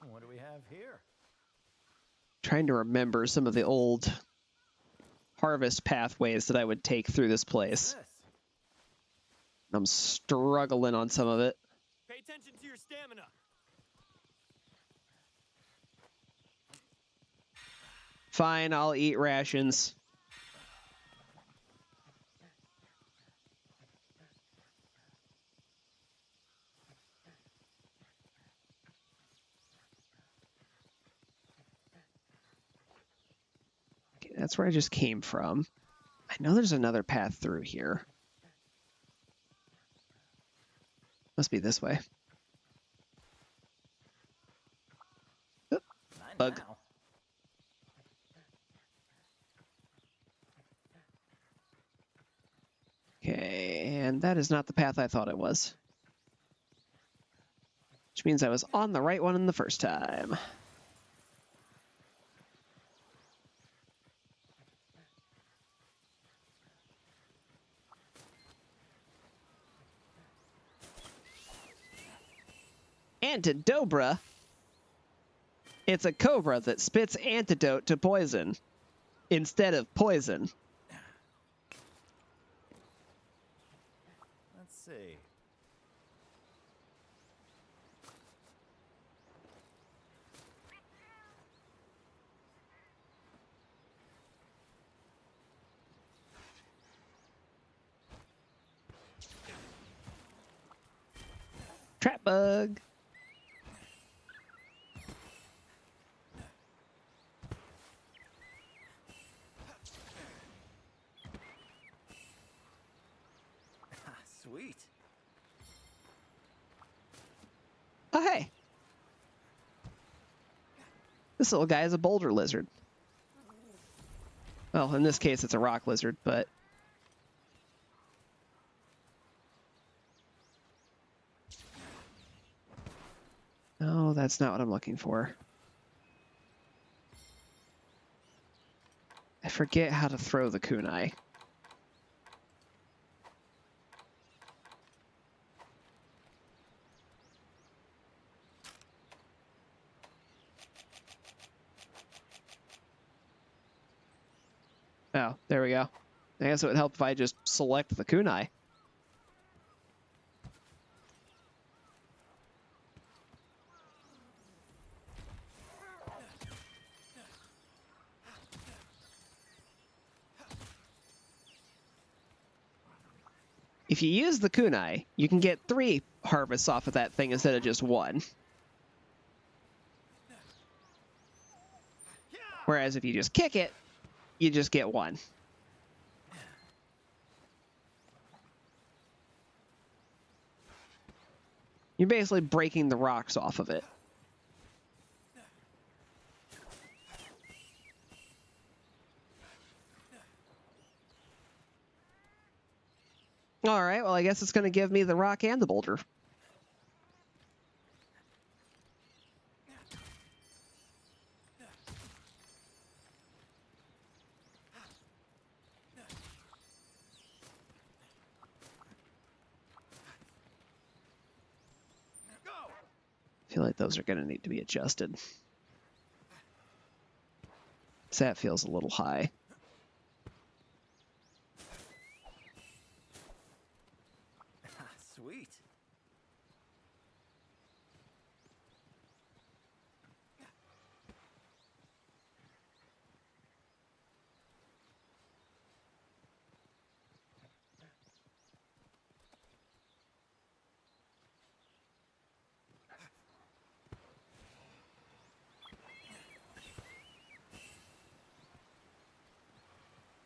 D: What do we have here?
A: Trying to remember some of the old harvest pathways that I would take through this place. I'm struggling on some of it.
C: Pay attention to your stamina.
A: Fine, I'll eat rations. Okay, that's where I just came from. I know there's another path through here. Must be this way. Oh, bug.
D: Now.
A: Okay, and that is not the path I thought it was. Which means I was on the right one in the first time. Antidobra. It's a cobra that spits antidote to poison instead of poison.
D: Let's see.
A: Trap bug.
D: Sweet.
A: Oh, hey. This little guy is a boulder lizard. Well, in this case, it's a rock lizard, but... No, that's not what I'm looking for. I forget how to throw the kunai. Oh, there we go. I guess it would help if I just select the kunai. If you use the kunai, you can get 3 harvests off of that thing instead of just 1. Whereas if you just kick it, you just get 1. You're basically breaking the rocks off of it. All right, well, I guess it's going to give me the rock and the boulder. I feel like those are going to need to be adjusted. So that feels a little high.
D: Sweet.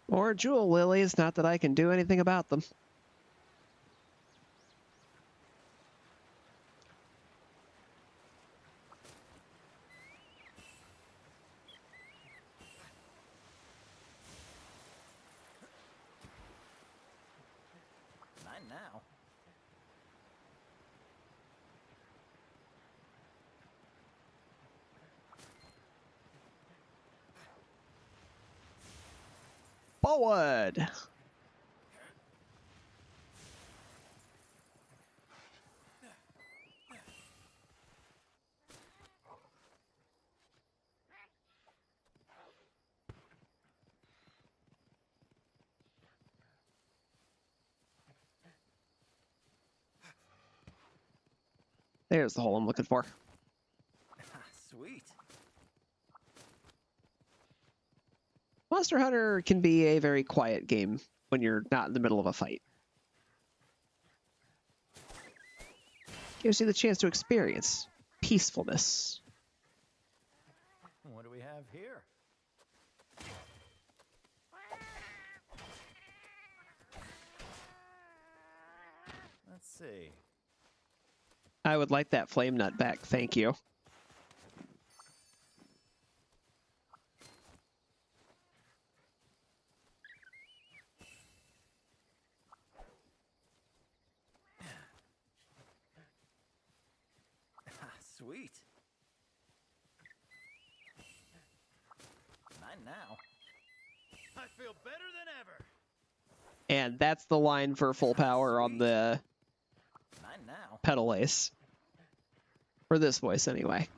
A: Or jewel lilies, not that I can do anything about them.
D: Mine now.
A: Forward! There's the hole I'm looking for.
D: Sweet.
A: Monster Hunter can be a very quiet game when you're not in the middle of a fight. Gives you the chance to experience peacefulness.
D: What do we have here? Let's see.
A: I would like that flame nut back, thank you.
D: Sweet. Mine now. I feel better than ever.
A: And that's the line for full power on the
D: Mine now.
A: pedal ace. For this voice, anyway.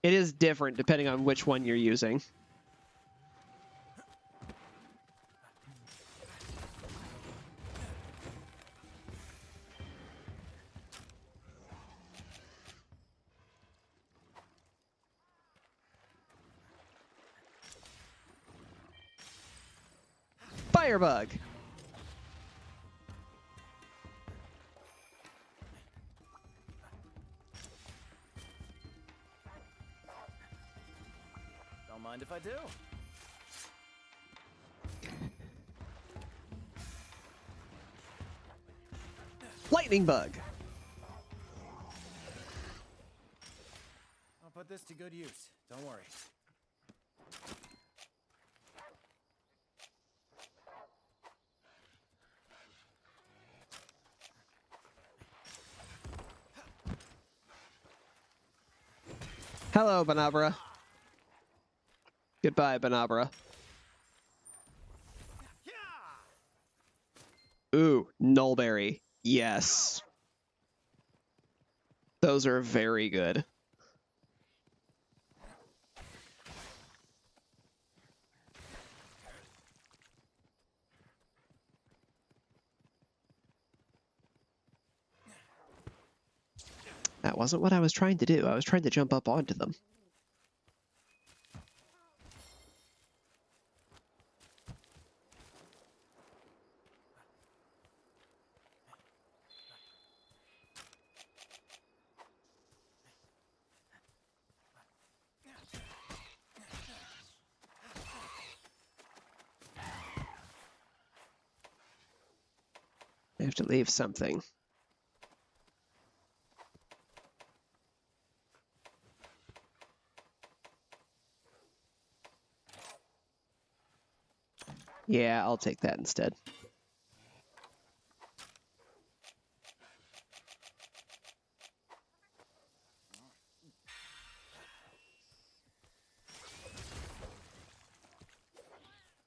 A: It is different depending on which one you're using. Firebug!
D: Don't mind if I do.
A: Lightning bug!
D: I'll put this to good use. Don't worry.
A: Hello, Banabra. Goodbye, Banabra. Ooh, Nullberry. Yes. Those are very good. That wasn't what I was trying to do. I was trying to jump up onto them. I have to leave something. Yeah, I'll take that instead.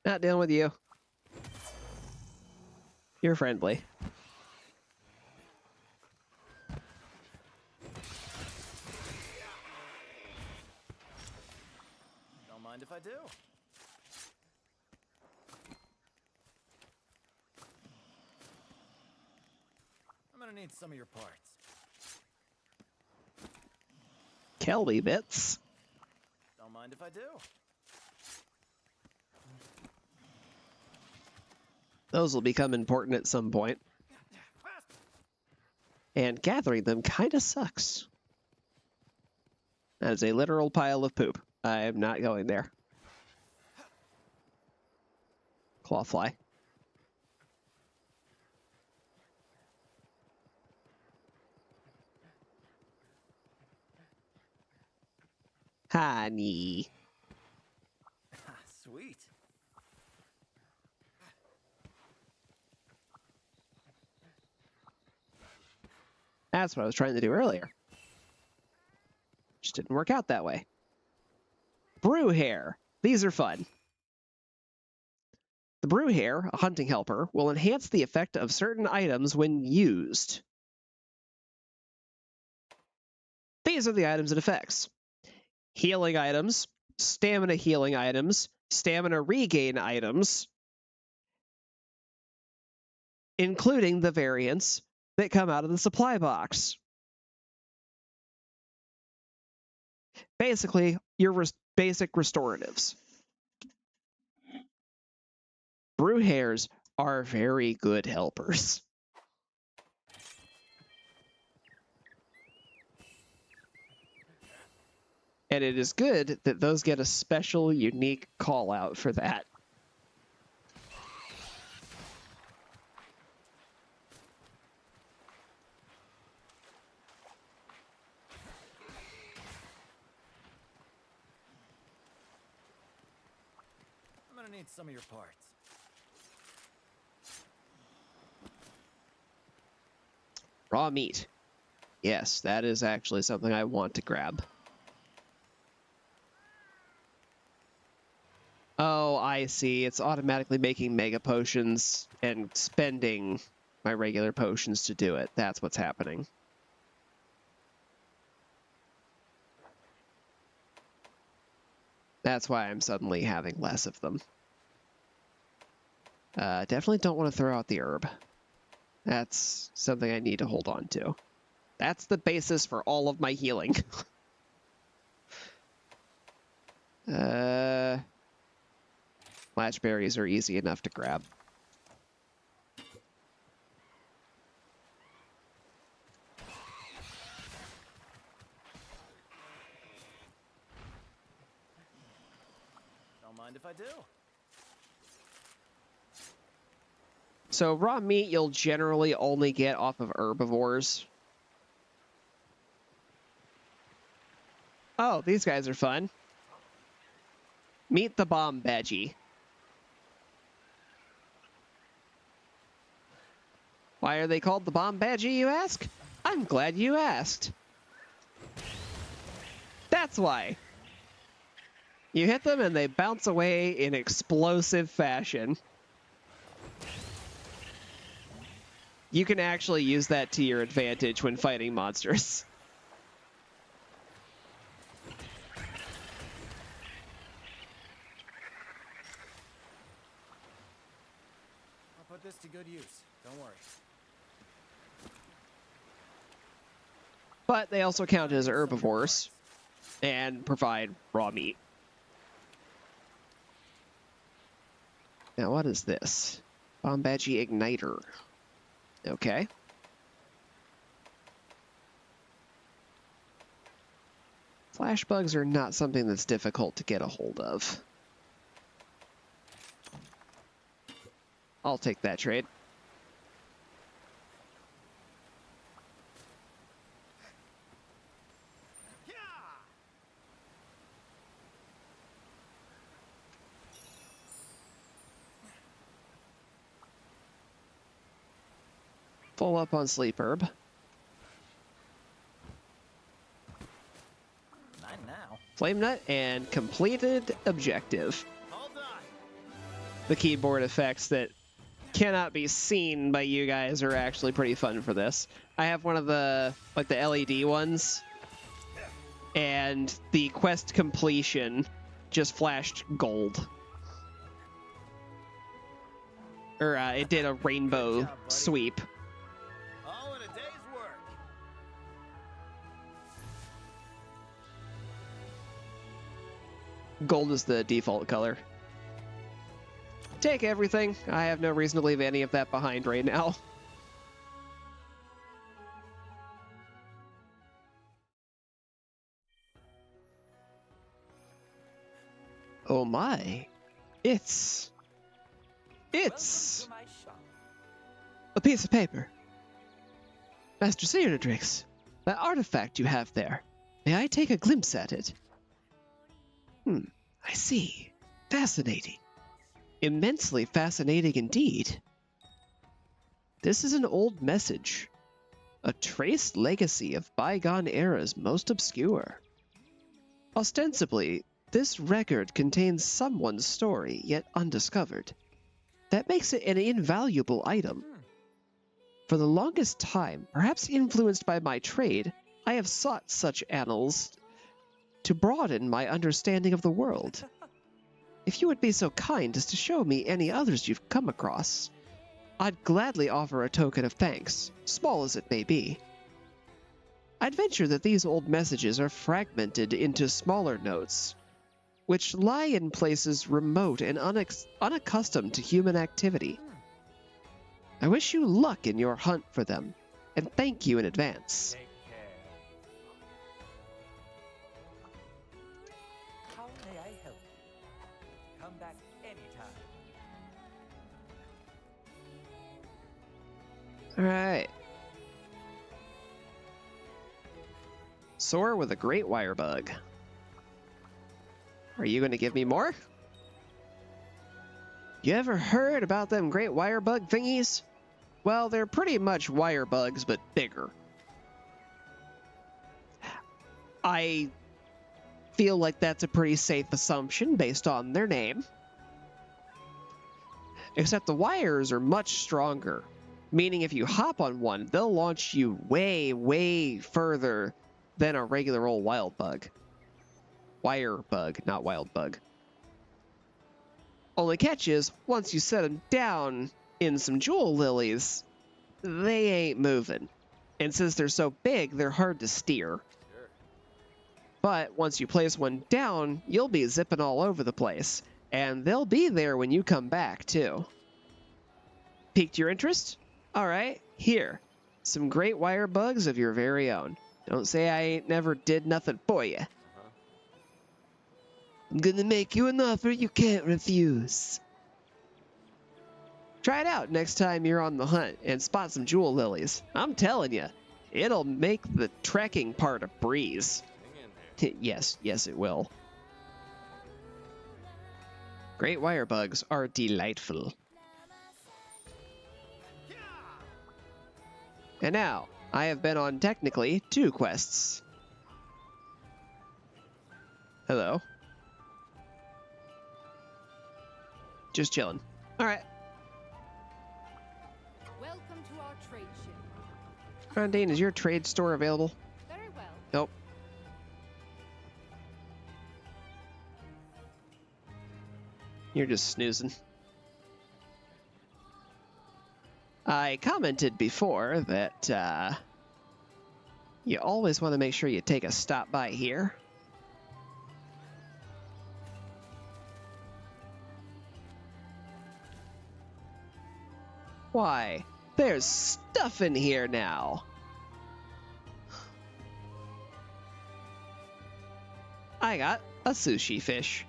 A: Not dealing with you. You're friendly.
D: Don't mind if I do. I'm gonna need some of your parts.
A: Kelby bits.
D: Don't mind if I do.
A: Those will become important at some point. And gathering them kind of sucks. That is a literal pile of poop. I am not going there. Clawfly. Honey.
D: Sweet.
A: That's what I was trying to do earlier. Just didn't work out that way. Brew hair. These are fun. The brew hair, a hunting helper, will enhance the effect of certain items when used. These are the items it affects. Healing items, stamina healing items, stamina regain items, including the variants that come out of the supply box. Basically, your basic restoratives. Brew hairs are very good helpers. And it is good that those get a special, unique call out for that.
D: I'm gonna need some of your parts.
A: Raw meat. Yes, that is actually something I want to grab. Oh, I see. It's automatically making mega potions and spending my regular potions to do it. That's what's happening. That's why I'm suddenly having less of them. Definitely don't want to throw out the herb. That's something I need to hold on to. That's the basis for all of my healing. Matchberries are easy enough to grab.
D: Don't mind if I do.
A: So raw meat you'll generally only get off of herbivores. Oh, these guys are fun. Meet the bomb badgie. Why are they called the bomb badgie, you ask? I'm glad you asked. That's why. You hit them and they bounce away in explosive fashion. You can actually use that to your advantage when fighting monsters.
D: I'll put this to good use. Don't worry.
A: But they also count as herbivores and provide raw meat. Now, what is this? Bombaji Igniter. Okay. Flash bugs are not something that's difficult to get a hold of. I'll take that trade. Full up on sleep herb.
D: Not now.
A: Flame nut and completed objective.
D: All done.
A: The keyboard effects that cannot be seen by you guys are actually pretty fun for this. I have one of the the LED ones, and the quest completion just flashed gold. Or it did a rainbow
D: Good job, buddy.
A: sweep.
D: All in a day's work.
A: Gold is the default color. Take everything. I have no reason to leave any of that behind right now. Oh my. It's
C: Welcome to my shop.
A: a piece of paper. Master Seardrix, that artifact you have there. May I take a glimpse at it? I see. Fascinating. Immensely fascinating indeed. This is an old message. A traced legacy of bygone eras most obscure. Ostensibly, this record contains someone's story yet undiscovered. That makes it an invaluable item. For the longest time, perhaps influenced by my trade, I have sought such annals to broaden my understanding of the world. If you would be so kind as to show me any others you've come across, I'd gladly offer a token of thanks, small as it may be. I'd venture that these old messages are fragmented into smaller notes, which lie in places remote and unaccustomed to human activity. I wish you luck in your hunt for them, and thank you in advance.
C: Take care. How may I help you? Come back anytime.
A: Alright. Soar with a great wire bug. Are you going to give me more? You ever heard about them great wire bug thingies? Well, they're pretty much wire bugs, but bigger. I feel like that's a pretty safe assumption based on their name. Except the wires are much stronger, meaning if you hop on one, they'll launch you way, way further than a regular old wild bug. Wire bug, not wild bug. Only catch is, once you set them down in some jewel lilies, they ain't moving. And since they're so big, they're hard to steer. But once you place one down, you'll be zipping all over the place. And they'll be there when you come back, too. Piqued your interest? Alright, here. Some great wire bugs of your very own. Don't say I ain't never did nothing for you. I'm gonna make you an offer you can't refuse. Try it out next time you're on the hunt and spot some jewel lilies. I'm telling you, it'll make the trekking part a breeze. Yes, it will. Great wire bugs are delightful. And now, I have been on technically 2 quests. Hello. Just chilling. All right.
G: Welcome to our trade ship.
A: Rondine, is your trade store available?
G: Very well.
A: Nope. You're just snoozing. I commented before that you always want to make sure you take a stop by here. Why? There's stuff in here now. I got a sushi fish.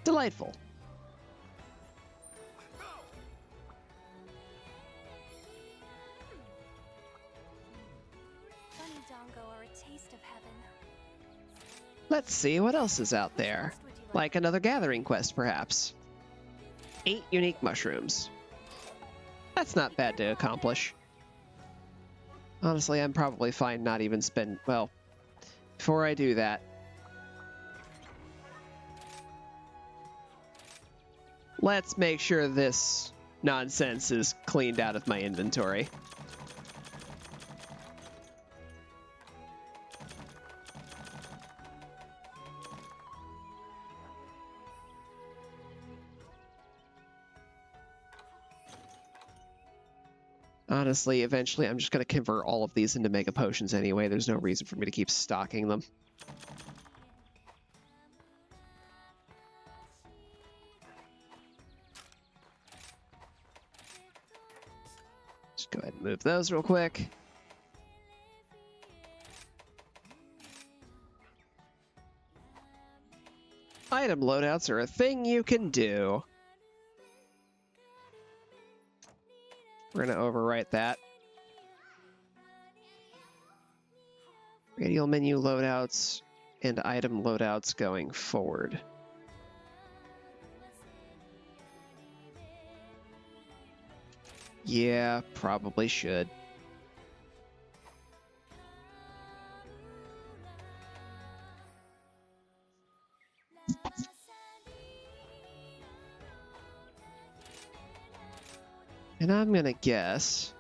A: Delightful.
F: Bunny Dongo are a taste of heaven.
A: Let's see what else is out there. Like another gathering quest, perhaps. 8 unique mushrooms. That's not bad to accomplish. Honestly, I'm probably fine not even spend... Well, before I do that... Let's make sure this nonsense is cleaned out of my inventory. Honestly, eventually I'm just going to convert all of these into mega potions anyway. There's no reason for me to keep stocking them. Just go ahead and move those real quick. Item loadouts are a thing you can do. We're going to overwrite that. Radial menu loadouts and item loadouts going forward. Yeah, probably should. And I'm gonna guess...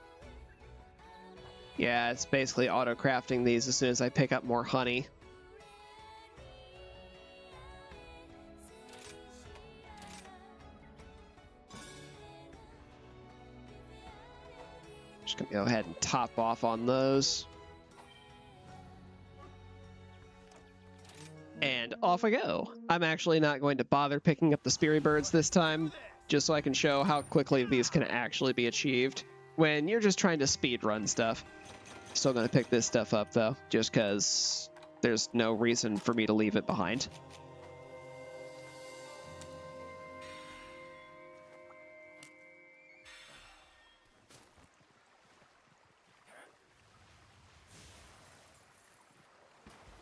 A: Yeah, it's basically auto-crafting these as soon as I pick up more honey. Just gonna go ahead and top off on those. And off I go. I'm actually not going to bother picking up the Speary Birds this time, just so I can show how quickly these can actually be achieved when you're just trying to speed run stuff. Still going to pick this stuff up though, just because there's no reason for me to leave it behind.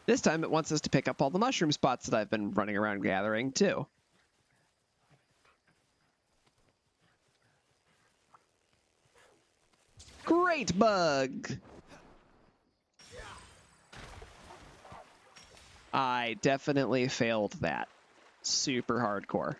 A: This time it wants us to pick up all the mushroom spots that I've been running around gathering too. Great bug! I definitely failed that. Super hardcore.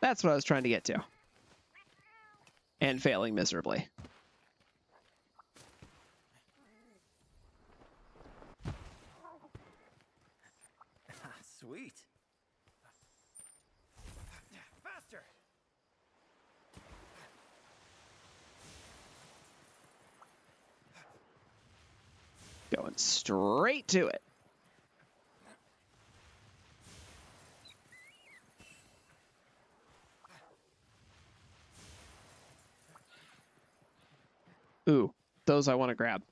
A: That's what I was trying to get to. And failing miserably.
D: Sweet. Faster.
A: Going straight to it. Ooh, those I want to grab.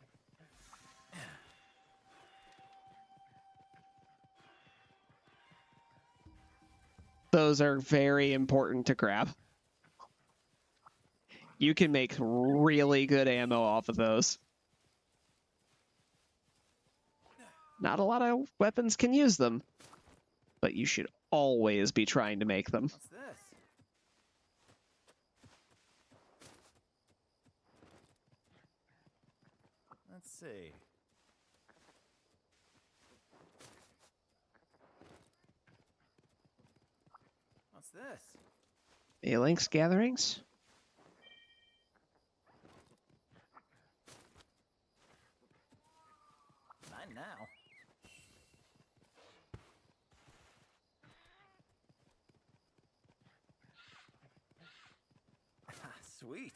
A: Those are very important to grab. You can make really good ammo off of those. Not a lot of weapons can use them, but you should always be trying to make them.
D: What's this? Let's see. What's this?
A: Phalanx gatherings?
D: Mine now. Sweet.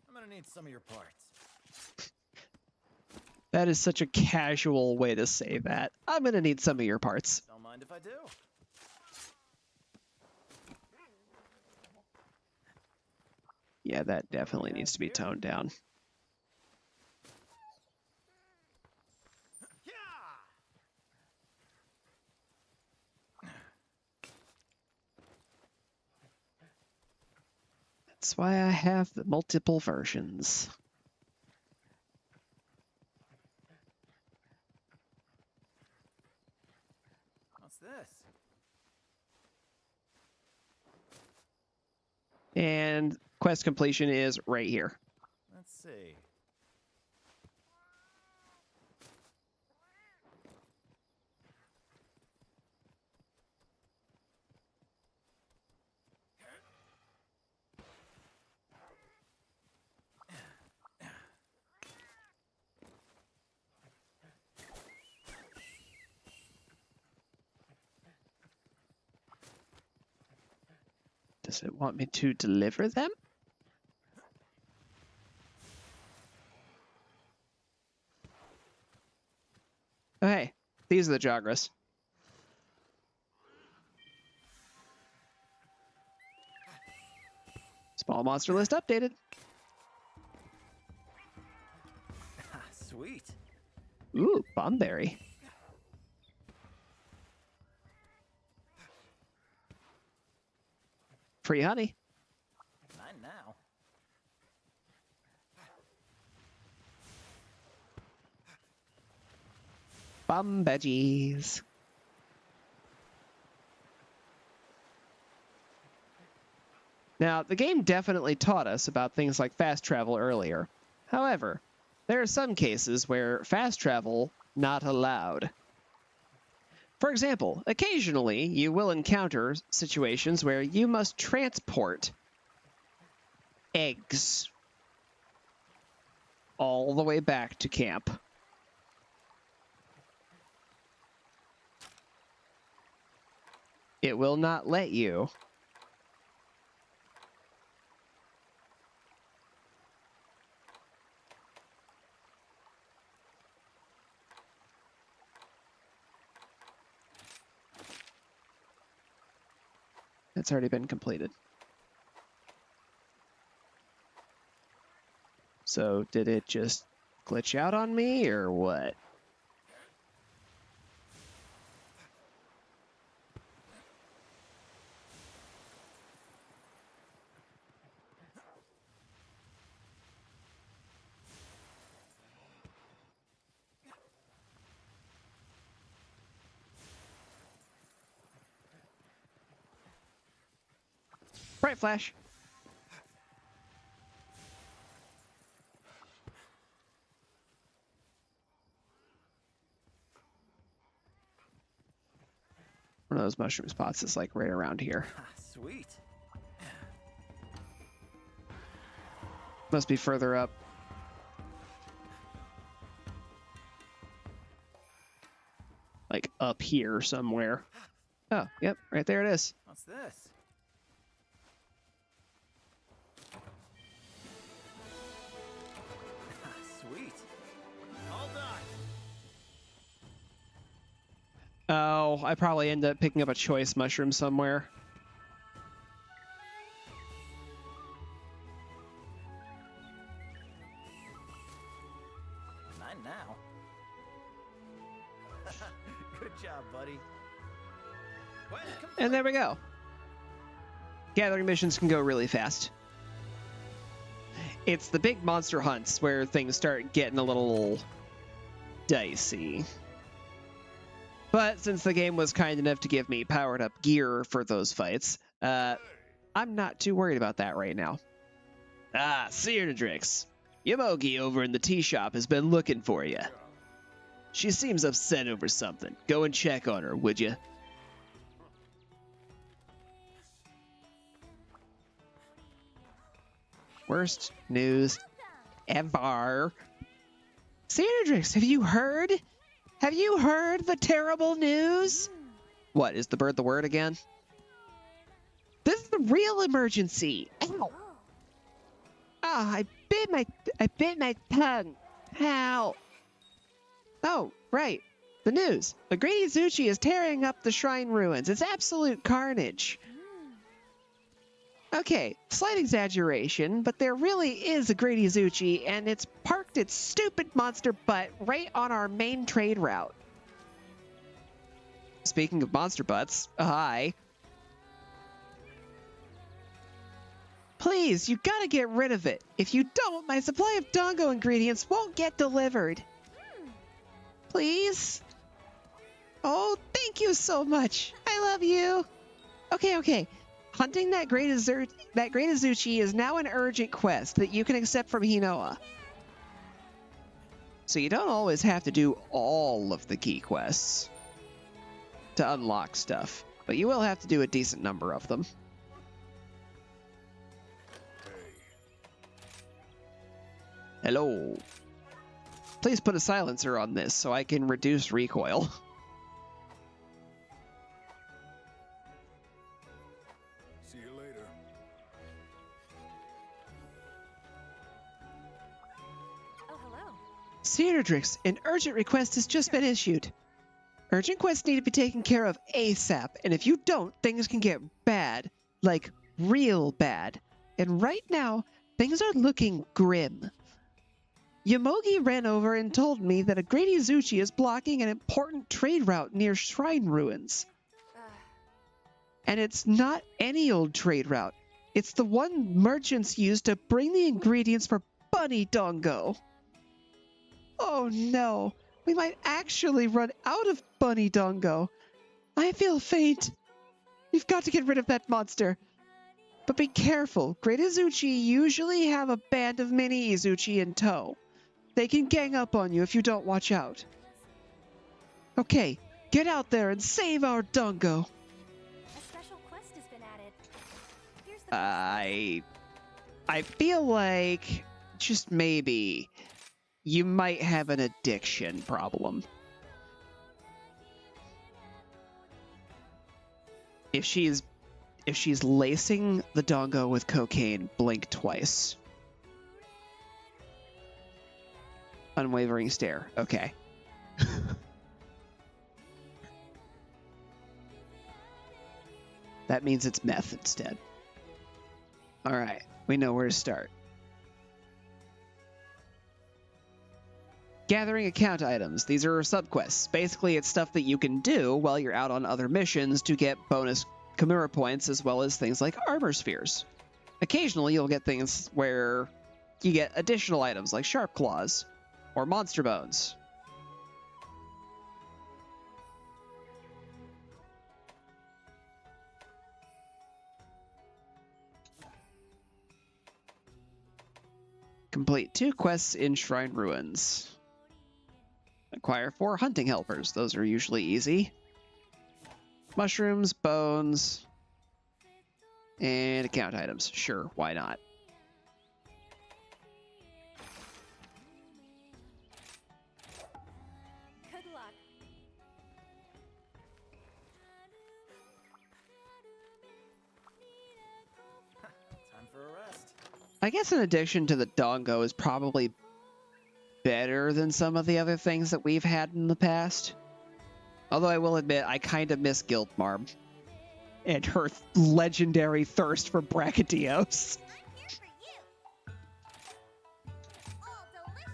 D: I'm gonna need some of your parts.
A: That is such a casual way to say that. I'm gonna need some of your parts.
D: Don't mind if I do.
A: Yeah, that definitely needs to be toned down. That's why I have the multiple versions.
D: What's this?
A: And quest completion is right here.
D: Let's see.
A: Does it want me to deliver them? Oh, hey, these are the Jagras. Small monster list updated.
D: Sweet.
A: Ooh, Bomberry. Free honey.
D: Mine now.
A: Bum veggies. Now, the game definitely taught us about things like fast travel earlier. However, there are some cases where fast travel not allowed. For example, occasionally you will encounter situations where you must transport eggs all the way back to camp. It will not let you. It's already been completed. So did it just glitch out on me or what? Bright flash. One of those mushroom spots is like right around here.
D: Sweet.
A: Must be further up. Like up here somewhere. Oh, yep, right there it is.
D: What's this? Sweet. All done.
A: Oh, I probably end up picking up a choice mushroom somewhere.
D: Mine now. Good job, buddy.
A: there we go. Gathering missions can go really fast. It's the big monster hunts where things start getting a little dicey. But since the game was kind enough to give me powered up gear for those fights, I'm not too worried about that right now. Ah, Sear, Yomogi over in the tea shop has been looking for you. She seems upset over something. Go and check on her, would you? Worst news ever. Seardrix, have you heard? Have you heard the terrible news? What, is the bird the word again? This is the real emergency. Ow. Ah, I bit my tongue. How? Oh, right. The news. Agridi Zuchi is tearing up the shrine ruins. It's absolute carnage. Okay, slight exaggeration, but there really is a Grady Zuchi, and it's parked its stupid monster butt right on our main trade route. Speaking of monster butts, hi. Please, you gotta get rid of it. If you don't, my supply of Dongo ingredients won't get delivered. Please? Oh, thank you so much. I love you. Okay. Hunting that Great Azuchi is now an urgent quest that you can accept from Hinoa. So you don't always have to do all of the key quests to unlock stuff, but you will have to do a decent number of them. Hello. Please put a silencer on this so I can reduce recoil.
H: See you later.
F: Oh, hello.
A: Seardrix, an urgent request has just been issued. Urgent quests need to be taken care of ASAP, and if you don't, things can get bad. Like, real bad. And right now, things are looking grim. Yomogi ran over and told me that a Grady Zuchi is blocking an important trade route near shrine ruins. And it's not any old trade route. It's the one merchants use to bring the ingredients for Bunny Dongo. Oh no, we might actually run out of Bunny Dongo. I feel faint. You've got to get rid of that monster. But be careful, Great Izuchi usually have a band of mini Izuchi in tow. They can gang up on you if you don't watch out. Okay, get out there and save our Dongo.
F: A special quest has been added. Here's the
A: I feel like, just maybe, you might have an addiction problem. If she's lacing the Dongo with cocaine, blink twice. Unwavering stare. Okay. That means it's meth instead. Alright, we know where to start. Gathering account items. These are subquests. Basically, it's stuff that you can do while you're out on other missions to get bonus Kimura points, as well as things like armor spheres. Occasionally, you'll get things where you get additional items like sharp claws or monster bones. Complete 2 quests in Shrine Ruins. Acquire 4 hunting helpers. Those are usually easy. Mushrooms, bones, and account items. Sure, why not?
F: good luck.
D: Time for a rest.
A: I guess an addiction to the Dongo is probably better than some of the other things that we've had in the past. Although I will admit, I kind of miss Guildmarm and her legendary thirst for Brachydios.
E: I'm here for you. All delicious.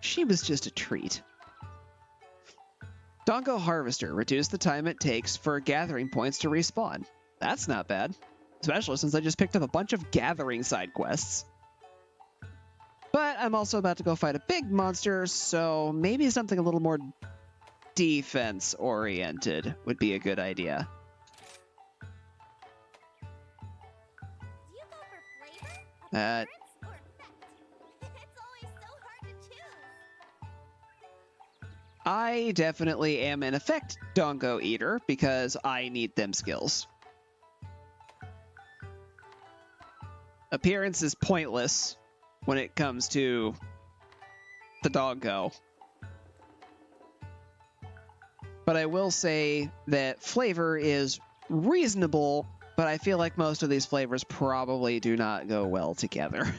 A: She was just a treat. Dongo Harvester. Reduce the time it takes for gathering points to respawn. That's not bad. Especially since I just picked up a bunch of gathering side quests. But I'm also about to go fight a big monster, so maybe something a little more defense-oriented would be a good idea.
E: Do you go for flavor,
A: Uh,
E: appearance, or effect? It's always so hard to choose.
A: I definitely am an effect Dongo Eater because I need them skills. Appearance is pointless when it comes to the Dongo. But I will say that flavor is reasonable, but I feel like most of these flavors probably do not go well together.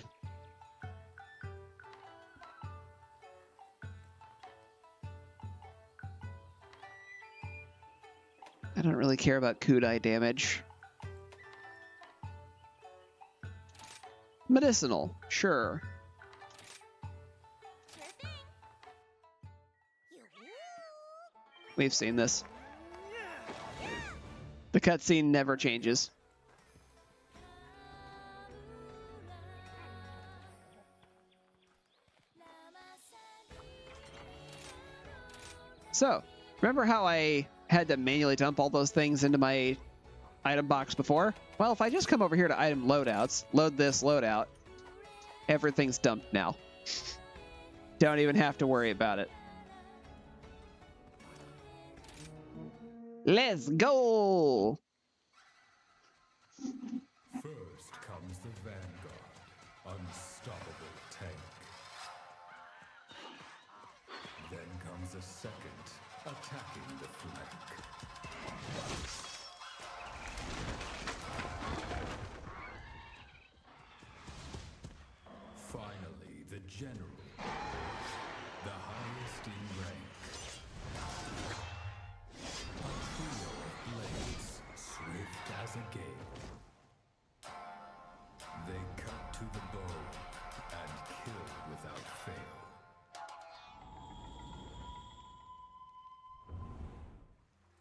A: I don't really care about Kudai damage. Medicinal, sure.
E: Sure thing. You
A: We've seen this. The cutscene never changes. So, remember how I had to manually dump all those things into my item box before? Well, if I just come over here to item loadouts, load this loadout, everything's dumped now. Don't even have to worry about it. Let's go!
H: First comes the Vanguard, unstoppable tank. Then comes a second, attacking the flank. Finally, the General, the highest in rank. A trio of blades, swift as a gale. They cut to the bone and kill without fail.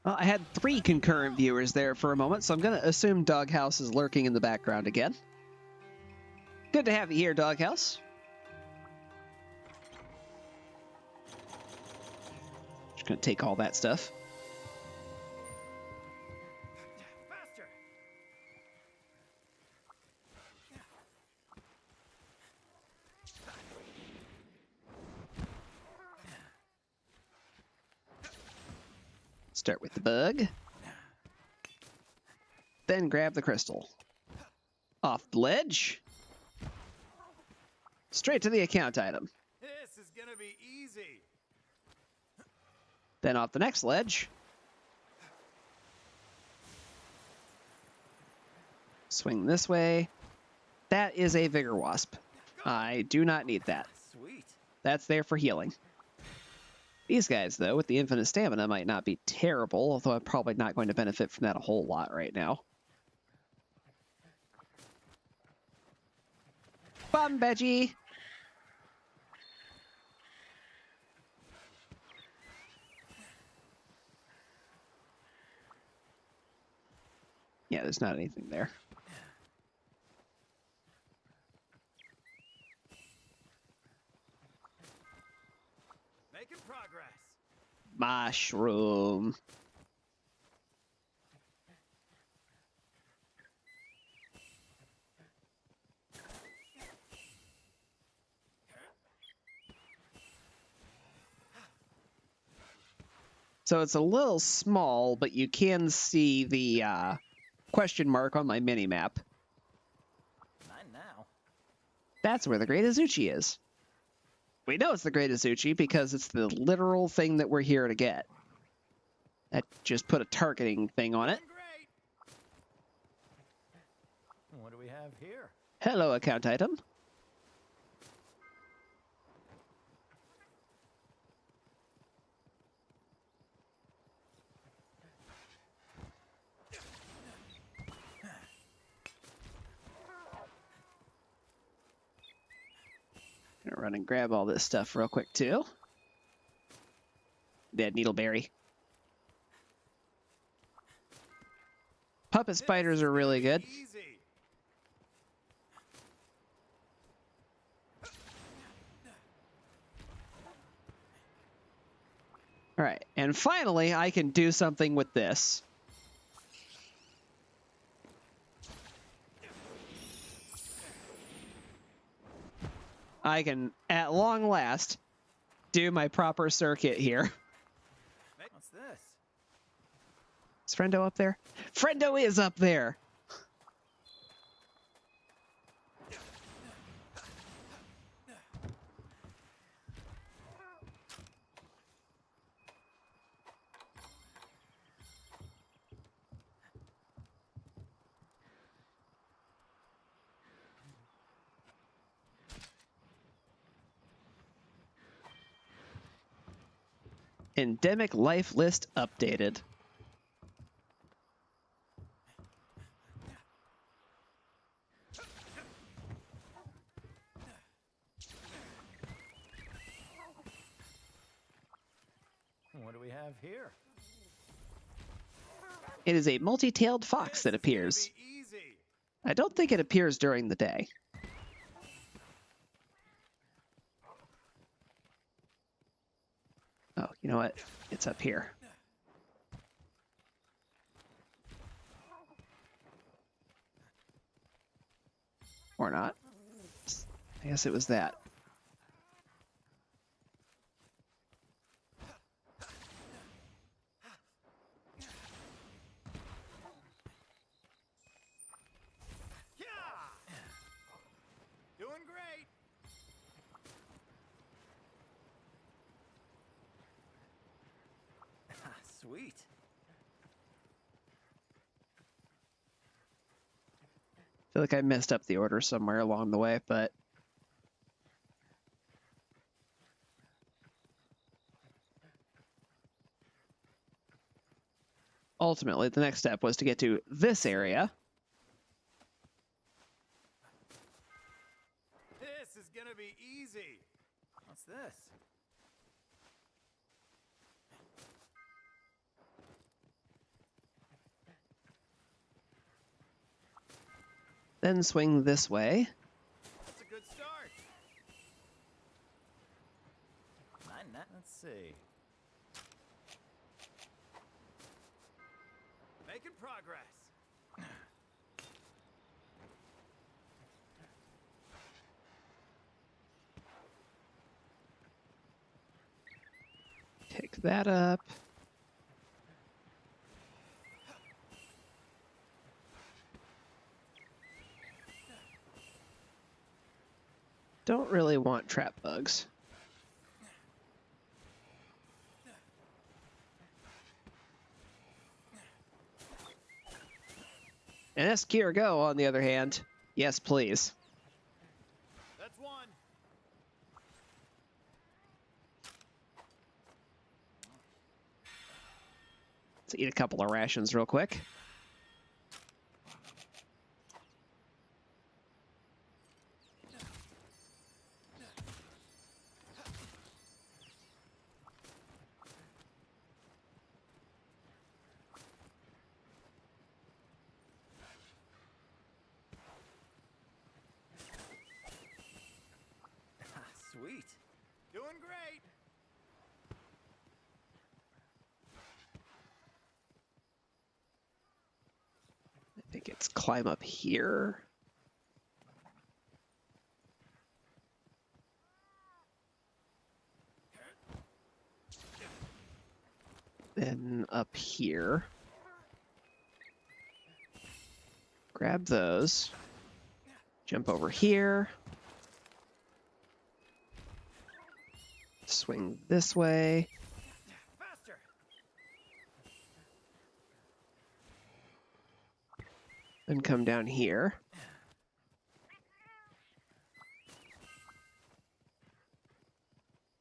A: Well, I had 3 concurrent viewers there for a moment, so I'm going to assume Doghouse is lurking in the background again. Good to have you here, Doghouse. Just going to take all that stuff.
D: Faster!
A: Start with the bug. Then grab the crystal. Off the ledge. Straight to the account item.
D: This is gonna be easy.
A: Then off the next ledge. Swing this way. That is a Vigor Wasp. I do not need that.
D: Sweet.
A: That's there for healing. These guys, though, with the infinite stamina might not be terrible, although I'm probably not going to benefit from that a whole lot right now. Bomb Veggie! Yeah, there's not anything there.
D: Making progress.
A: Mushroom. So it's a little small, but you can see the question mark on my mini-map.
D: Not now.
A: That's where the Great Azuchi is. We know it's the Great Azuchi because it's the literal thing that we're here to get. I just put a targeting thing on it.
D: Great. What do we have here?
A: Hello, account item. Gonna run and grab all this stuff real quick too. Dead needleberry. Puppet spiders are really good.
D: Easy.
A: All right, and finally, I can do something with this. I can, at long last, do my proper circuit here.
D: What's this?
A: Is Friendo up there? Friendo is up there! Endemic life list updated.
D: What do we have here?
A: It is a multi-tailed fox that appears.
D: Easy.
A: I don't think it appears during the day. Oh, you know what? It's up here. Or not. I guess it was that.
D: Doing great. Sweet.
A: I feel like I messed up the order somewhere along the way, but ultimately the next step was to get to this area.
D: This is gonna be easy. What's this?
A: Then swing this way.
D: That's a good start. Let's see. Making progress.
A: Pick that up. Don't really want trap bugs. And Sear go, on the other hand. Yes, please.
D: That's one.
A: Let's eat a couple of rations real quick.
D: Sweet. Doing great.
A: I think it's climb up here. Then up here. Grab those. Jump over here. Swing this way.
D: Faster.
A: Then come down here.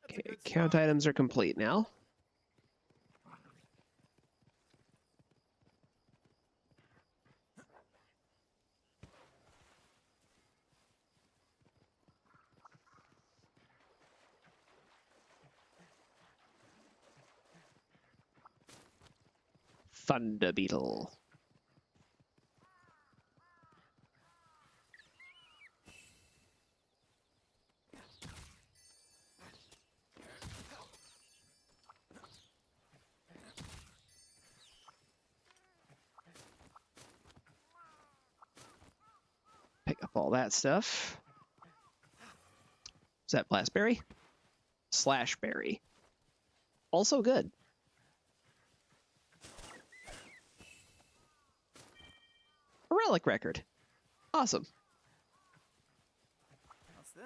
A: Okay, count items are complete now. Thunder Beetle. all that stuff. Is that blastberry? Slashberry. Also good. A relic record. Awesome.
D: What's this?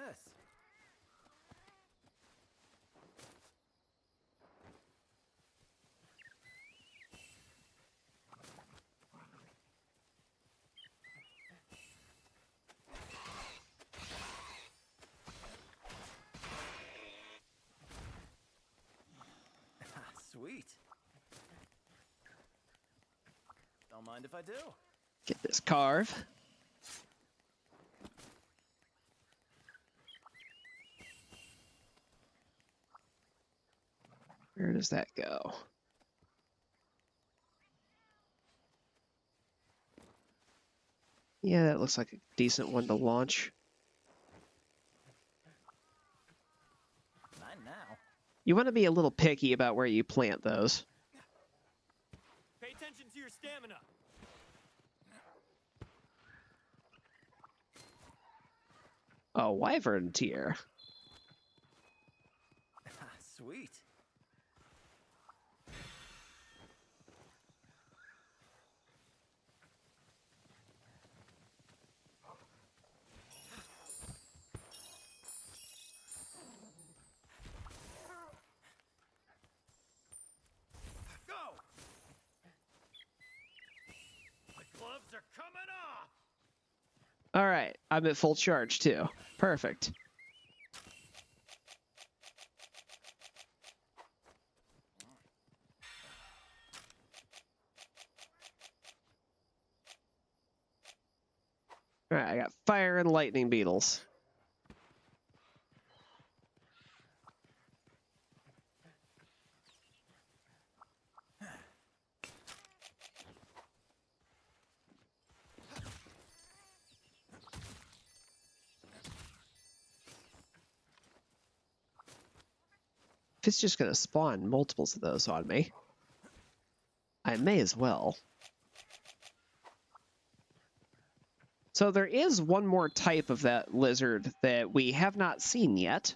D: Sweet. Don't mind if I do.
A: Get this carve. Where does that go? Yeah, that looks like a decent one to launch.
D: Not now.
A: You want to be a little picky about where you plant those.
C: Pay attention to your stamina.
A: Oh, wyvern tier.
D: Sweet. Go! The gloves are coming off!
A: All right, I'm at full charge too. Perfect. All right, I got fire and lightning beetles. If it's just going to spawn multiples of those on me, I may as well. So there is one more type of that lizard that we have not seen yet,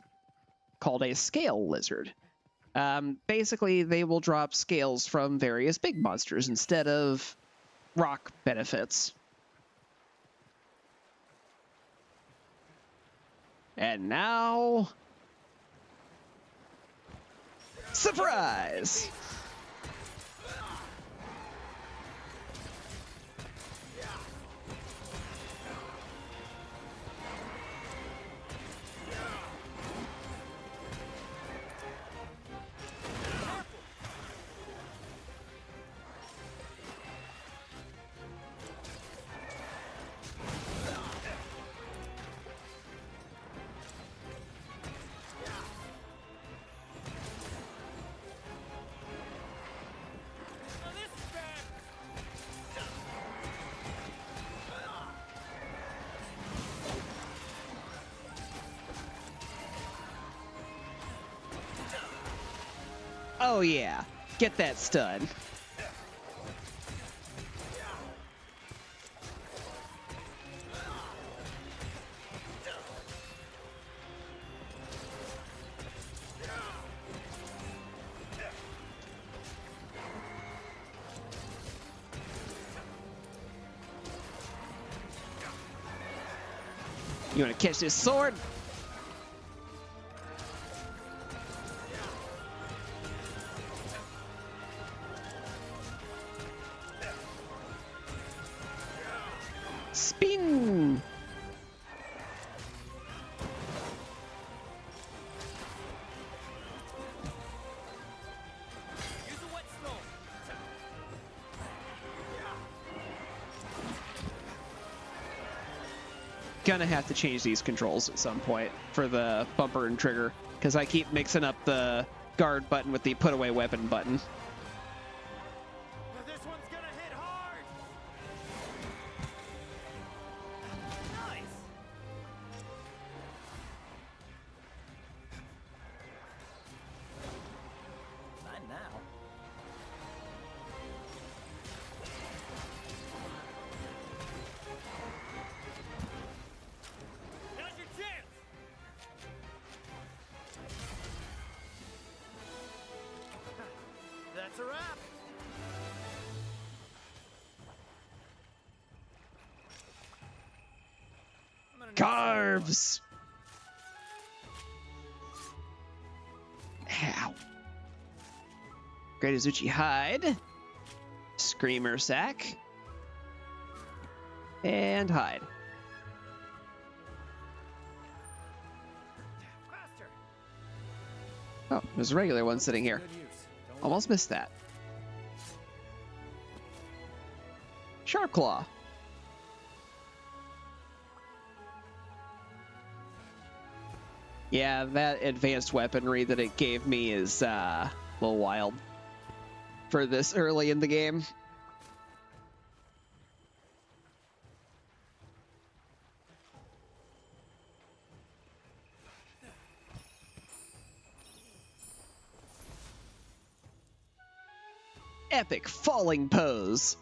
A: called a scale lizard. Basically, they will drop scales from various big monsters instead of rock benefits. And now... surprise! Oh yeah, get that stun. You want to catch this sword? Spin!
C: Use a wet snow.
A: Gonna have to change these controls at some point for the bumper and trigger, because I keep mixing up the guard button with the put away weapon button.
C: This one's gonna hit hard. Nice.
D: Not now.
A: Carbs! Ow. Great Azuchi hide. Screamer sack. And hide.
C: Faster.
A: Oh, there's a regular one sitting here.
C: Good use. Don't
A: Almost missed that. Sharp Claw. Yeah, that advanced weaponry that it gave me is a little wild for this early in the game. Epic falling pose.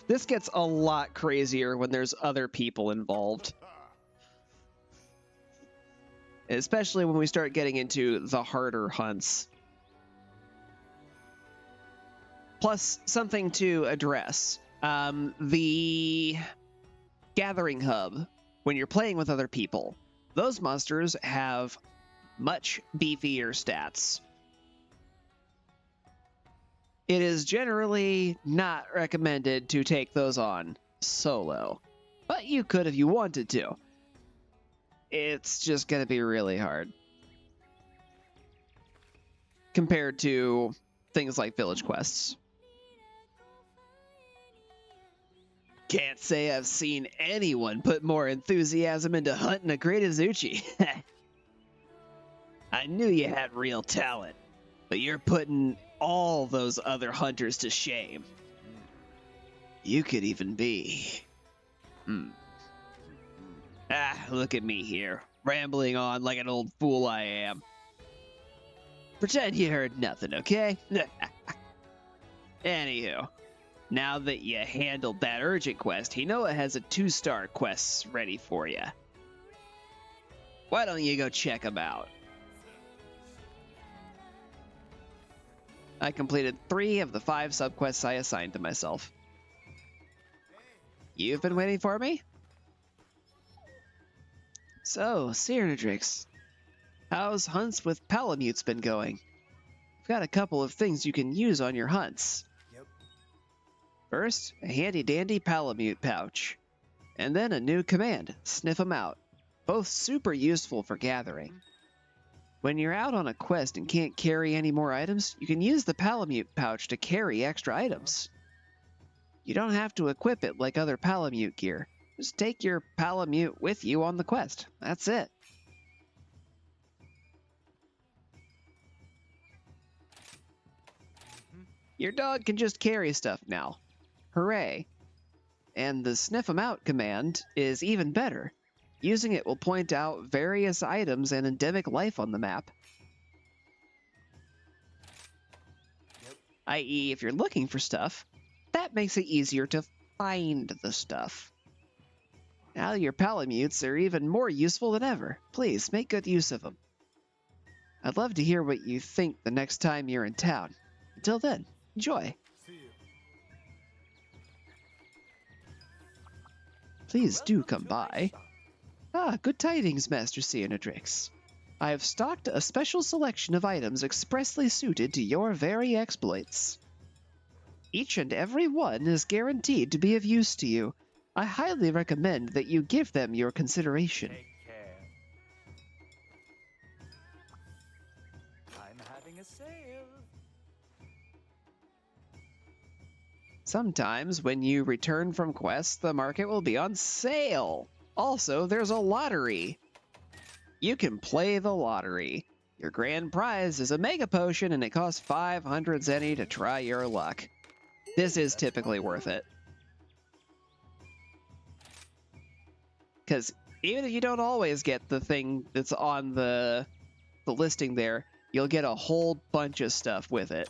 A: This gets a lot crazier when there's other people involved. Especially when we start getting into the harder hunts. Plus, something to address. The Gathering Hub, when you're playing with other people, those monsters have much beefier stats. It is generally not recommended to take those on solo, but you could if you wanted to. It's just going to be really hard compared to things like village quests. Can't say I've seen anyone put more enthusiasm into hunting a great Azuchi. I knew you had real talent, but you're putting all those other hunters to shame. You could even be. Look at me here, rambling on like an old fool I am. Pretend you heard nothing, okay? Anywho, now that you handled that urgent quest, Hinoa has a 2-star quest ready for you. Why don't you go check them out? I completed 3 of the 5 subquests I assigned to myself. You've been waiting for me? So, Sear, how's hunts with Palamutes been going? I've got a couple of things you can use on your hunts.
D: Yep.
A: First, a handy-dandy Palamute pouch. And then a new command, Sniff 'em Out. Both super useful for gathering. When you're out on a quest and can't carry any more items, you can use the Palamute pouch to carry extra items. You don't have to equip it like other Palamute gear. Just take your Palamute with you on the quest. That's it. Your dog can just carry stuff now. Hooray. And the Sniff 'em Out command is even better. Using it will point out various items and endemic life on the map. I.e., if you're looking for stuff, that makes it easier to find the stuff. Now your Palamutes are even more useful than ever. Please, make good use of them. I'd love to hear what you think the next time you're in town. Until then, enjoy. Please do come by. Good tidings, Master Sear. I have stocked a special selection of items expressly suited to your very exploits. Each and every one is guaranteed to be of use to you. I highly recommend that you give them your consideration.
C: Take care. I'm having a sale.
A: Sometimes when you return from quests, the market will be on sale. Also, there's a lottery. You can play the lottery. Your grand prize is a mega potion and it costs 500 zenny to try your luck. This is typically worth it. Because even if you don't always get the thing that's on the listing there, you'll get a whole bunch of stuff with it.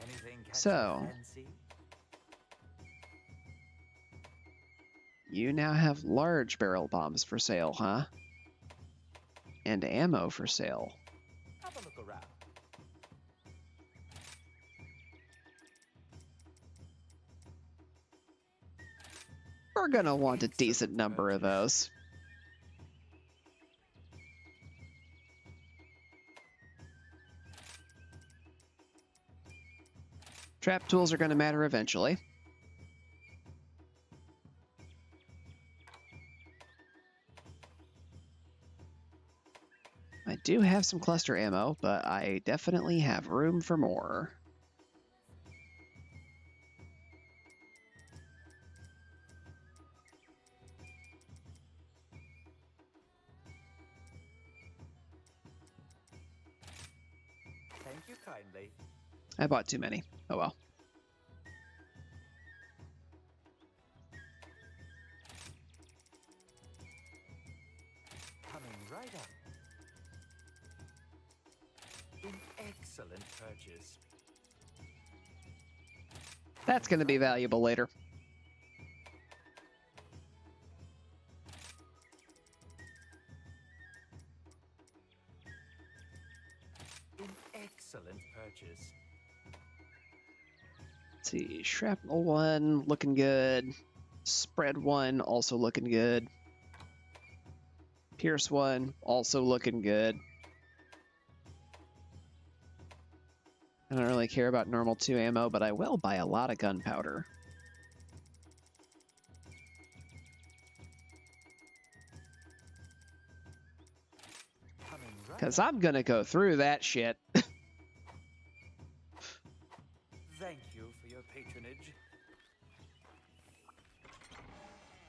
C: Anything catch
A: So,
C: your fancy?
A: you now have large barrel bombs for sale, huh? And ammo for sale.
C: Have a look around.
A: We're gonna want a decent number of those. Trap tools are gonna matter eventually. I do have some cluster ammo, but I definitely have room for more.
C: Thank you kindly.
A: I bought too many. Oh well.
C: Coming right up. An excellent purchase.
A: That's going to be valuable later.
C: An excellent purchase.
A: Let's see, shrapnel 1 looking good. Spread 1 also looking good. Pierce 1 also looking good. I don't really care about normal 2 ammo, but I will buy a lot of gunpowder. Because I'm going to go through that shit.
C: Thank you for your patronage.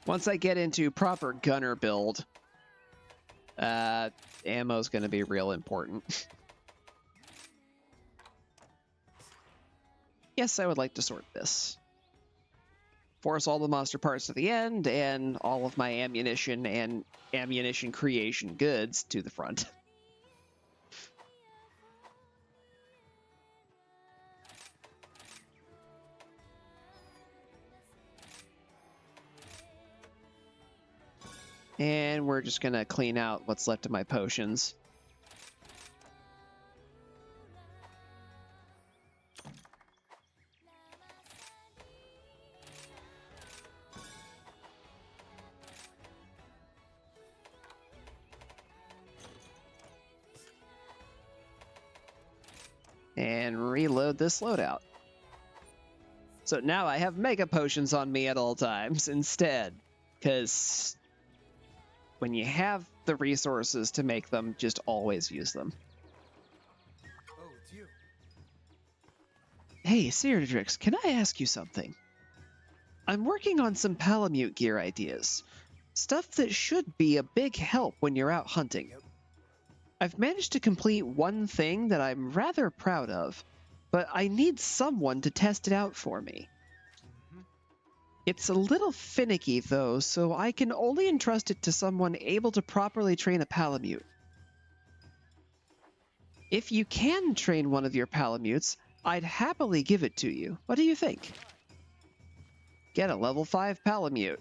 A: Once I get into proper gunner build, ammo's going to be real important. Yes, I would like to sort this. Force all the monster parts to the end, and all of my ammunition and ammunition creation goods to the front. And we're just going to clean out what's left of my potions. And reload this loadout. So now I have mega potions on me at all times instead, because when you have the resources to make them, just always use them.
D: Oh, it's you.
A: Hey, Seardrix, can I ask you something? I'm working on some Palamute gear ideas. Stuff that should be a big help when you're out hunting.
D: Yep.
A: I've managed to complete one thing that I'm rather proud of, but I need someone to test it out for me. It's a little finicky, though, so I can only entrust it to someone able to properly train a Palamute. If you can train one of your Palamutes, I'd happily give it to you. What do you think? Get a level 5 Palamute.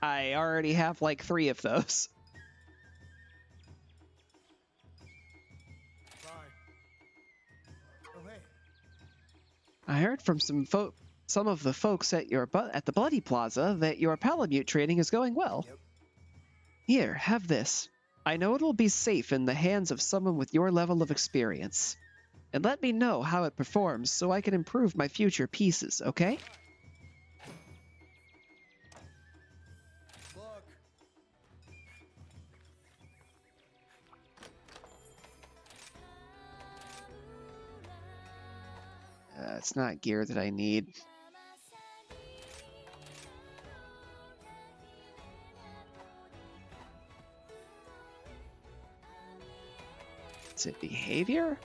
A: I already have like 3 of those.
D: Bye. Oh, hey.
A: I heard from some of the folks at the Bloody Plaza that your Palamute training is going well.
D: Yep.
A: Here, have this. I know it'll be safe in the hands of someone with your level of experience. And let me know how it performs so I can improve my future pieces, okay?
D: Look.
A: It's not gear that I need. Is it behavior?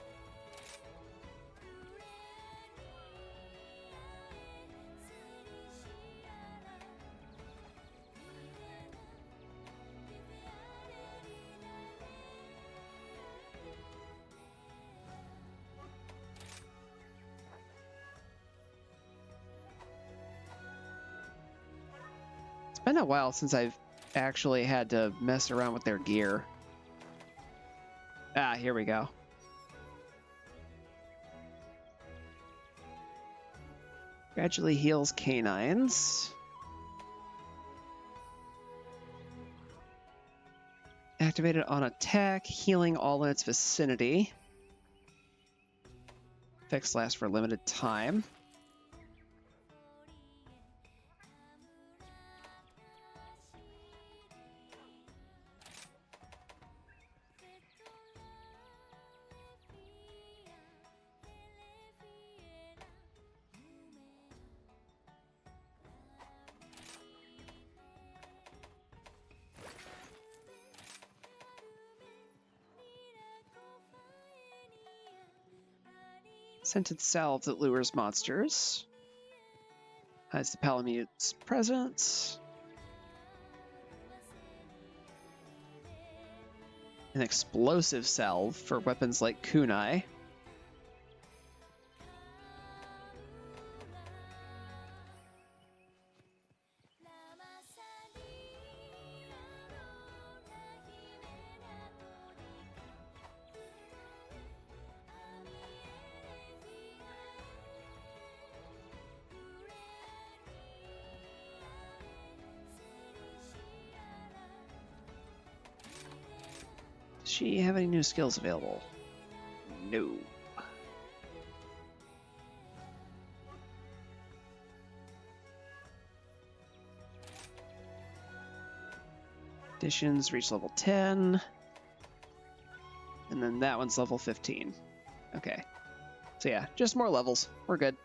A: It's been a while since I've actually had to mess around with their gear. Ah, here we go. Gradually heals canines. Activated on attack, healing all in its vicinity. Effects last for a limited time. Scented salve that lures monsters. Hides the Palamute's presence. An explosive salve for weapons like kunai. Does she have any new skills available? No. Additions reach level 10. And then that one's level 15. Okay. So yeah, just more levels. We're good.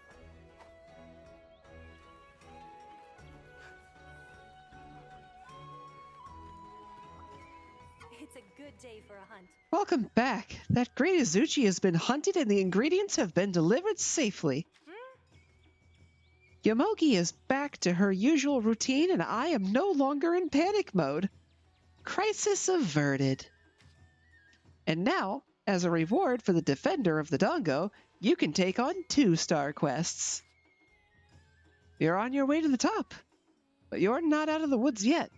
F: It's a good day for a hunt.
A: Welcome back. That great Izuchi has been hunted and the ingredients have been delivered safely. Yomogi is back to her usual routine and I am no longer in panic mode. Crisis averted. And now, as a reward for the defender of the Dongo, you can take on 2-star quests. You're on your way to the top, but you're not out of the woods yet.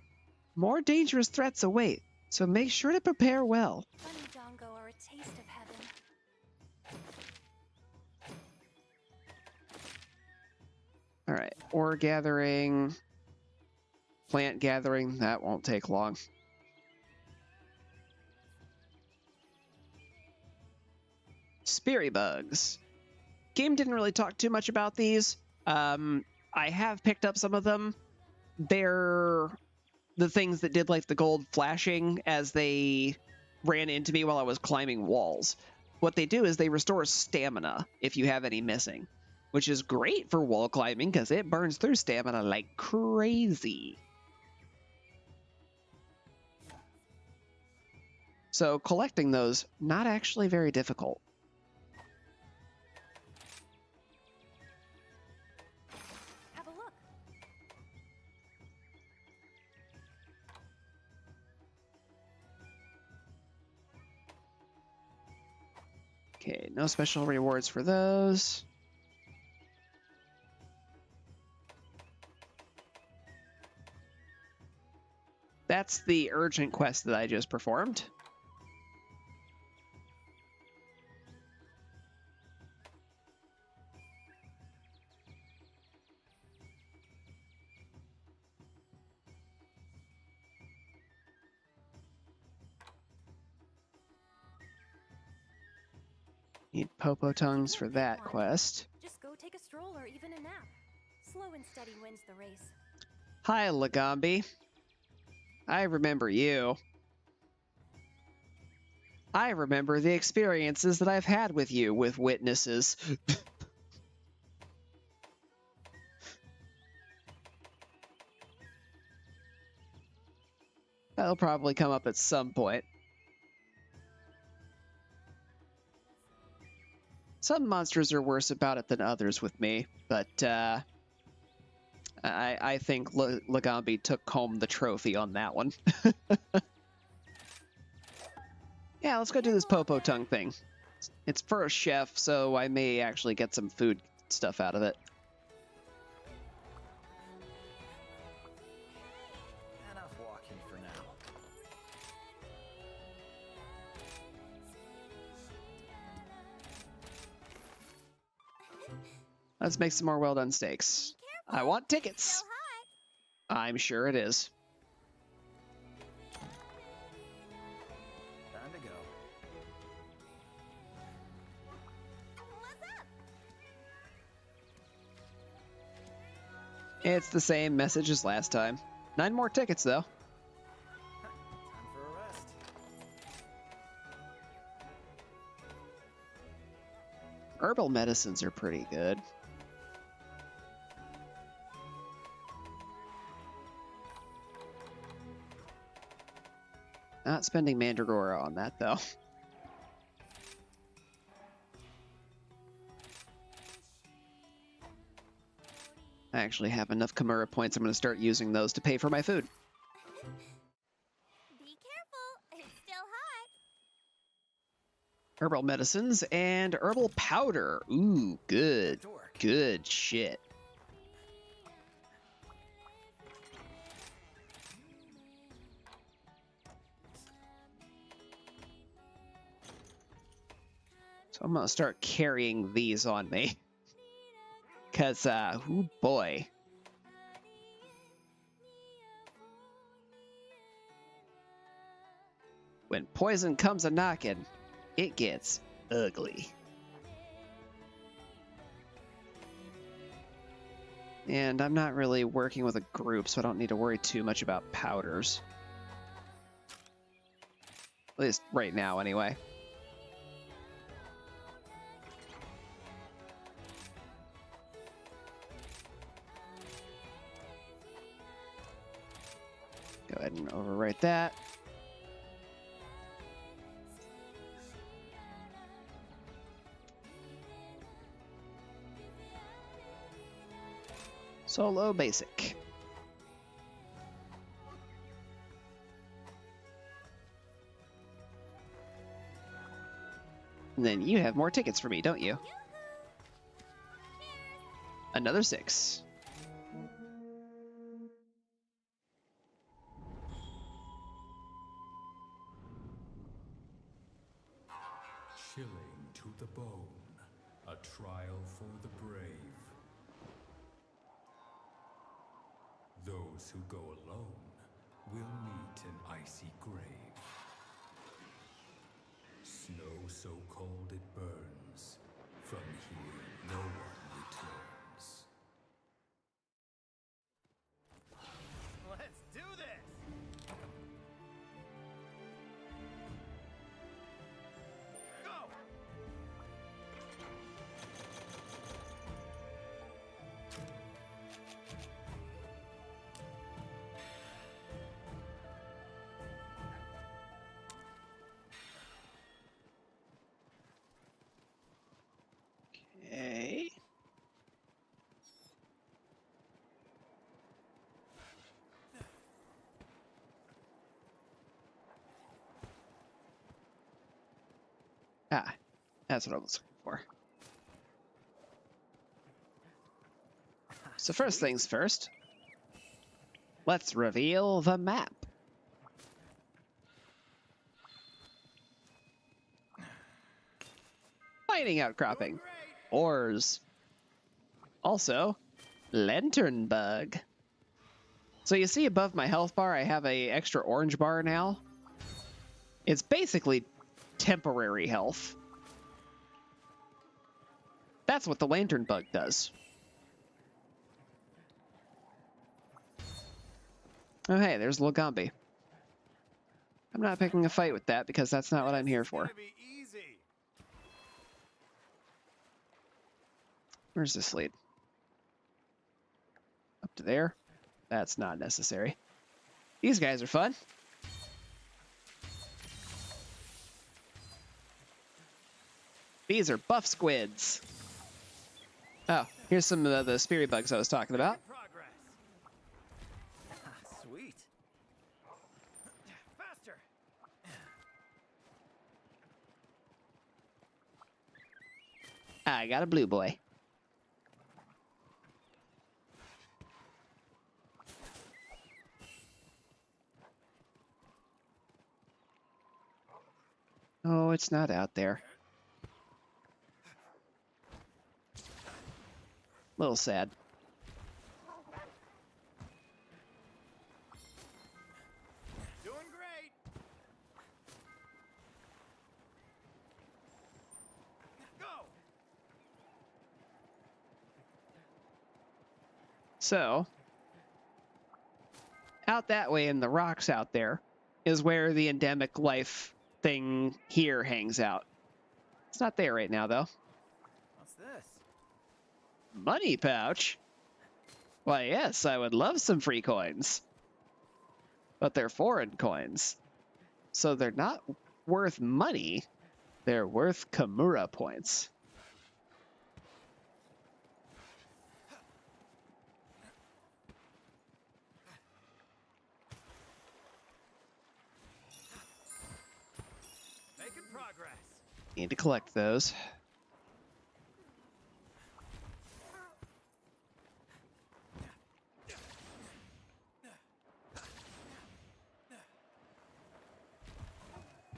A: More dangerous threats await, so make sure to prepare well.
F: Bunny Dongo are a taste of heaven.
A: All right, ore gathering, plant gathering, that won't take long. Speary bugs. Game didn't really talk too much about these. I have picked up some of them. They're the things that did like the gold flashing as they ran into me while I was climbing walls. What they do is they restore stamina if you have any missing, which is great for wall climbing because it burns through stamina like crazy. So collecting those, not actually very difficult.
F: Have a look.
A: Okay, no special rewards for those. That's the urgent quest that I just performed. Need Popo Tongues for that quest.
F: Just go take a stroll or even a nap. Slow and steady wins the race.
A: Hi, Lagambi. I remember you. I remember the experiences that I've had with you with witnesses. That'll probably come up at some point. Some monsters are worse about it than others with me, but I think Lagambi took home the trophy on that one. Yeah, let's go do this Popo Tongue thing. It's for a chef, so I may actually get some food stuff out of it.
D: Enough walking for now.
A: Let's make some more well-done steaks. I want tickets.
E: Still hot.
A: I'm sure it is.
D: Time to go.
E: What's up?
A: It's the same message as last time. 9 more tickets, though.
D: Time for a rest.
A: Herbal medicines are pretty good. Not spending Mandragora on that, though. I actually have enough Kimura points. I'm going to start using those to pay for my food.
E: Be careful. It's still hot.
A: Herbal medicines and herbal powder. Ooh, good.
D: Back to work.
A: Good shit. So I'm going to start carrying these on me. Because, oh boy. When poison comes a knocking, it gets ugly. And I'm not really working with a group, so I don't need to worry too much about powders. At least right now, anyway. Go ahead and overwrite that. Solo basic. And then you have more tickets for me, don't you? Another 6.
H: Chilling to the bone, a trial for the brave. Those who go alone will meet an icy grave. Snow so cold it burns. From here no one returns.
D: Let's do this! Go!
A: Okay. Ah, that's what I was looking for. So first things first, let's reveal the map. Mining outcropping. Ores. Also, lantern bug. So you see above my health bar, I have a extra orange bar now. It's basically temporary health. That's what the lantern bug does. Oh hey, there's Logombi. I'm not picking a fight with that because that's not what I'm here for.
D: It's gonna be easy.
A: Where's this lead? Up to there? That's not necessary. These guys are fun. These are buff squids. Oh, here's some of the spirit bugs I was talking about.
D: Progress. Sweet. Faster.
A: I got a blue boy. Oh, it's not out there. A little sad.
D: Doing great. Go.
A: So, out that way in the rocks out there is where the endemic life thing here hangs out. It's not there right now, though.
D: What's this?
A: Money pouch? Why, yes, I would love some free coins. But they're foreign coins. So they're not worth money. They're worth Kimura points.
D: Making progress.
A: Need to collect those.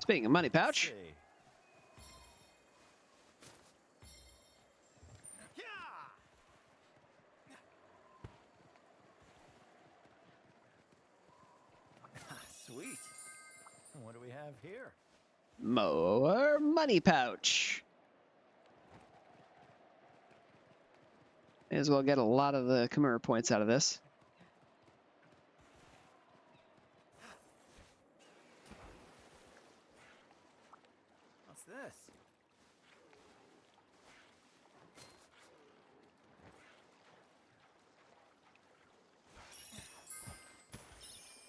A: Speaking of money pouch,
D: See. Sweet. What do we have here?
A: more money pouch. May as well get a lot of the Kimura points out of this.
D: What's this?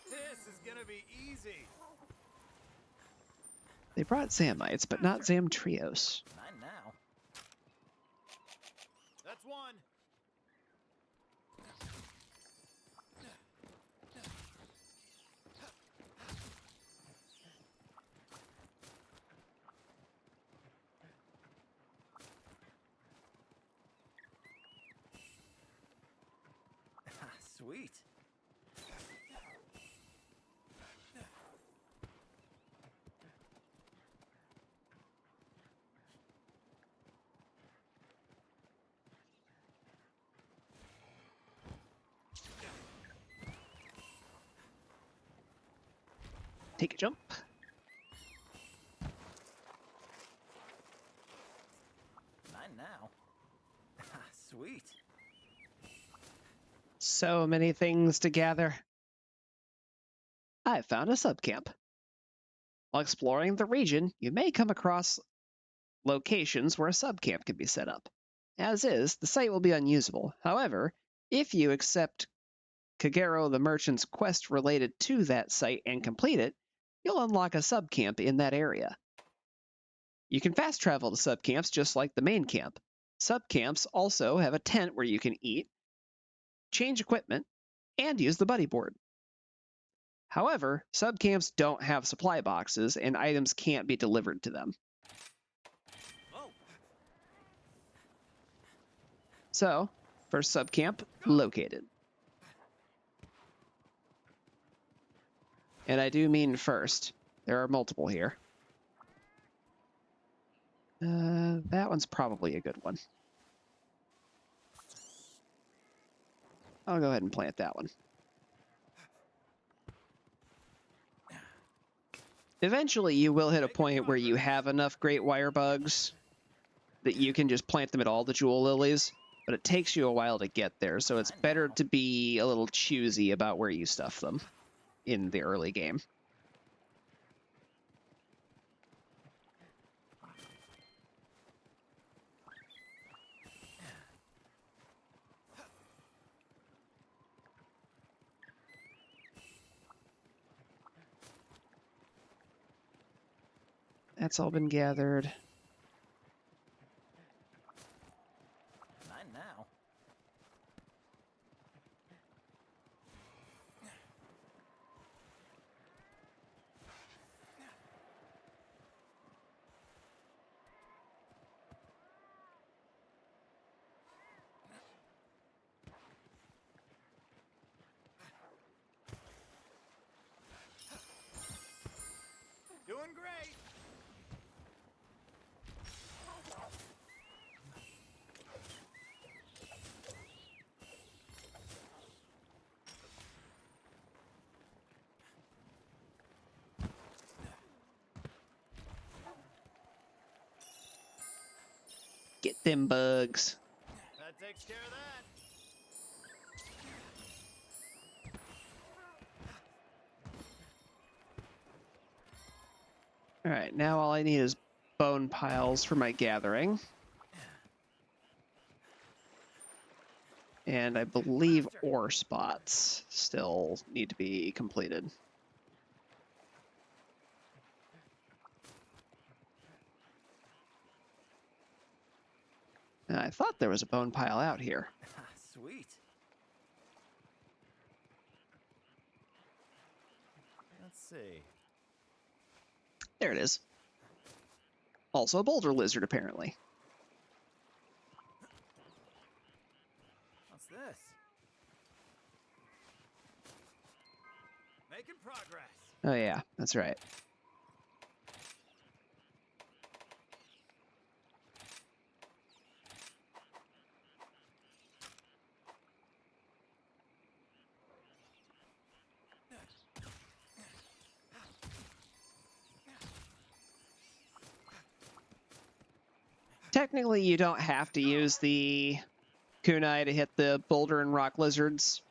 D: This is gonna be easy.
A: They brought Zamites, but not Zamtrios.
D: Mine now. That's one. Sweet.
A: Take a jump.
D: Mine now. Sweet.
A: So many things to gather. I found a subcamp. While exploring the region, you may come across locations where a subcamp can be set up. As is, the site will be unusable. However, if you accept Kagero the Merchant's quest related to that site and complete it, you'll unlock a subcamp in that area. You can fast travel to subcamps just like the main camp. Subcamps also have a tent where you can eat, change equipment, and use the buddy board. However, subcamps don't have supply boxes and items can't be delivered to them.
D: Oh.
A: So, first subcamp located. And I do mean first. There are multiple here. That one's probably a good one. I'll go ahead and plant that one. Eventually, you will hit a point where you have enough great wire bugs that you can just plant them at all the jewel lilies, but it takes you a while to get there, so it's better to be a little choosy about where you stuff them in the early game. That's all been gathered.
D: Mine now. Doing great.
A: Them bugs.
D: That takes care of that.
A: Alright, now all I need is bone piles for my gathering. And I believe ore spots still need to be completed. And I thought there was a bone pile out here.
D: Sweet. Let's see.
A: There it is. Also a boulder lizard, apparently.
D: What's this? Making progress.
A: Oh yeah, that's right. Technically, you don't have to use the kunai to hit the boulder and rock lizards.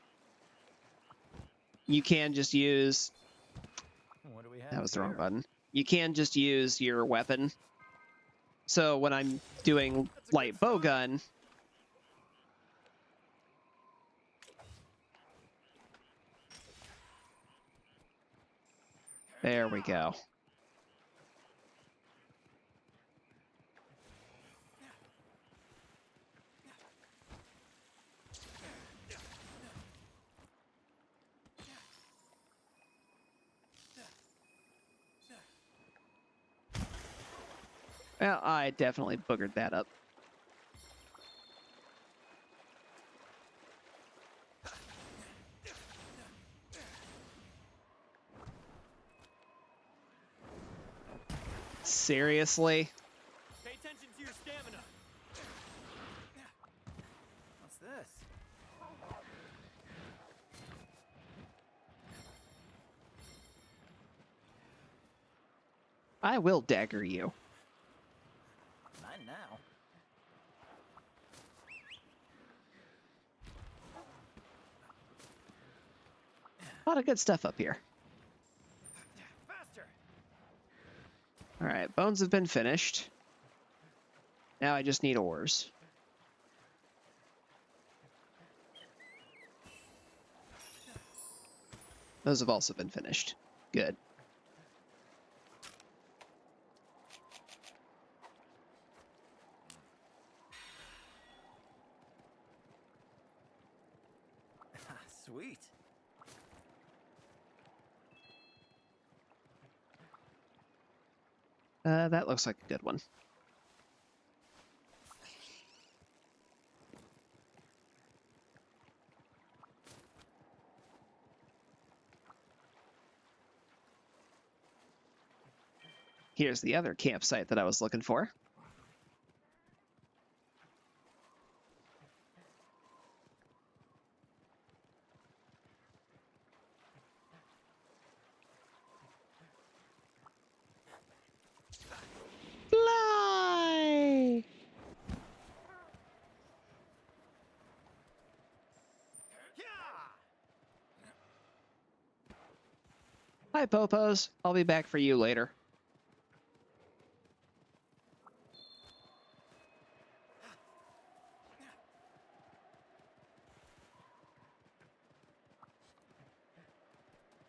A: You can just use...
D: What do we have?
A: That was the wrong
D: here?
A: button. You can just use your weapon. So when I'm doing light bow gun, there we go. Well, I definitely boogered that up. Seriously?
D: Pay attention to your stamina. What's this?
A: I will dagger you.
D: Mine now.
A: A lot of good stuff up here.
D: Faster.
A: All right, bones have been finished. Now I just need ores. Those have also been finished. Good.
D: Sweet.
A: That looks like a good one. Here's the other campsite that I was looking for. Fly! Hi, Popos. I'll be back for you later.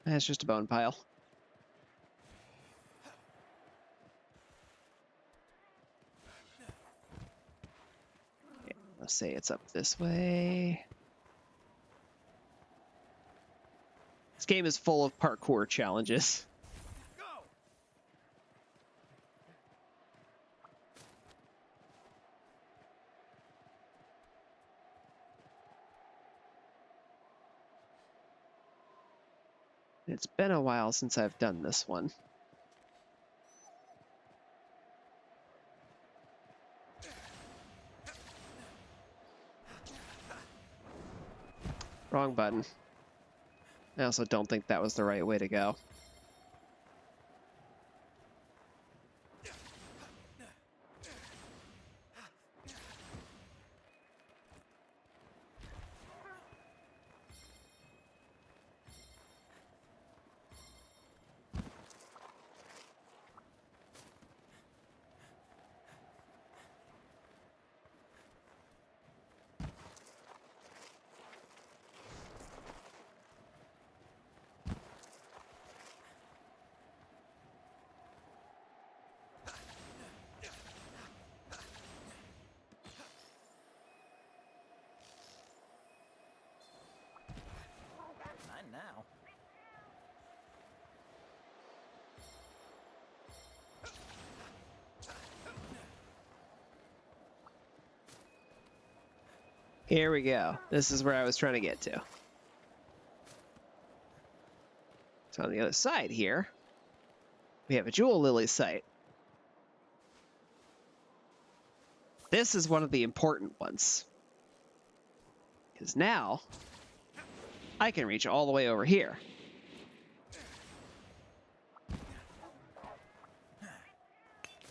A: That's just a bone pile. Okay, let's say it's up this way. This game is full of parkour challenges.
D: Go.
A: It's been a while since I've done this one. Wrong button. I also don't think that was the right way to go. Here we go. This is where I was trying to get to. So on the other side here, we have a Jewel Lily site. This is one of the important ones. Because now, I can reach all the way over here.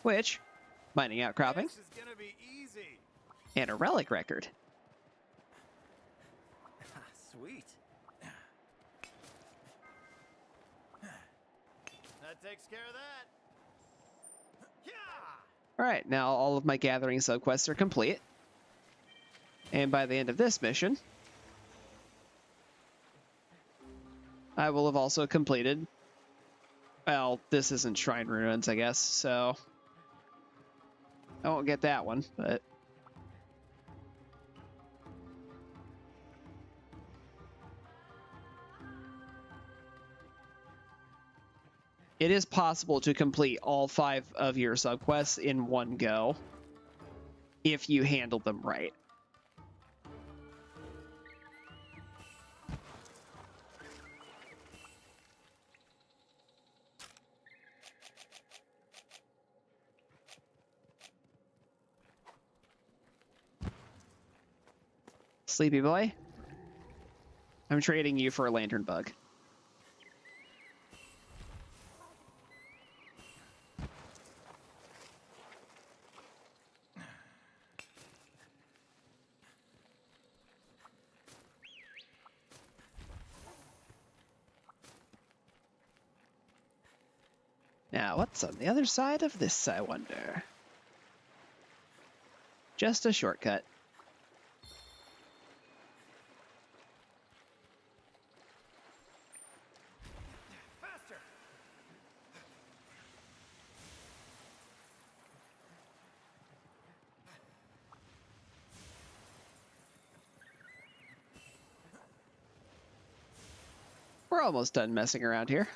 A: Which, mining outcropping,
D: This is gonna be easy.
A: and a relic record.
D: Sweet. That takes care of that. Yeah!
A: Alright, now all of my gathering subquests are complete. And by the end of this mission, I will have also completed... Well, this isn't Shrine Ruins, I guess, so... I won't get that one, but... It is possible to complete all 5 of your subquests in one go, if you handle them right. Sleepy boy, I'm trading you for a lantern bug. Now, what's on the other side of this, I wonder? Just a shortcut.
D: Faster!
A: We're almost done messing around here.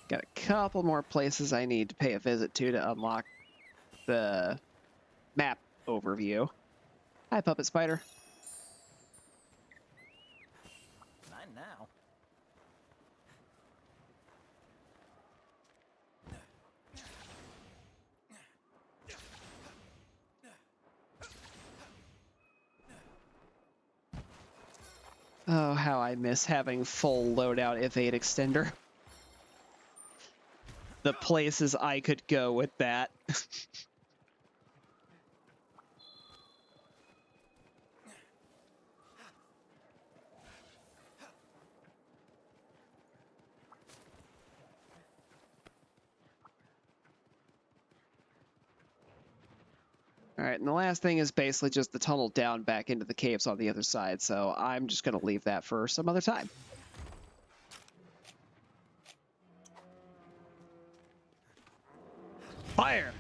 A: Got a couple more places I need to pay a visit to unlock the map overview. Hi, Puppet Spider.
D: Mine now.
A: Oh, how I miss having full loadout F8 extender. The places I could go with that. Alright, and the last thing is basically just the tunnel down back into the caves on the other side, so I'm just going to leave that for some other time. Fire!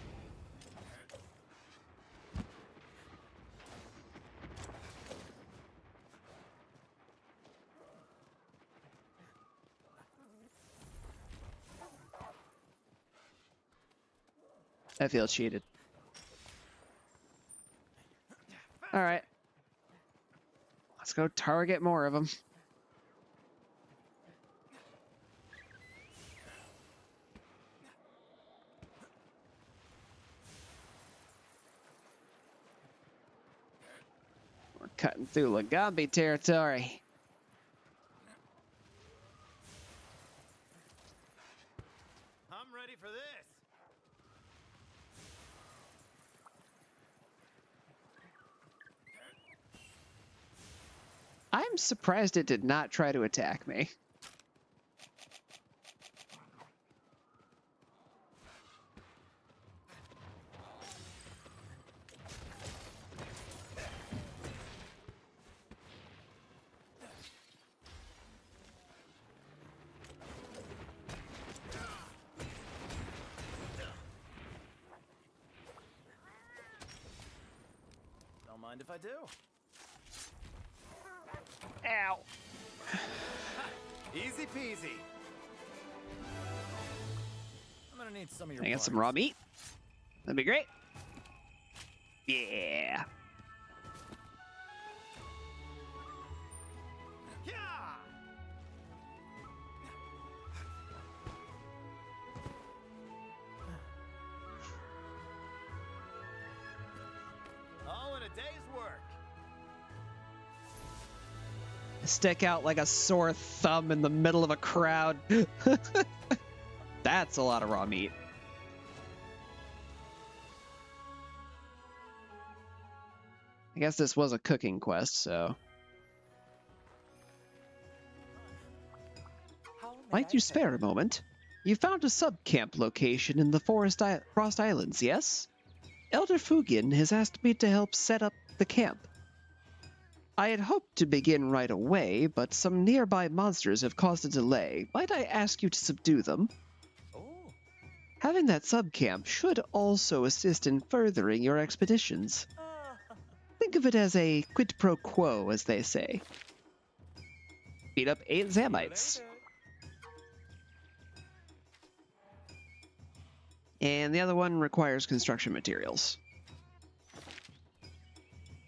A: I feel cheated. Alright. Let's go target more of them. We're cutting through Lagambi territory.
D: I'm ready for this.
A: I'm surprised it did not try to attack me.
D: Don't mind if I do.
A: Ow.
D: Easy peasy. I'm gonna need some of your
A: Can I get some
D: parts.
A: raw meat? That'd be great. Yeah.
D: Yeah! All in a day's work.
A: Stick out like a sore thumb in the middle of a crowd. That's a lot of raw meat. I guess this was a cooking quest, so. Might you spare a moment? You found a sub-camp location in the Frost Islands, yes? Elder Fugin has asked me to help set up the camp. I had hoped to begin right away, but some nearby monsters have caused a delay. Might I ask you to subdue them? Having that sub-camp should also assist in furthering your expeditions. Think of it as a quid pro quo, as they say. Beat up 8 Zamites. And the other one requires construction materials.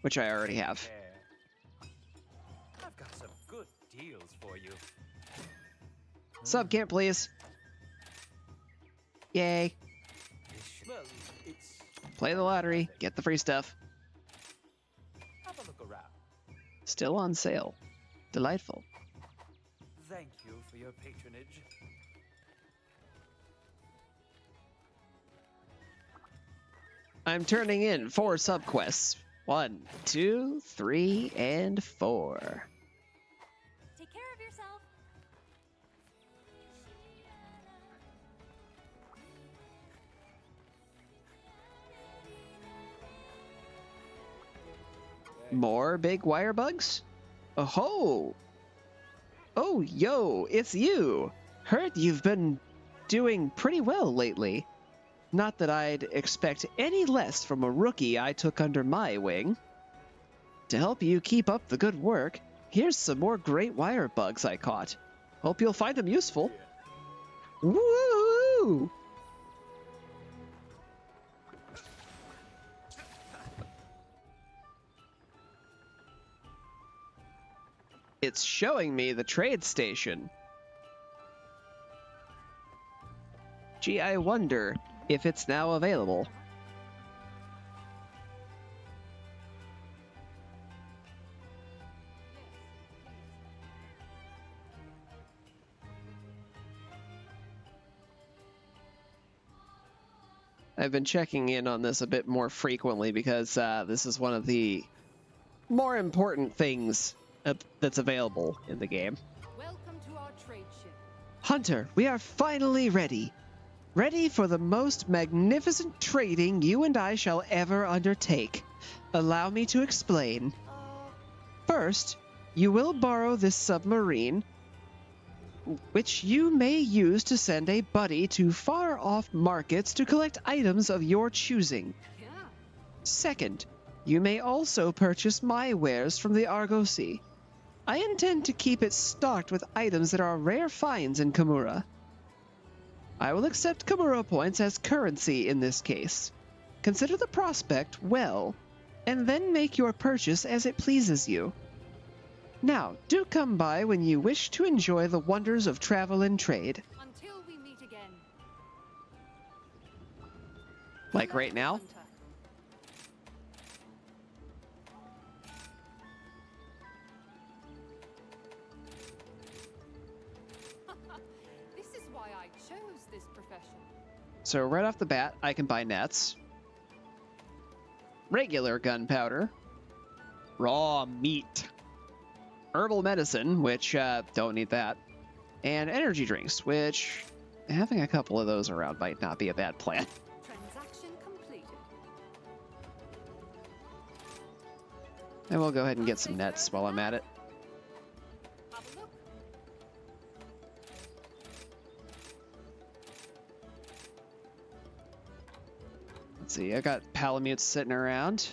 A: Which I already have.
C: I've got some good deals for you.
A: Sub-camp, please. Yay.
C: Well, it's...
A: Play the lottery, get the free stuff.
C: Have a look around.
A: Still on sale. Delightful.
C: Thank you for your patronage.
A: I'm turning in 4 subquests. 1, 2, 3, and 4.
F: Take care of yourself.
A: More big wire bugs? Oh-ho! Oh, yo, it's you! Heard you've been doing pretty well lately. Not that I'd expect any less from a rookie I took under my wing. To help you keep up the good work, here's some more great wire bugs I caught. Hope you'll find them useful. Woo! It's showing me the trade station. Gee, I wonder if it's now available. I've been checking in on this a bit more frequently because this is one of the more important things that's available in the game.
G: Welcome to our trade ship.
A: Hunter, we are finally ready. Ready for the most magnificent trading you and I shall ever undertake. Allow me to explain. First, you will borrow this submarine, which you may use to send a buddy to far-off markets to collect items of your choosing.
G: Yeah.
A: Second, you may also purchase my wares from the Argosy. I intend to keep it stocked with items that are rare finds in Kamura. I will accept Kamura points as currency in this case. Consider the prospect well, and then make your purchase as it pleases you. Now, do come by when you wish to enjoy the wonders of travel and trade.
G: Until we meet again.
A: Like right now?
G: Hunter. This is why I chose this profession.
A: So right off the bat, I can buy nets, regular gunpowder, raw meat, herbal medicine, which don't need that, and energy drinks, which having a couple of those around might not be a bad plan.
G: Transaction completed.
A: And we'll go ahead and get some nets while I'm at it.
G: Have a look.
A: Let's see, I got palamutes sitting around.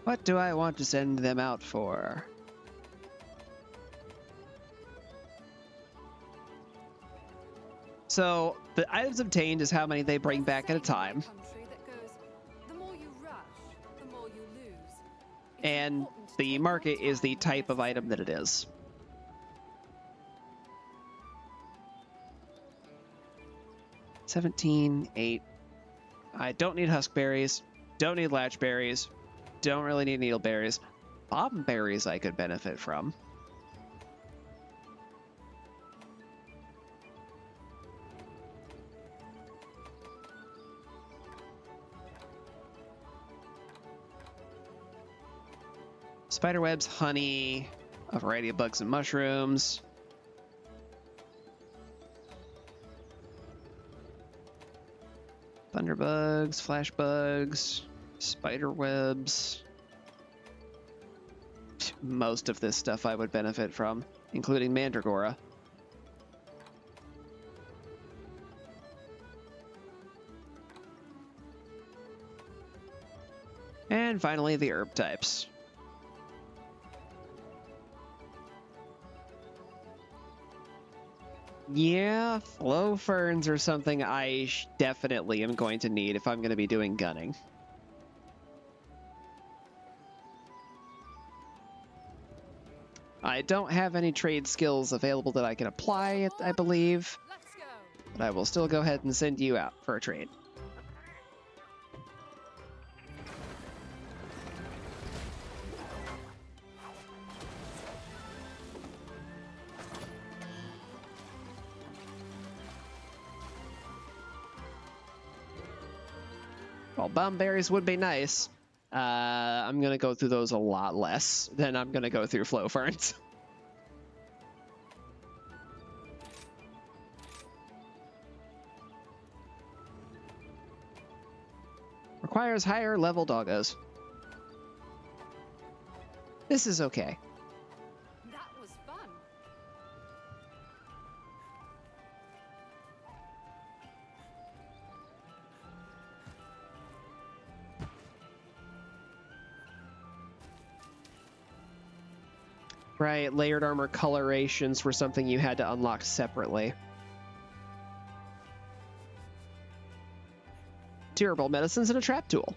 A: What do I want to send them out for? So the items obtained is how many they bring back at a time.
G: The more you rush, the more you lose. It's
A: And
G: important to
A: the
G: take your
A: market is
G: time
A: the
G: when
A: type of item that
G: necessary.
A: it is. 17, 8. I don't need huskberries. Don't need latchberries. Don't really need needleberries. Bomberries I could benefit from. Spiderwebs, honey, a variety of bugs and mushrooms. Thunderbugs, flashbugs, spiderwebs. Most of this stuff I would benefit from, including mandragora. And finally, the herb types. Yeah, flow ferns are something I definitely am going to need if I'm going to be doing gunning. I don't have any trade skills available that I can apply, I believe,
G: Let's go.
A: but I will still go ahead and send you out for a trade. While bomberries would be nice, I'm going to go through those a lot less than I'm going to go through flow ferns. Requires higher level doggos. This is okay.
G: That was fun.
A: Right, layered armor colorations were something you had to unlock separately. Durable medicines and a trap tool.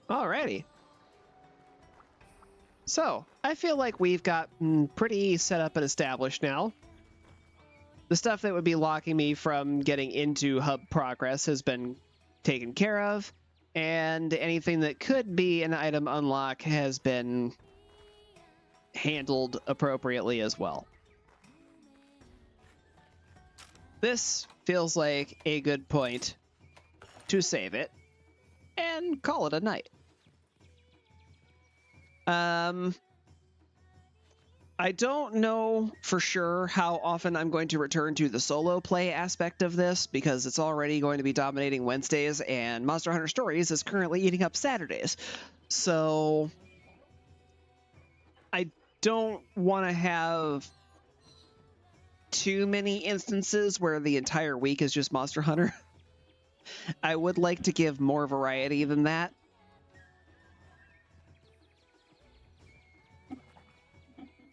A: Alrighty. So, I feel like we've got pretty set up and established now. The stuff that would be locking me from getting into hub progress has been taken care of, and anything that could be an item unlock has been handled appropriately as well. This feels like a good point to save it and call it a night. I don't know for sure how often I'm going to return to the solo play aspect of this because it's already going to be dominating Wednesdays and Monster Hunter Stories is currently eating up Saturdays. So I don't want to have too many instances where the entire week is just Monster Hunter. I would like to give more variety than that.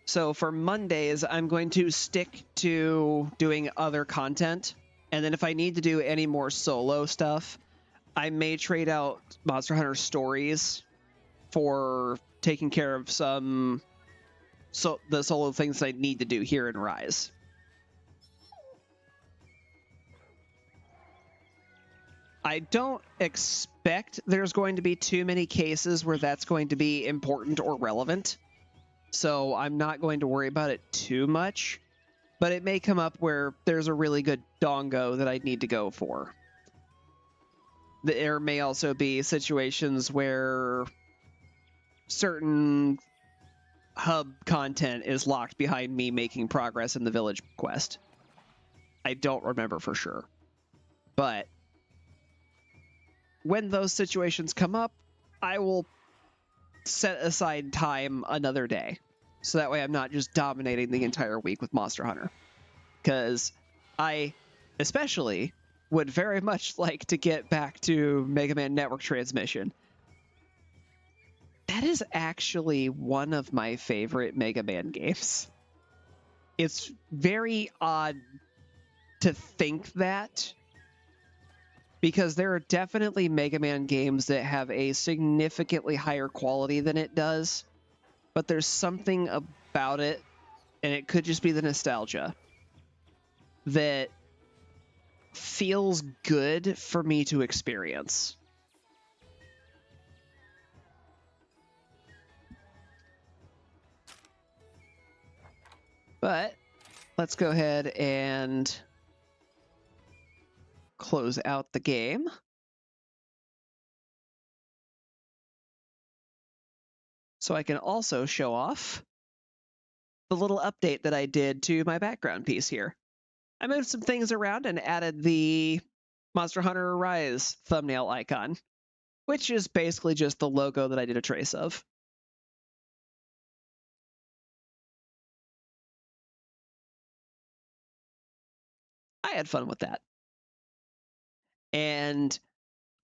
A: So for Mondays, I'm going to stick to doing other content. And then if I need to do any more solo stuff, I may trade out Monster Hunter Stories for taking care of some the solo things I need to do here in Rise. I don't expect there's going to be too many cases where that's going to be important or relevant. So I'm not going to worry about it too much, but it may come up where there's a really good dongo that I need to go for. There may also be situations where certain hub content is locked behind me making progress in the village quest. I don't remember for sure. But when those situations come up, I will set aside time another day. So that way I'm not just dominating the entire week with Monster Hunter. Because I especially would very much like to get back to Mega Man Network Transmission. that is actually one of my favorite Mega Man games. It's very odd to think that, because there are definitely Mega Man games that have a significantly higher quality than it does, but there's something about it, and it could just be the nostalgia, that feels good for me to experience. But let's go ahead and close out the game. So I can also show off the little update that I did to my background piece here. I moved some things around and added the Monster Hunter Rise thumbnail icon, which is basically just the logo that I did a trace of. I had fun with that. And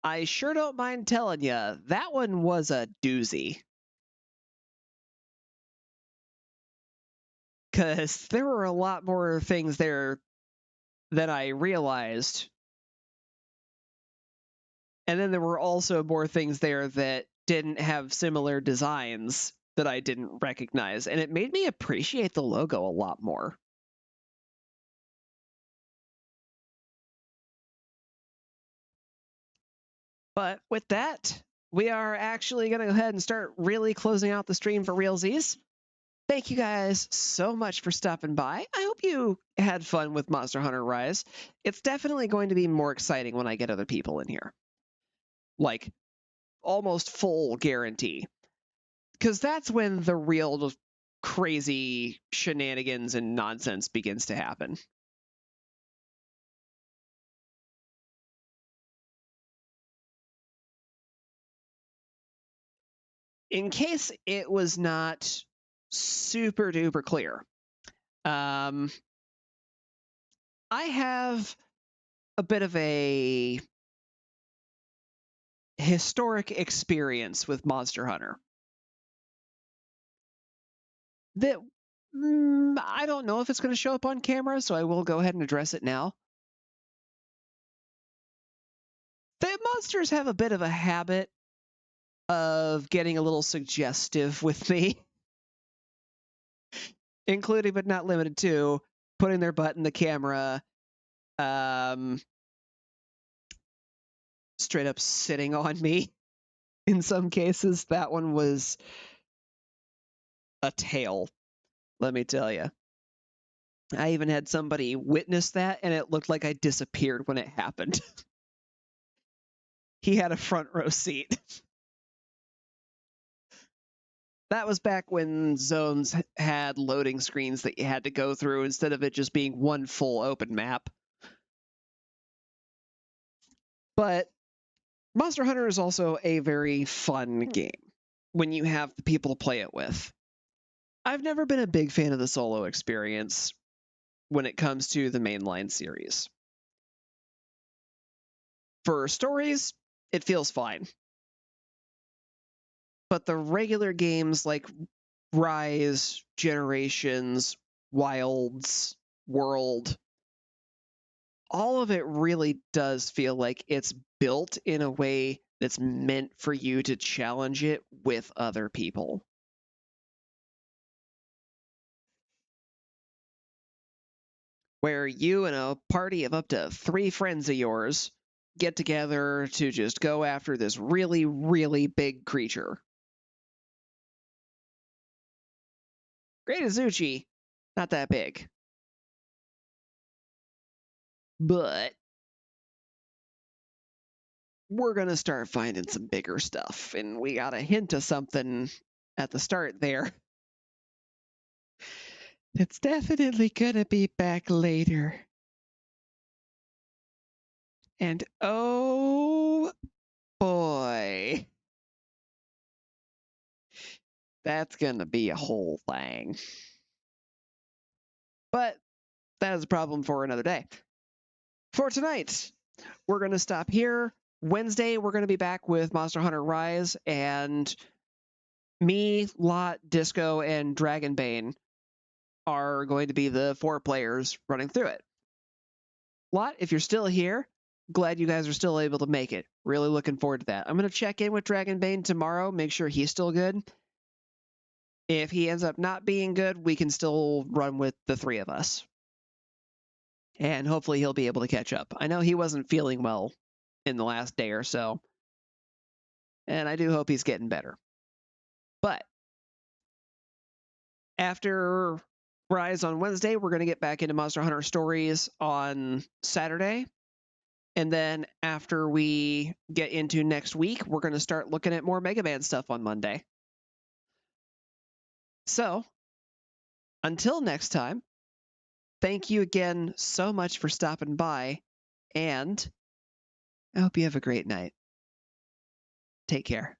A: I sure don't mind telling you, that one was a doozy. Because there were a lot more things there than I realized. And then there were also more things there that didn't have similar designs that I didn't recognize. And it made me appreciate the logo a lot more. But with that, we are actually going to go ahead and start really closing out the stream for realsies. Thank you guys so much for stopping by. I hope you had fun with Monster Hunter Rise. It's definitely going to be more exciting when I get other people in here. Like, almost full guarantee. Because that's when the real crazy shenanigans and nonsense begins to happen. In case it was not super duper clear, I have a bit of a historic experience with Monster Hunter that I don't know if it's going to show up on camera, so I will go ahead and address it now. The monsters have a bit of a habit of getting a little suggestive with me, including but not limited to putting their butt in the camera, straight up sitting on me. In some cases, that one was a tale, let me tell you. I even had somebody witness that, and it looked like I disappeared when it happened. He had a front row seat. That was back when zones had loading screens that you had to go through instead of it just being one full open map. But Monster Hunter is also a very fun game when you have the people to play it with. I've never been a big fan of the solo experience when it comes to the mainline series. For stories, it feels fine. But the regular games like Rise, Generations, Wilds, World, all of it really does feel like it's built in a way that's meant for you to challenge it with other people. Where you and a party of up to 3 friends of yours get together to just go after this really, really big creature. Great Azuchi, not that big. But we're going to start finding some bigger stuff, and we got a hint of something at the start there. It's definitely going to be back later. And oh boy, that's going to be a whole thing. But that is a problem for another day. For tonight, we're going to stop here. Wednesday, we're going to be back with Monster Hunter Rise, and me, Lot, Disco, and Dragonbane are going to be the 4 players running through it. Lot, if you're still here, glad you guys are still able to make it. Really looking forward to that. I'm going to check in with Dragonbane tomorrow, make sure he's still good. If he ends up not being good, we can still run with the 3 of us. And hopefully he'll be able to catch up. I know he wasn't feeling well in the last day or so, and I do hope he's getting better. But after Rise on Wednesday, we're going to get back into Monster Hunter Stories on Saturday. And then after we get into next week, we're going to start looking at more Mega Man stuff on Monday. So, until next time, thank you again so much for stopping by, and I hope you have a great night. Take care.